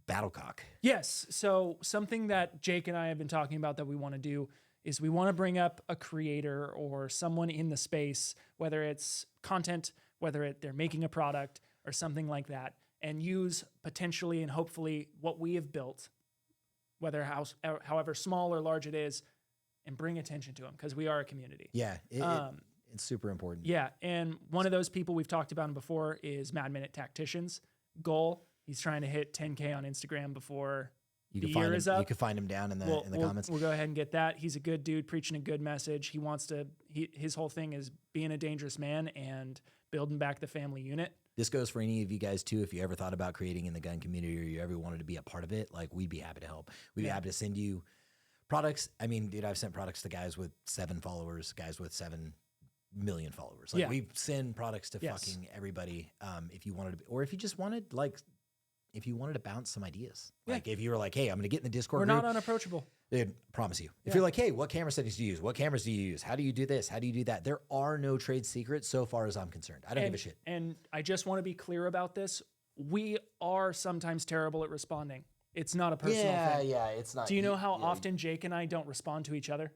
Battlecock. Yes. So something that Jake and I have been talking about that we want to do is we want to bring up a creator or someone in the space, whether it's content, whether they're making a product or something like that, and use potentially and hopefully what we have built, whether however small or large it is, and bring attention to them because we are a community. Yeah, it's super important. Yeah, and one of those people we've talked about him before is Mad Minute Tactician's goal. He's trying to hit 10K on Instagram before the year is up. You can find him down in the comments. We'll go ahead and get that. He's a good dude preaching a good message. He wants to. His whole thing is being a dangerous man and building back the family unit. This goes for any of you guys too. If you ever thought about creating in the gun community or you ever wanted to be a part of it, like we'd be happy to help. We'd be happy to send you products. I mean, dude, I've sent products to guys with 7 followers, guys with 7 million followers. Like we send products to fucking everybody. If you wanted to, or if you just wanted if you wanted to bounce some ideas, like if you were like, hey, I'm going to get in the Discord We're group. not unapproachable. Dude, promise you. If you're like, hey, what camera settings do you use? What cameras do you use? How do you do this? How do you do that? There are no trade secrets so far as I'm concerned. I don't give a shit. And I just want to be clear about this. We are sometimes terrible at responding. It's not a personal thing. Yeah, it's not. Do you know how often Jake and I don't respond to each other?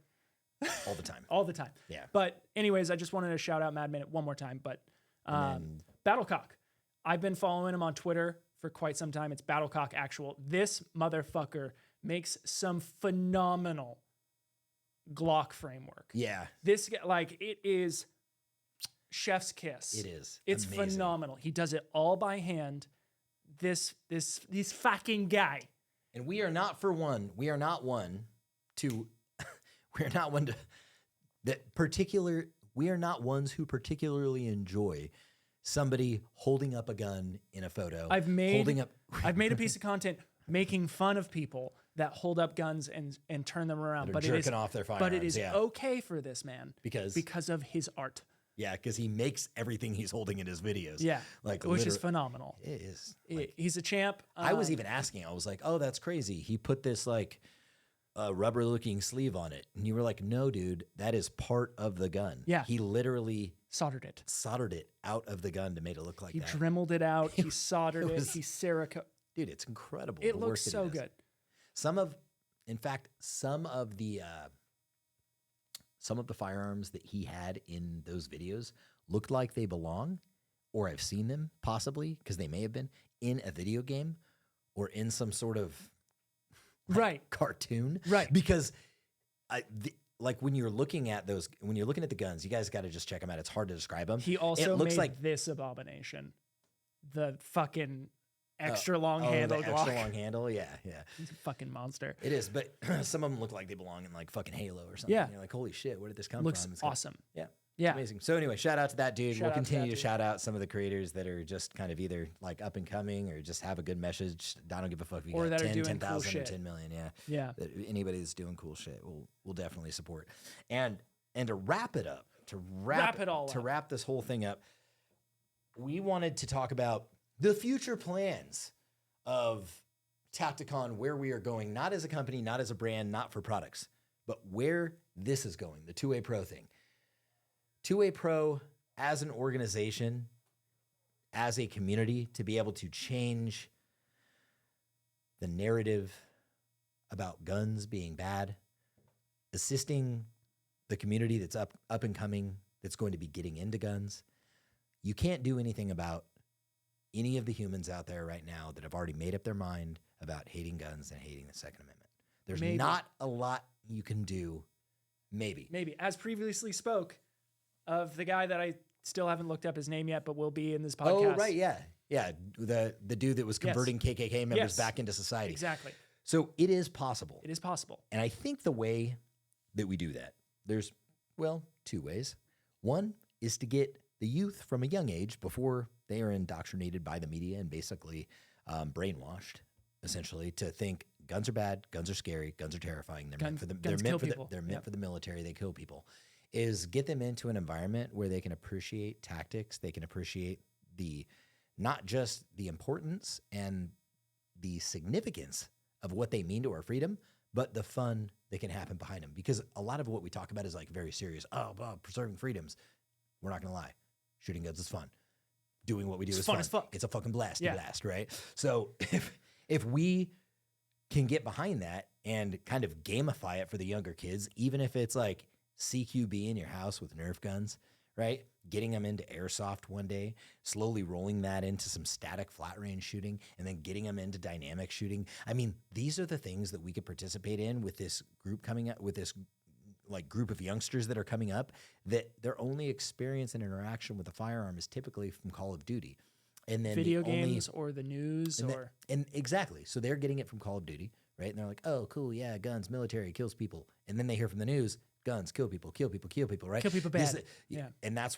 All the time. All the time. Yeah. But anyways, I just wanted to shout out Mad Minute one more time. But Battlecock, I've been following him on Twitter for quite some time. It's Battlecock Actual. This motherfucker makes some phenomenal Glock framework. Yeah. This guy, like, it is chef's kiss. It is. It's amazing. phenomenal. He does it all by hand. This fucking guy. And we are not one to we are not ones who particularly enjoy somebody holding up a gun in a photo. I've made a piece of content making fun of people that hold up guns and turn them around, but jerking off their firearms. But it is okay for this man because of his art. Yeah, because he makes everything he's holding in his videos. Yeah, which is phenomenal. It is. He's a champ. I was even asking. I was like, "Oh, that's crazy." He put this like rubber-looking sleeve on it, and you were like, "No, dude, that is part of the gun." Yeah, he literally soldered it out of the gun to make it look like he that. He dremelled it out. He soldered it. He Cerakote. Dude, it's incredible. It looks so good. Some of the firearms that he had in those videos looked like they belong, or I've seen them possibly, because they may have been, in a video game or in some sort of cartoon. Right. Because like when you're looking at the guns, you guys got to just check them out. It's hard to describe them. He also made like this abomination. The fucking extra long handle. Extra long handle. Yeah. He's a fucking monster. It is, but some of them look like they belong in like fucking Halo or something. Yeah. You're like, holy shit, where did this come Looks from? Looks awesome. Yeah. Amazing. So anyway, shout out to that dude. We'll continue to shout out some of the creators that are just kind of either like up and coming or just have a good message. I don't give a fuck if you got 10,000 cool or 10 million. Yeah. Anybody that's doing cool shit, we'll definitely support. And to wrap it up, to wrap this whole thing up, we wanted to talk about the future plans of Tacticon, where we are going, not as a company, not as a brand, not for products, but where this is going, the 2A Pro thing. 2A Pro as an organization, as a community, to be able to change the narrative about guns being bad, assisting the community that's up and coming, that's going to be getting into guns. You can't do anything about any of the humans out there right now that have already made up their mind about hating guns and hating the Second Amendment. There's not a lot you can do. Maybe. As previously spoke of the guy that I still haven't looked up his name yet, but will be in this podcast. Oh, right. Yeah. Yeah. The dude that was converting KKK members back into society. Exactly. So it is possible. It is possible. And I think the way that we do that, there's, well, two ways. One is to get the youth from a young age, before they are indoctrinated by the media and basically brainwashed, essentially, to think guns are bad, guns are scary, guns are terrifying. They're meant for the military. They kill people. Is get them into an environment where they can appreciate tactics. They can appreciate not just the importance and the significance of what they mean to our freedom, but the fun that can happen behind them. Because a lot of what we talk about is like very serious. Oh, well, preserving freedoms. We're not going to lie. Shooting guns is fun. Doing what we do is fun. As fuck. It's a fucking blast, right? So if we can get behind that and kind of gamify it for the younger kids, even if it's like CQB in your house with Nerf guns, right? Getting them into airsoft one day, slowly rolling that into some static flat range shooting, and then getting them into dynamic shooting. I mean, these are the things that we could participate in with this group coming up, with this like group of youngsters that are coming up, that their only experience and interaction with a firearm is typically from Call of Duty. And then video games or the news and exactly. So they're getting it from Call of Duty, right? And they're like, oh, cool, yeah, guns, military, kills people. And then they hear from the news, guns, kill people, right? Kill people bad. Yeah. And that's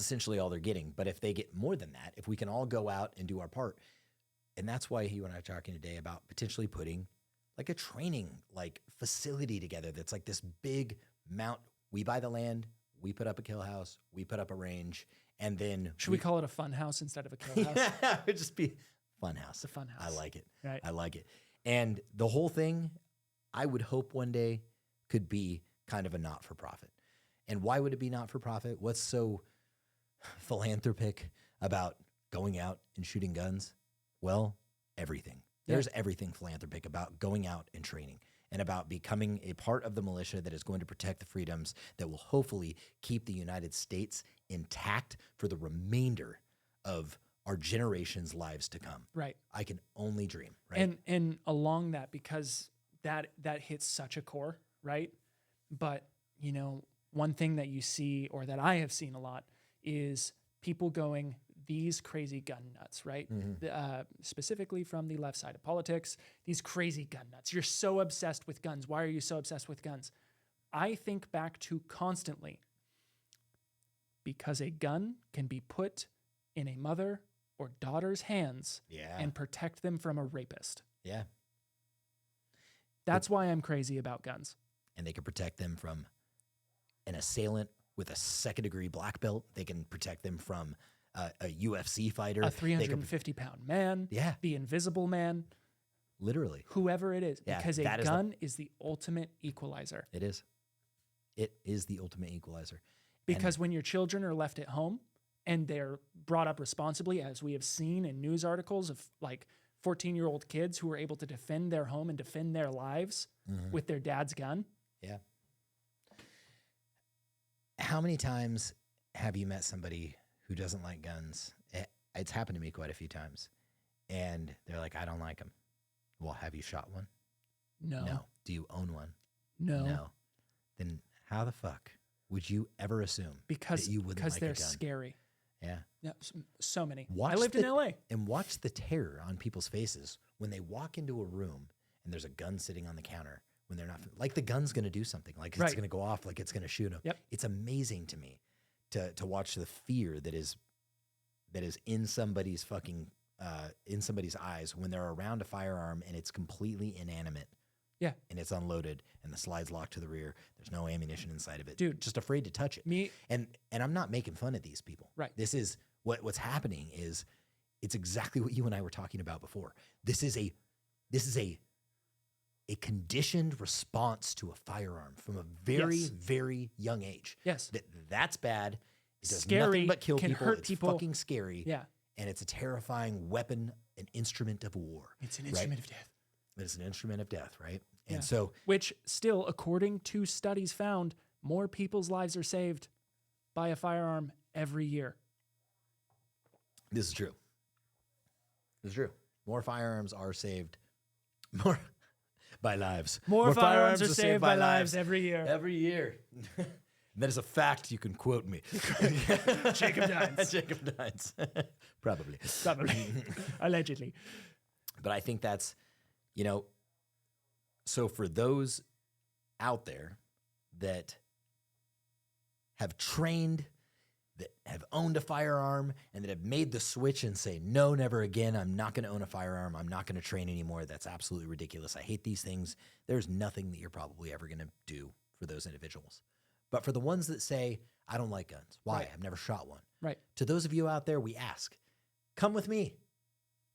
essentially all they're getting. But if they get more than that, if we can all go out and do our part, and that's why you and I are talking today about potentially putting like a training like facility together that's like this big mount. We buy the land, we put up a kill house, we put up a range, and then should we call it a fun house instead of a kill house? Yeah, it'd just be fun house. It's a fun house. I like it. Right. I like it. And the whole thing, I would hope one day could be kind of a not-for-profit. And why would it be not-for-profit? What's so philanthropic about going out and shooting guns? Well, everything. There's everything philanthropic about going out and training, and about becoming a part of the militia that is going to protect the freedoms that will hopefully keep the United States intact for the remainder of our generation's lives to come. Right. I can only dream. Right. And along that, because that hits such a core, right? But, you know, one thing that you see, or that I have seen a lot, is people going, these crazy gun nuts, right? Mm-hmm. Specifically from the left side of politics, these crazy gun nuts. You're so obsessed with guns. Why are you so obsessed with guns? I think back to constantly, because a gun can be put in a mother or daughter's hands and protect them from a rapist. Yeah. That's why I'm crazy about guns. And they can protect them from an assailant with a second-degree black belt. They can protect them from a UFC fighter. A 350-pound man. Yeah. The invisible man. Literally. Whoever it is. Yeah, because a gun is the ultimate equalizer. It is. It is the ultimate equalizer. Because when your children are left at home and they're brought up responsibly, as we have seen in news articles of like 14-year-old kids who are able to defend their home and defend their lives with their dad's gun. Yeah. How many times have you met somebody who doesn't like guns? It's happened to me quite a few times. And they're like, I don't like them. Well, have you shot one? No. No. Do you own one? No. No. Then how the fuck would you ever assume that you wouldn't like a gun? Because they're scary. Yeah. Yeah, so many. I lived in LA. And watch the terror on people's faces when they walk into a room and there's a gun sitting on the counter, when they're not, like the gun's going to do something, like it's going to go off, like it's going to shoot them. Yep. It's amazing to me to watch the fear that is in somebody's fucking, in somebody's eyes when they're around a firearm and it's completely inanimate. Yeah. And it's unloaded and the slide's locked to the rear. There's no ammunition inside of it. Dude. Just afraid to touch it. And I'm not making fun of these people. Right. This is what's happening is it's exactly what you and I were talking about before. This is a conditioned response to a firearm from a very, very young age. Yes. That's bad. It does scary, nothing but kill can people. hurt It's people. fucking scary. Yeah. And it's a terrifying weapon, an instrument of war. It's an instrument of death. It's an instrument of death, right? Yeah. And so, which still, according to studies found, more people's lives are saved by a firearm every year. this is true. This is true. More firearms are saved more by lives. More firearms are saved by lives every year. Every year. That is a fact. You can quote me. Jacob Dines. Jacob Dines. Probably. Allegedly. But I think that's, so for those out there that have trained, that have owned a firearm, and that have made the switch and say, no, never again, I'm not going to own a firearm, I'm not going to train anymore, that's absolutely ridiculous, I hate these things, there's nothing that you're probably ever going to do for those individuals. But for the ones that say, I don't like guns, why? Right. I've never shot one. Right. To those of you out there, we ask, come with me.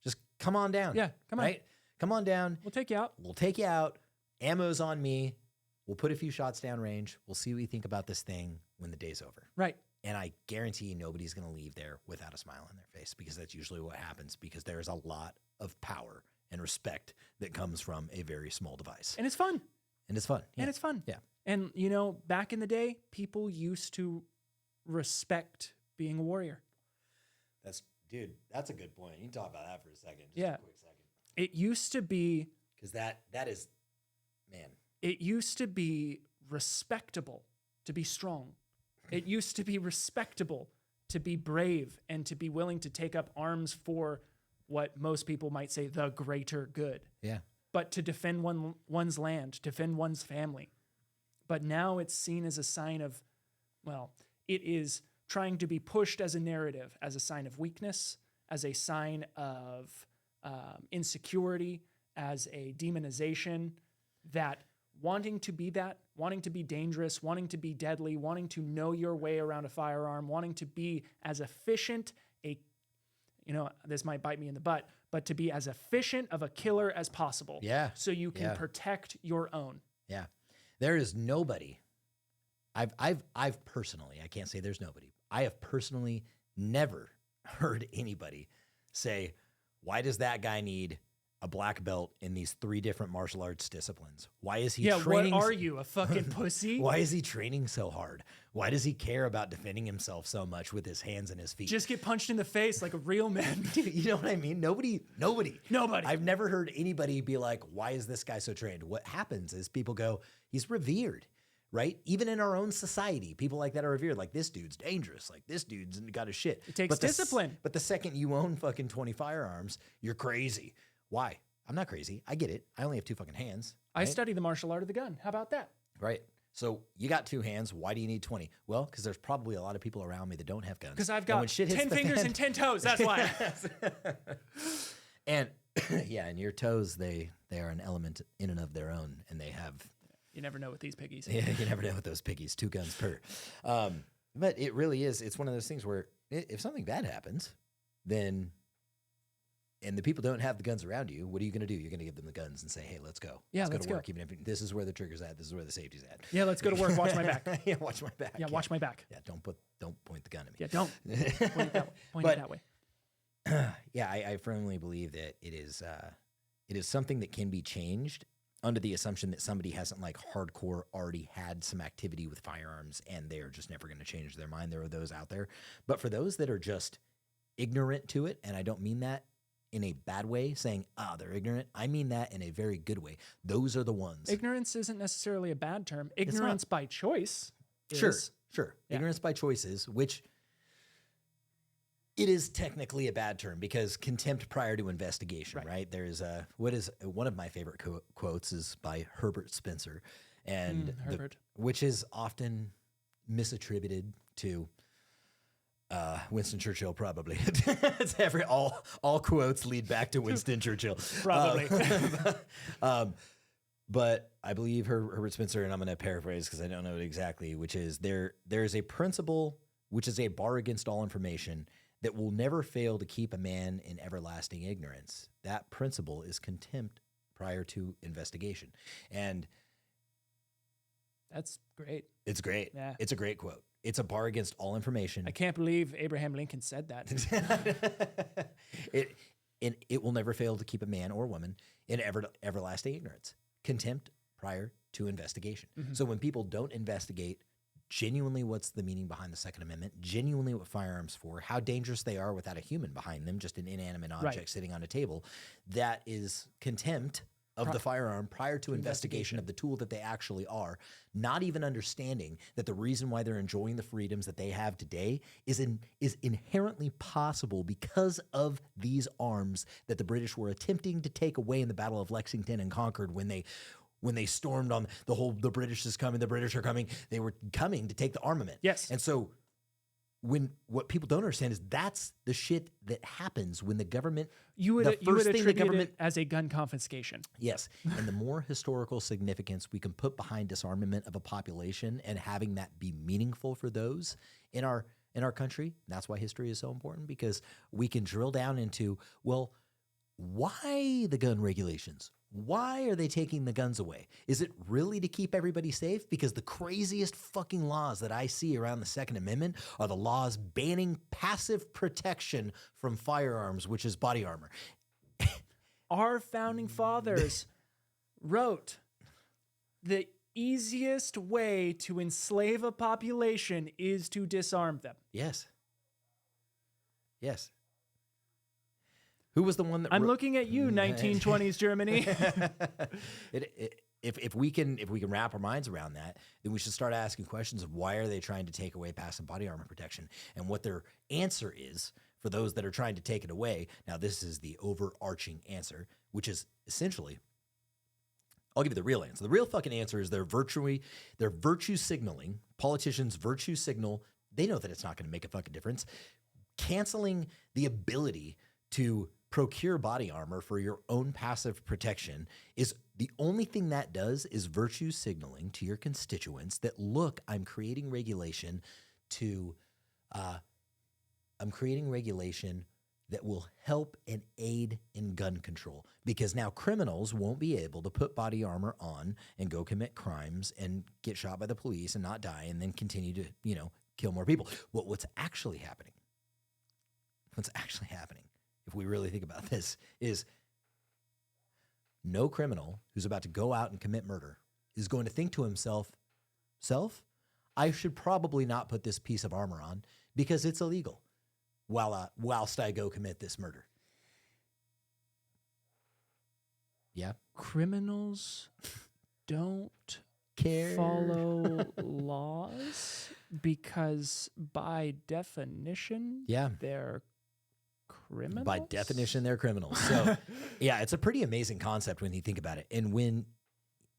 Just come on down. Yeah, come on. Right? Come on down. We'll take you out. We'll take you out. Ammo's on me. We'll put a few shots down range. We'll see what you think about this thing when the day's over. Right. And I guarantee you nobody's going to leave there without a smile on their face, because that's usually what happens, because there's a lot of power and respect that comes from a very small device. And it's fun. And it's fun. Yeah. And it's fun. Yeah. And, back in the day, people used to respect being a warrior. Dude, that's a good point. You can talk about that for a second. Just Yeah. a quick second. It used to be... Because that is, man. It used to be respectable to be strong. It used to be respectable to be brave and to be willing to take up arms for what most people might say the greater good. Yeah. But to defend one's land, defend one's family. But now it's seen as a sign of, it is trying to be pushed as a narrative, as a sign of weakness, as a sign of insecurity, as a demonization, that wanting to be dangerous, wanting to be deadly, wanting to know your way around a firearm, wanting to be as efficient this might bite me in the butt, but to be as efficient of a killer as possible. Yeah. So you can protect your own. Yeah. There is nobody. I've personally, I can't say there's nobody. I have personally never heard anybody say, why does that guy need a black belt in these 3 different martial arts disciplines? Why is he training? What are you, a fucking pussy? Why is he training so hard? Why does he care about defending himself so much with his hands and his feet? Just get punched in the face like a real man. You know what I mean? Nobody. Nobody. I've never heard anybody be like, why is this guy so trained? What happens is people go, he's revered, right? Even in our own society, people like that are revered. Like, this dude's dangerous. Like, this dude's got his shit. It takes discipline. But the second you own fucking 20 firearms, you're crazy. Why? I'm not crazy. I get it. I only have 2 fucking hands. I study the martial art of the gun. How about that? Right. So you got 2 hands. Why do you need 20? Well, because there's probably a lot of people around me that don't have guns. Because I've got 10 fingers and 10 toes. That's why. And and your toes, they are an element in and of their own, and they have. You never know with these piggies. Yeah, you never know with those piggies. 2 guns per. But it really is. It's one of those things where if something bad happens, then. And the people don't have the guns around you, what are you going to do? You're going to give them the guns and say, hey, let's go. Yeah, let's go to work. go. Even if this is where the trigger's at, this is where the safety's at. Yeah, let's go to work. Watch my back. Yeah, watch my back. Yeah, watch my back. Yeah, don't point the gun at me. Yeah, don't. Point it that way. Point it that way. Yeah, I firmly believe that it is something that can be changed under the assumption that somebody hasn't like hardcore already had some activity with firearms and they're just never going to change their mind. There are those out there. But for those that are just ignorant to it, and I don't mean that in a bad way, saying, they're ignorant. I mean that in a very good way. Those are the ones. Ignorance isn't necessarily a bad term. Ignorance by choice is. Sure. Yeah. Ignorance by choice which it is technically a bad term because contempt prior to investigation, right? There is one of my favorite quotes is by Herbert Spencer, and which is often misattributed to Winston Churchill, probably. It's all quotes lead back to Winston Churchill. Probably. But I believe Herbert Spencer, and I'm going to paraphrase because I don't know it exactly, which is there is a principle which is a bar against all information that will never fail to keep a man in everlasting ignorance. That principle is contempt prior to investigation. And that's great. It's great. Yeah. It's a great quote. It's a bar against all information. I can't believe Abraham Lincoln said that. and it will never fail to keep a man or woman in everlasting ignorance, contempt prior to investigation. So when people don't investigate genuinely what's the meaning behind the Second Amendment, genuinely what firearms for, how dangerous they are without a human behind them, just an inanimate object sitting on a table, that is contempt of the firearm prior to investigation of the tool that they actually are, not even understanding that the reason why they're enjoying the freedoms that they have today is inherently possible because of these arms that the British were attempting to take away in the Battle of Lexington and Concord when they stormed on the British is coming, the British are coming. They were coming to take the armament. Yes. And so what people don't understand is that's the shit that happens when the government, you would attribute it as a gun confiscation. Yes. And the more historical significance we can put behind disarmament of a population and having that be meaningful for those in our country, that's why history is so important, because we can drill down into, well, why the gun regulations? Why are they taking the guns away? Is it really to keep everybody safe? Because the craziest fucking laws that I see around the Second Amendment are the laws banning passive protection from firearms, which is body armor. Our founding fathers wrote the easiest way to enslave a population is to disarm them. Yes. Yes. Who was the one that I'm looking at you, 1920s Germany. If we can wrap our minds around that, then we should start asking questions of why are they trying to take away passive body armor protection, and what their answer is for those that are trying to take it away. Now, this is the overarching answer, which is essentially, I'll give you the real answer. The real fucking answer is they're virtue signaling. Politicians virtue signal. They know that it's not going to make a fucking difference. Canceling the ability to procure body armor for your own passive protection is the only thing that does is virtue signaling to your constituents that, look, I'm creating regulation that will help and aid in gun control, because now criminals won't be able to put body armor on and go commit crimes and get shot by the police and not die and then continue to, kill more people. What's actually happening, if we really think about this, is no criminal who's about to go out and commit murder is going to think to himself, I should probably not put this piece of armor on because it's illegal whilst I go commit this murder. Yeah. Criminals don't care, follow laws because by definition, they're criminals? By definition, they're criminals. So, yeah, it's a pretty amazing concept when you think about it. And when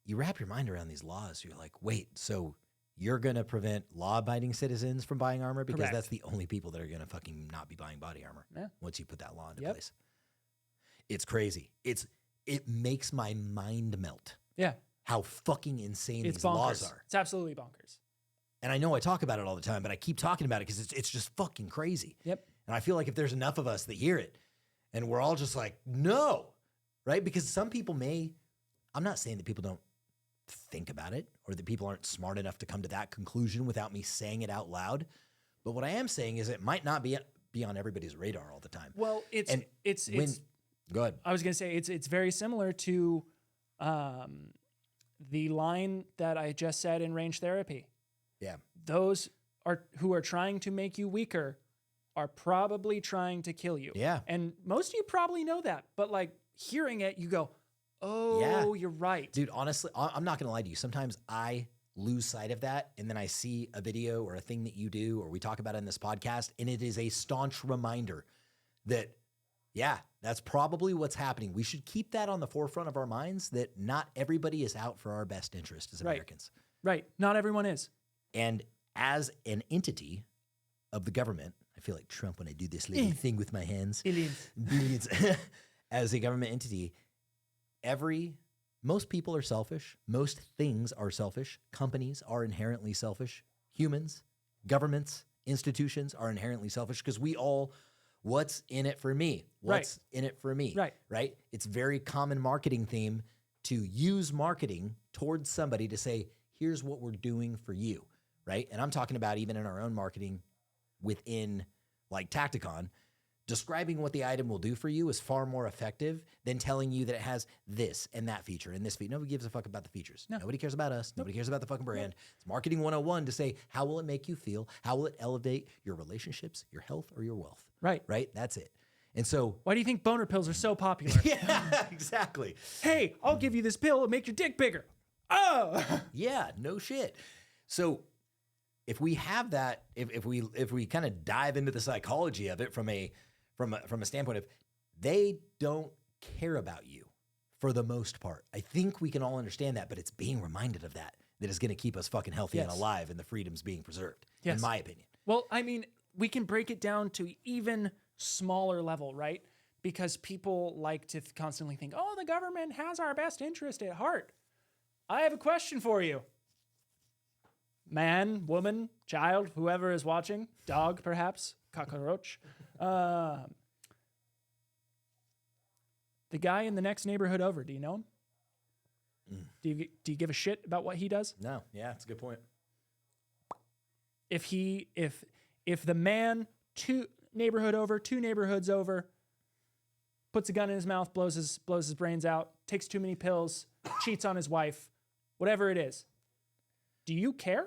you wrap your mind around these laws, you're like, wait, so you're going to prevent law-abiding citizens from buying armor? Because Correct. That's the only people that are going to fucking not be buying body armor once you put that law into place. It's crazy. It makes my mind melt. Yeah. How fucking insane these bonkers. Laws are. It's absolutely bonkers. And I know I talk about it all the time, but I keep talking about it because it's just fucking crazy. Yep. And I feel like if there's enough of us that hear it and we're all just like, no, right? Because some people I'm not saying that people don't think about it or that people aren't smart enough to come to that conclusion without me saying it out loud. But what I am saying is it might not be on everybody's radar all the time. Well, go ahead. I was going to say it's very similar to the line that I just said in range therapy. Yeah. Those who are trying to make you weaker are probably trying to kill you. Yeah. And most of you probably know that, but like hearing it, you go, oh, you're right. Dude, honestly, I'm not going to lie to you. Sometimes I lose sight of that, and then I see a video or a thing that you do or we talk about in this podcast, and it is a staunch reminder that, that's probably what's happening. We should keep that on the forefront of our minds, that not everybody is out for our best interest as Americans. Right. Not everyone is. And as an entity of the government, I feel like Trump when I do this little thing with my hands. Billions. As a government entity, most people are selfish. Most things are selfish. Companies are inherently selfish. Humans, governments, institutions are inherently selfish because we all, what's in it for me? What's in it for me? Right? It's very common marketing theme to use marketing towards somebody to say, here's what we're doing for you, right? And I'm talking about even in our own marketing within like Tacticon, Describing what the item will do for you is far more effective than telling you that it has this and that feature and this feature. Nobody gives a fuck about the features. No. Nobody cares about us. Nobody cares about the fucking brand. It's marketing 101 to say, how will it make you feel? How will it elevate your relationships, your health, or your wealth? Right. Right? That's it. And so... Why do you think boner pills are so popular? Yeah, exactly. Hey, I'll give you this pill. It'll make your dick bigger. Oh! Yeah, no shit. So if we have that, if we kind of dive into the psychology of it from a standpoint of they don't care about you for the most part. I think we can all understand that, but it's being reminded of that is going to keep us fucking healthy and alive and the freedoms being preserved, in my opinion. Well, I mean, we can break it down to even smaller level, right? Because people like to constantly think, oh, the government has our best interest at heart. I have a question for you. Man, woman, child, whoever is watching, dog perhaps, cockroach. The guy in the next neighborhood over, do you know him? Do you give a shit about what he does? No. Yeah, that's a good point. If the man two neighborhoods over, puts a gun in his mouth, blows his brains out, takes too many pills, cheats on his wife, whatever it is, do you care?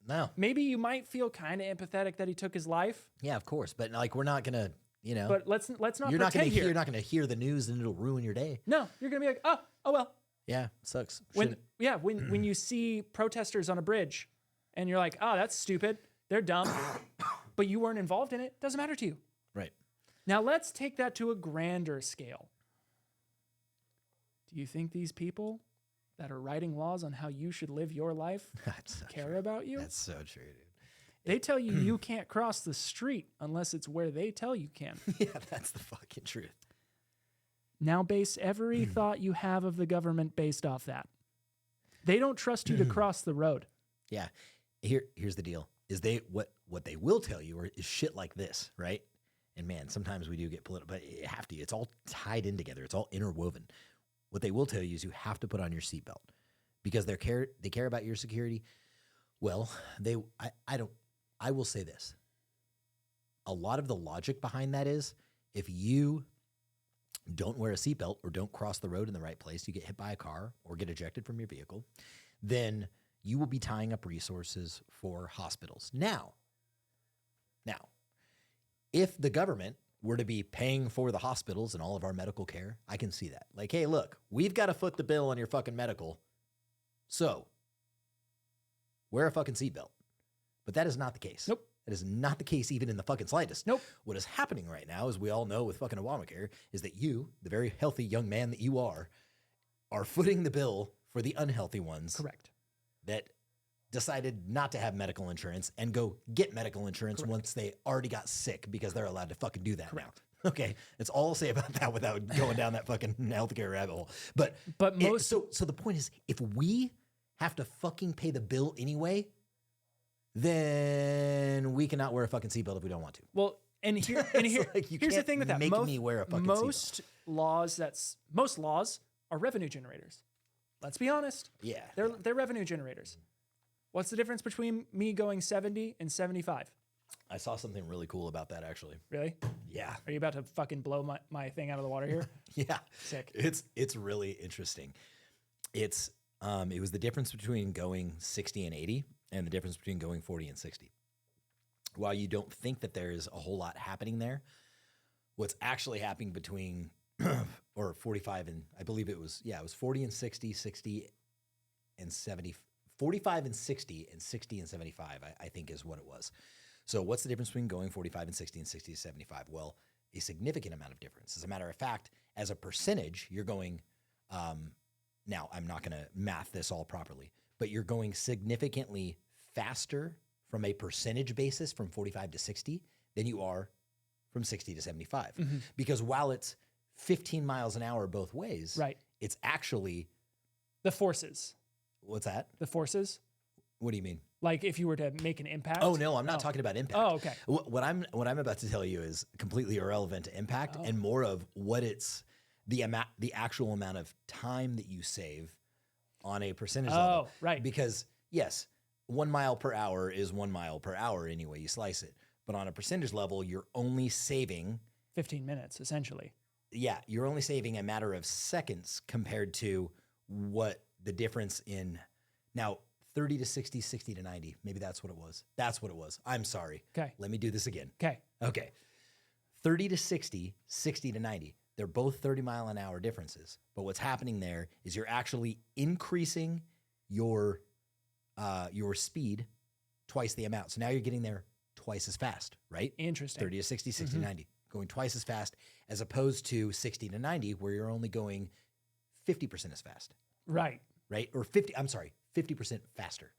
No. Maybe you might feel kind of empathetic that he took his life. Yeah, of course. But like, we're not gonna, But let's not. You're not gonna here. You're not gonna hear the news and it'll ruin your day. No, you're gonna be like, oh well. Yeah, sucks. When you see protesters on a bridge, and you're like, oh, that's stupid. They're dumb, but you weren't involved in it. Doesn't matter to you. Right. Now let's take that to a grander scale. Do you think these people that are writing laws on how you should live your life care about you? That's so true, dude. They tell you you can't cross the street unless it's where they tell you can. Yeah, that's the fucking truth. Now base every thought you have of the government based off that. They don't trust you to cross the road. Yeah. Here's the deal. Is what they will tell you is shit like this, right? And man, sometimes we do get political, but you have to. It's all tied in together. It's all interwoven. What they will tell you is you have to put on your seatbelt because they care about your security. Well, I will say this. A lot of the logic behind that is if you don't wear a seatbelt or don't cross the road in the right place, you get hit by a car or get ejected from your vehicle, then you will be tying up resources for hospitals. Now, if the government were to be paying for the hospitals and all of our medical care, I can see that. Like, hey, look, we've got to foot the bill on your fucking medical, so wear a fucking seatbelt. But that is not the case. Nope. That is not the case even in the fucking slightest. Nope. What is happening right now, as we all know with fucking Obamacare, is that you, the very healthy young man that you are footing the bill for the unhealthy ones. Correct. That decided not to have medical insurance and go get medical insurance once they already got sick because they're allowed to fucking do that now. Okay, that's all I'll say about that without going down that fucking healthcare rabbit hole. But so the point is, if we have to fucking pay the bill anyway, then we cannot wear a fucking seatbelt if we don't want to. Well, here's the thing with that. Make me wear a fucking most seatbelt. Most laws are revenue generators. Let's be honest. Yeah. They're revenue generators. What's the difference between me going 70 and 75? I saw something really cool about that, actually. Really? Yeah. Are you about to fucking blow my thing out of the water here? Yeah. Sick. It's really interesting. It was the difference between going 60 and 80 and the difference between going 40 and 60. While you don't think that there's a whole lot happening there, what's actually happening between or 45 and I believe it was 40 and 60, 60 and 70, 45 and 60 and 60 and 75, I think is what it was. So what's the difference between going 45 and 60 and 60 to 75? Well, a significant amount of difference. As a matter of fact, as a percentage, you're going, now I'm not going to math this all properly, but you're going significantly faster from a percentage basis from 45 to 60 than you are from 60 to 75. Mm-hmm. Because while it's 15 miles an hour both ways, right, it's actually the forces. What's that? The forces. What do you mean? Like if you were to make an impact? Oh no, I'm not talking about impact. Oh, okay. What I'm about to tell you is completely irrelevant to impact and more of what it's the actual amount of time that you save on a percentage level. Oh, right. Because yes, 1 mile per hour is 1 mile per hour any way you slice it. But on a percentage level, you're only saving 15 minutes, essentially. Yeah, you're only saving a matter of seconds compared to what the difference in now 30 to 60, 60 to 90. Maybe that's what it was. That's what it was. I'm sorry. Okay. Let me do this again. Okay. Okay. 30 to 60, 60 to 90. They're both 30-mile-an-hour differences. But what's happening there is you're actually increasing your speed twice the amount. So now you're getting there twice as fast, right? Interesting. 30 to 60, 60 to 90. Going twice as fast as opposed to 60 to 90 where you're only going 50% as fast. Right. Right? Or 50% faster.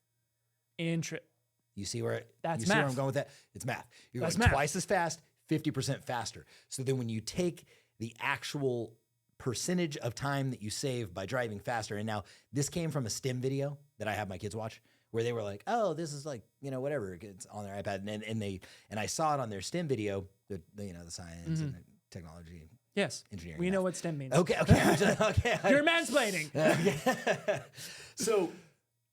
You see where That's where math. I'm going with that? It's math. You're That's going math. twice as fast, 50% faster. So then when you take the actual percentage of time that you save by driving faster, and now this came from a STEM video that I have my kids watch, where they were like, "Oh, this is like, whatever." It's on their iPad, and I saw it on their STEM video, the science and the technology, Yes. engineering. We math. know what STEM means. Okay. Okay. You're mansplaining. So,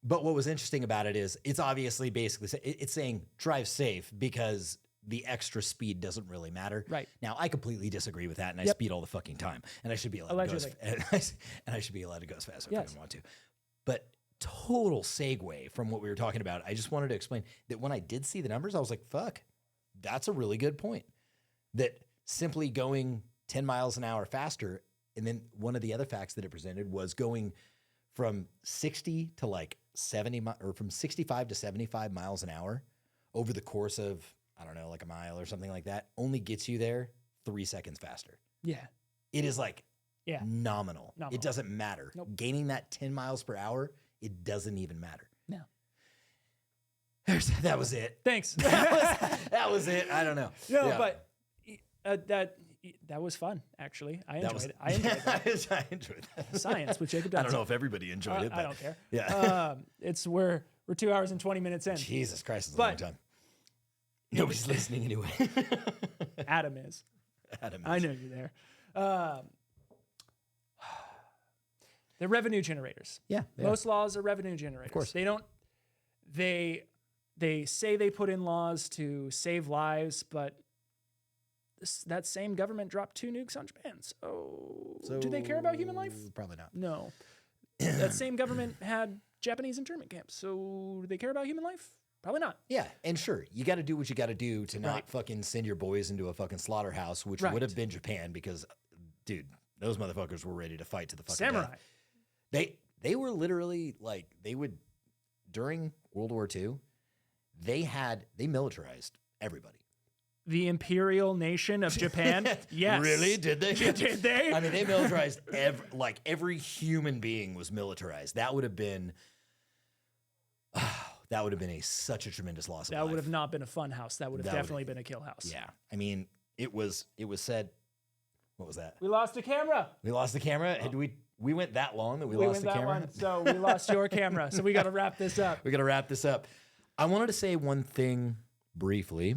but what was interesting about it is it's obviously basically it's saying drive safe because the extra speed doesn't really matter. Right. Now, I completely disagree with that, and I Yep. speed all the fucking time, and I should be allowed Allegedly. to go as, and I should be allowed to go as fast if I Yes. don't want to. But total segue from what we were talking about. I just wanted to explain that when I did see the numbers, I was like, "Fuck, that's a really good point." That simply going 10 miles an hour faster, and then one of the other facts that it presented was going from 60 to like 70 or from 65 to 75 miles an hour over the course of, I don't know, like a mile or something like that, only gets you there 3 seconds faster. Yeah. It is like Yeah. nominal. Nominal. It doesn't matter. Nope. Gaining that 10 miles per hour, it doesn't even matter. No. That was it. Thanks. That was it. I don't know. No, Yeah. but that was fun, actually. I enjoyed it. I enjoyed that. Science with Jacob I Dodson. don't know if everybody enjoyed it. I But don't care. Yeah. We're 2 hours and 20 minutes in. Jesus Christ, it's a long But- time. Nobody's listening anyway. Adam is. Adam I is. know you're there. They're revenue generators. Yeah. Most laws are revenue generators. course. They don't. They say they put in laws to save lives, but that same government dropped 2 nukes on Japan. So do they care about human life? Probably not. No. That same government had Japanese internment camps. So do they care about human life? Probably not. Yeah, and sure, you got to do what you got to do to not Right. fucking send your boys into a fucking slaughterhouse, which Right. would have been Japan because, dude, those motherfuckers were ready to fight to the fucking Samurai. death. They were literally like during World War II, they militarized everybody. The imperial nation of Japan. Yes. Really? Did they? Did they? I mean, they militarized every human being was militarized. That would have been such a tremendous loss. That would have not been a fun house. That would have That would- definitely been a kill house. Yeah, I mean, it was said. What was that? We lost a camera. We lost the camera. Did we went that long that we We lost went the that camera? one, so we lost your camera. So we got to wrap this up. We got to wrap this up. I wanted to say one thing briefly,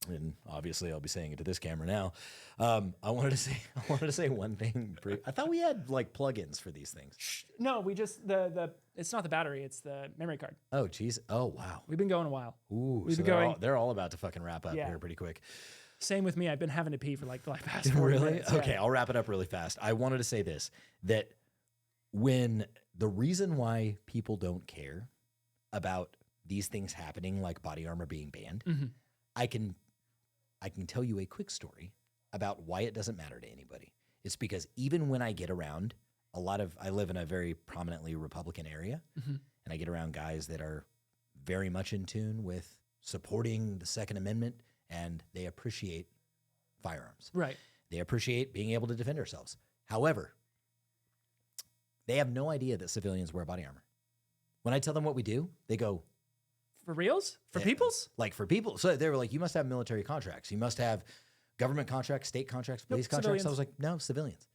and obviously I'll be saying it to this camera now. I wanted to say one thing. I thought we had like plugins for these things. No, we just the it's not the battery, it's the memory card. Oh, geez. Oh, wow. We've been going a while. Ooh, We've so been going. they're all about to fucking wrap up Yeah. here pretty quick. Same with me. I've been having to pee for like the past 40 Really? minutes. Okay, Yeah. I'll wrap it up really fast. I wanted to say this, that when the reason why people don't care about these things happening, like body armor being banned, Mhm. I can tell you a quick story about why it doesn't matter to anybody. It's because even when I get around I live in a very prominently Republican area, Mhm. and I get around guys that are very much in tune with supporting the Second Amendment, and they appreciate firearms. Right. They appreciate being able to defend ourselves. However, they have no idea that civilians wear body armor. When I tell them what we do, they go, For reals? For Yeah. peoples? like for people. So they were like, you must have military contracts. You must have government contracts, state contracts, police contracts. civilians. I was like, no, civilians.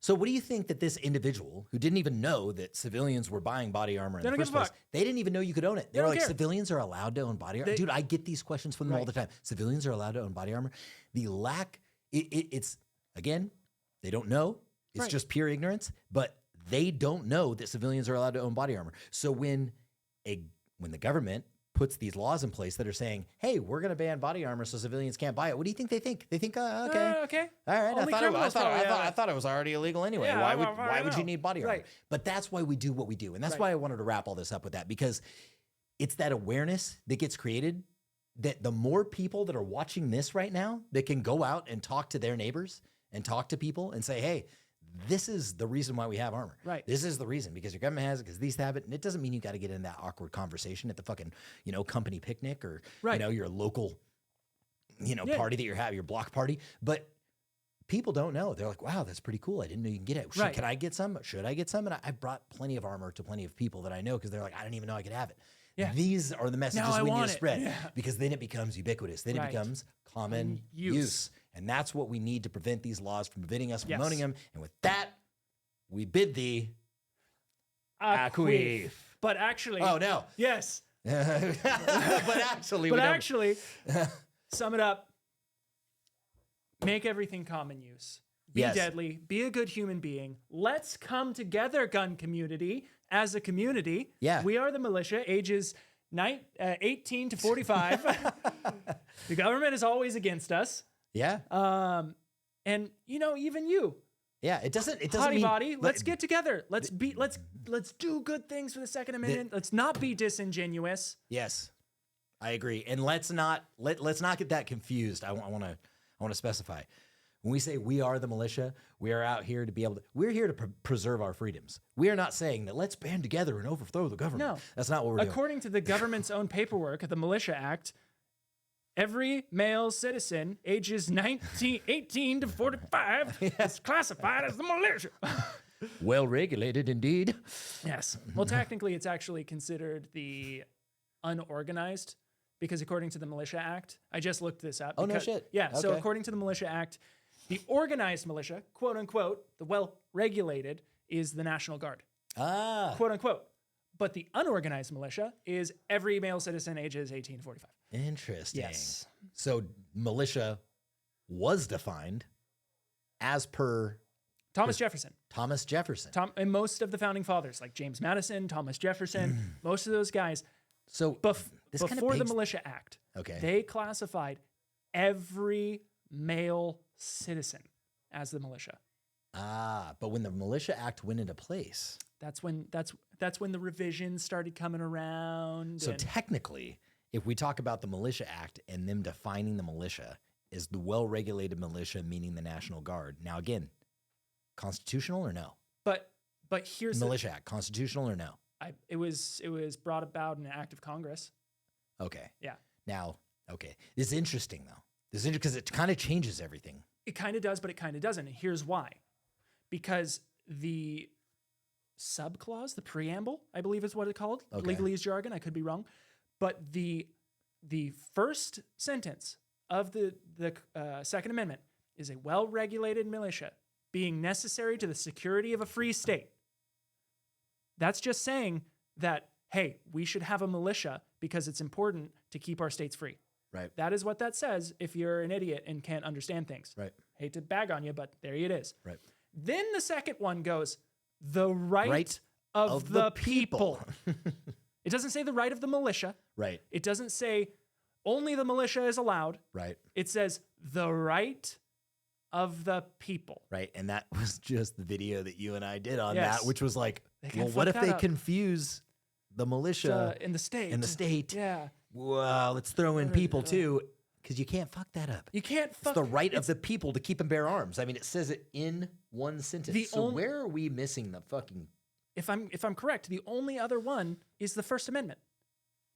So what do you think that this individual who didn't even know that civilians were buying body armor in They the don't first give a place, fuck. they didn't even know you could own it. They They were don't like, care. civilians are allowed to own body armor. They- Dude, I get these questions from them all Right. the time. Civilians are allowed to own body armor. The lack, it's, again, they don't know. It's Right. just pure ignorance, but they don't know that civilians are allowed to own body armor. So when the government puts these laws in place that are saying, hey, we're going to ban body armor so civilians can't buy it. What do you think they think? They think, okay. Okay. All right. Only criminals probably have I it. thought it was already illegal anyway. Yeah, Why would you need body armor? Right. But that's why we do what we do. And that's Right. why I wanted to wrap all this up with that, because it's that awareness that gets created, that the more people that are watching this right now that can go out and talk to their neighbors and talk to people and say, hey, this is the reason why we have armor. Right. This is the reason, because your government has it, because these have it. And it doesn't mean you got to get in that awkward conversation at the fucking, company picnic or, Right. Your local, Yeah. party that you're having, your block party. But people don't know. They're like, wow, that's pretty cool. I didn't know you can get it. Right. Can I get some? Should I get some? And I brought plenty of armor to plenty of people that I know, because they're like, I didn't even know I could have it. Yeah. These are the messages I we need want to it. spread, Yeah. because then it becomes ubiquitous. Then Right. it becomes common use. And that's what we need to prevent these laws from preventing us from Yes. promoting them. And with that, we bid thee Acqueef. But actually, Oh, no. yes. But actually, But we don't. actually, sum it up. Make everything common use. Be Yes. deadly. Be a good human being. Let's come together, gun community, as a community. Yeah. We are the militia, ages 18 to 45. The government is always against us. Yeah. And even you, Yeah. It doesn't hottie mean. body, let's get together. Let's do good things for the Second Amendment. Let's not be disingenuous. Yes, I agree. And let's not get that confused. I want to specify. When we say we are the militia, we are out here to be able to, we're here to preserve our freedoms. We are not saying that let's band together and overthrow the government. No. That's not what we're doing. According to the government's own paperwork, the Militia Act, every male citizen ages 18 to 45 is classified as the militia. Well regulated indeed. Yes. Well, technically, it's actually considered the unorganized, because according to the Militia Act, I just looked this up. Oh, no because- shit. Yeah. So Okay. according to the Militia Act, the organized militia, quote unquote, the well-regulated, is the National Guard, Ah, quote unquote. But the unorganized militia is every male citizen ages 18 to 45. interesting. Yes. So militia was defined as per Thomas Jefferson. Thomas Jefferson. And most of the founding fathers, like James Madison, Thomas Jefferson, most of those guys, So this kinda before the begs- Militia Act, Okay. they classified every male citizen as the militia. But when the Militia Act went into place, That's when the revisions started coming around. so and- technically, if we talk about the Militia Act and them defining the militia as the well-regulated militia, meaning the National Guard. Now, again, constitutional or no? but here's Militia Act, constitutional or no? it was brought about in an act of Congress. Okay. Yeah. Now, okay. This is interesting, though. This is interesting because it kind of changes everything. It kind of does, but it kind of doesn't. And here's why. Because the subclause, the preamble, I believe is what it's called. Okay. Legalese jargon, I could be wrong. But the first sentence of the Second Amendment is a well-regulated militia being necessary to the security of a free state. That's just saying that, hey, we should have a militia because it's important to keep our states free. Right. That is what that says if you're an idiot and can't understand things. Right. Hate to bag on you, but there it is. Right. Then the second one goes, the right, Right of the people. It doesn't say the right of the militia. Right. It doesn't say only the militia is allowed. Right. It says the right of the people. Right. And that was just the video that you and I did on Yes. that, which was like, They kinda well, what if fucked they that up. confuse the militia In the state. in the state? Yeah. Well, let's throw in people too, because you can't fuck that up. You can't It's fuck the right of the people to keep and bear arms. I mean, it says it in one sentence. So where are we missing the fucking? If I'm correct, the only other one is the First Amendment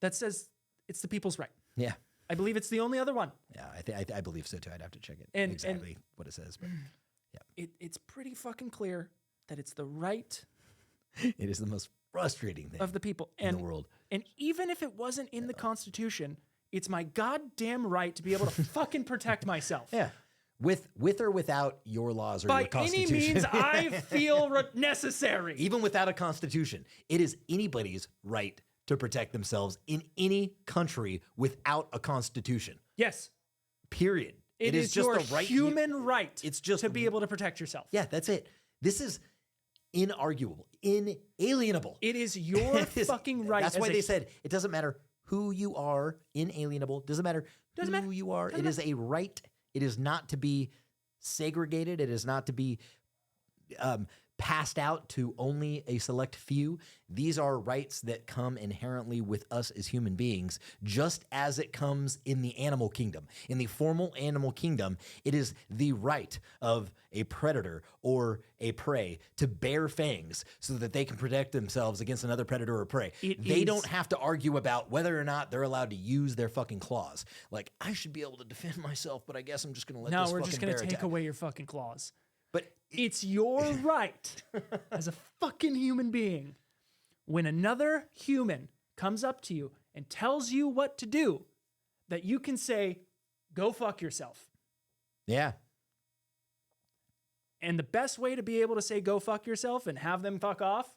that says it's the people's right. Yeah. I believe it's the only other one. Yeah, I believe so too. I'd have to check it And- exactly what it says, but It's pretty fucking clear that it's the right it is the most frustrating thing of the people in the world. And even if it wasn't in the Constitution, it's my goddamn right to be able to fucking protect myself. Yeah. With or without your laws or By your any constitution. means I feel necessary. Even without a constitution, it is anybody's right to protect themselves in any country without a constitution. Yes. Period. It is just your the right human right It's just to be able to protect yourself. Yeah, that's it. This is inarguable, inalienable. It is your It is- fucking right. That's as why a- they said it doesn't matter who you are, inalienable. Doesn't matter who you are. It is a right. It is not to be segregated. It is not to be passed out to only a select few. These are rights that come inherently with us as human beings, just as it comes in the animal kingdom. In the formal animal kingdom, it is the right of a predator or a prey to bear fangs so that they can protect themselves against another predator or prey. They don't have to argue about whether or not they're allowed to use their fucking claws. Like, I should be able to defend myself, but I guess I'm just going to let this fucking bear No, we're just going to take attack. away your fucking claws. But it's your right as a fucking human being, when another human comes up to you and tells you what to do, that you can say, go fuck yourself. Yeah. And the best way to be able to say go fuck yourself and have them fuck off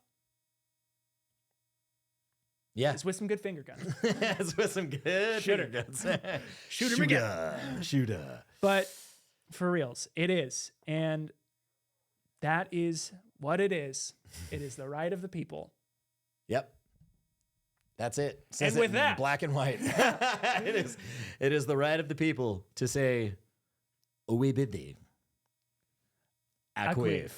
is with some good finger guns. It's with some good finger guns. Shoot him again. Shooter. But for reals, it is. And that is what it is. It is the right of the people. Yep. That's it. And with that, black and white. It is the right of the people to say, "Oui, bidi." Acquive.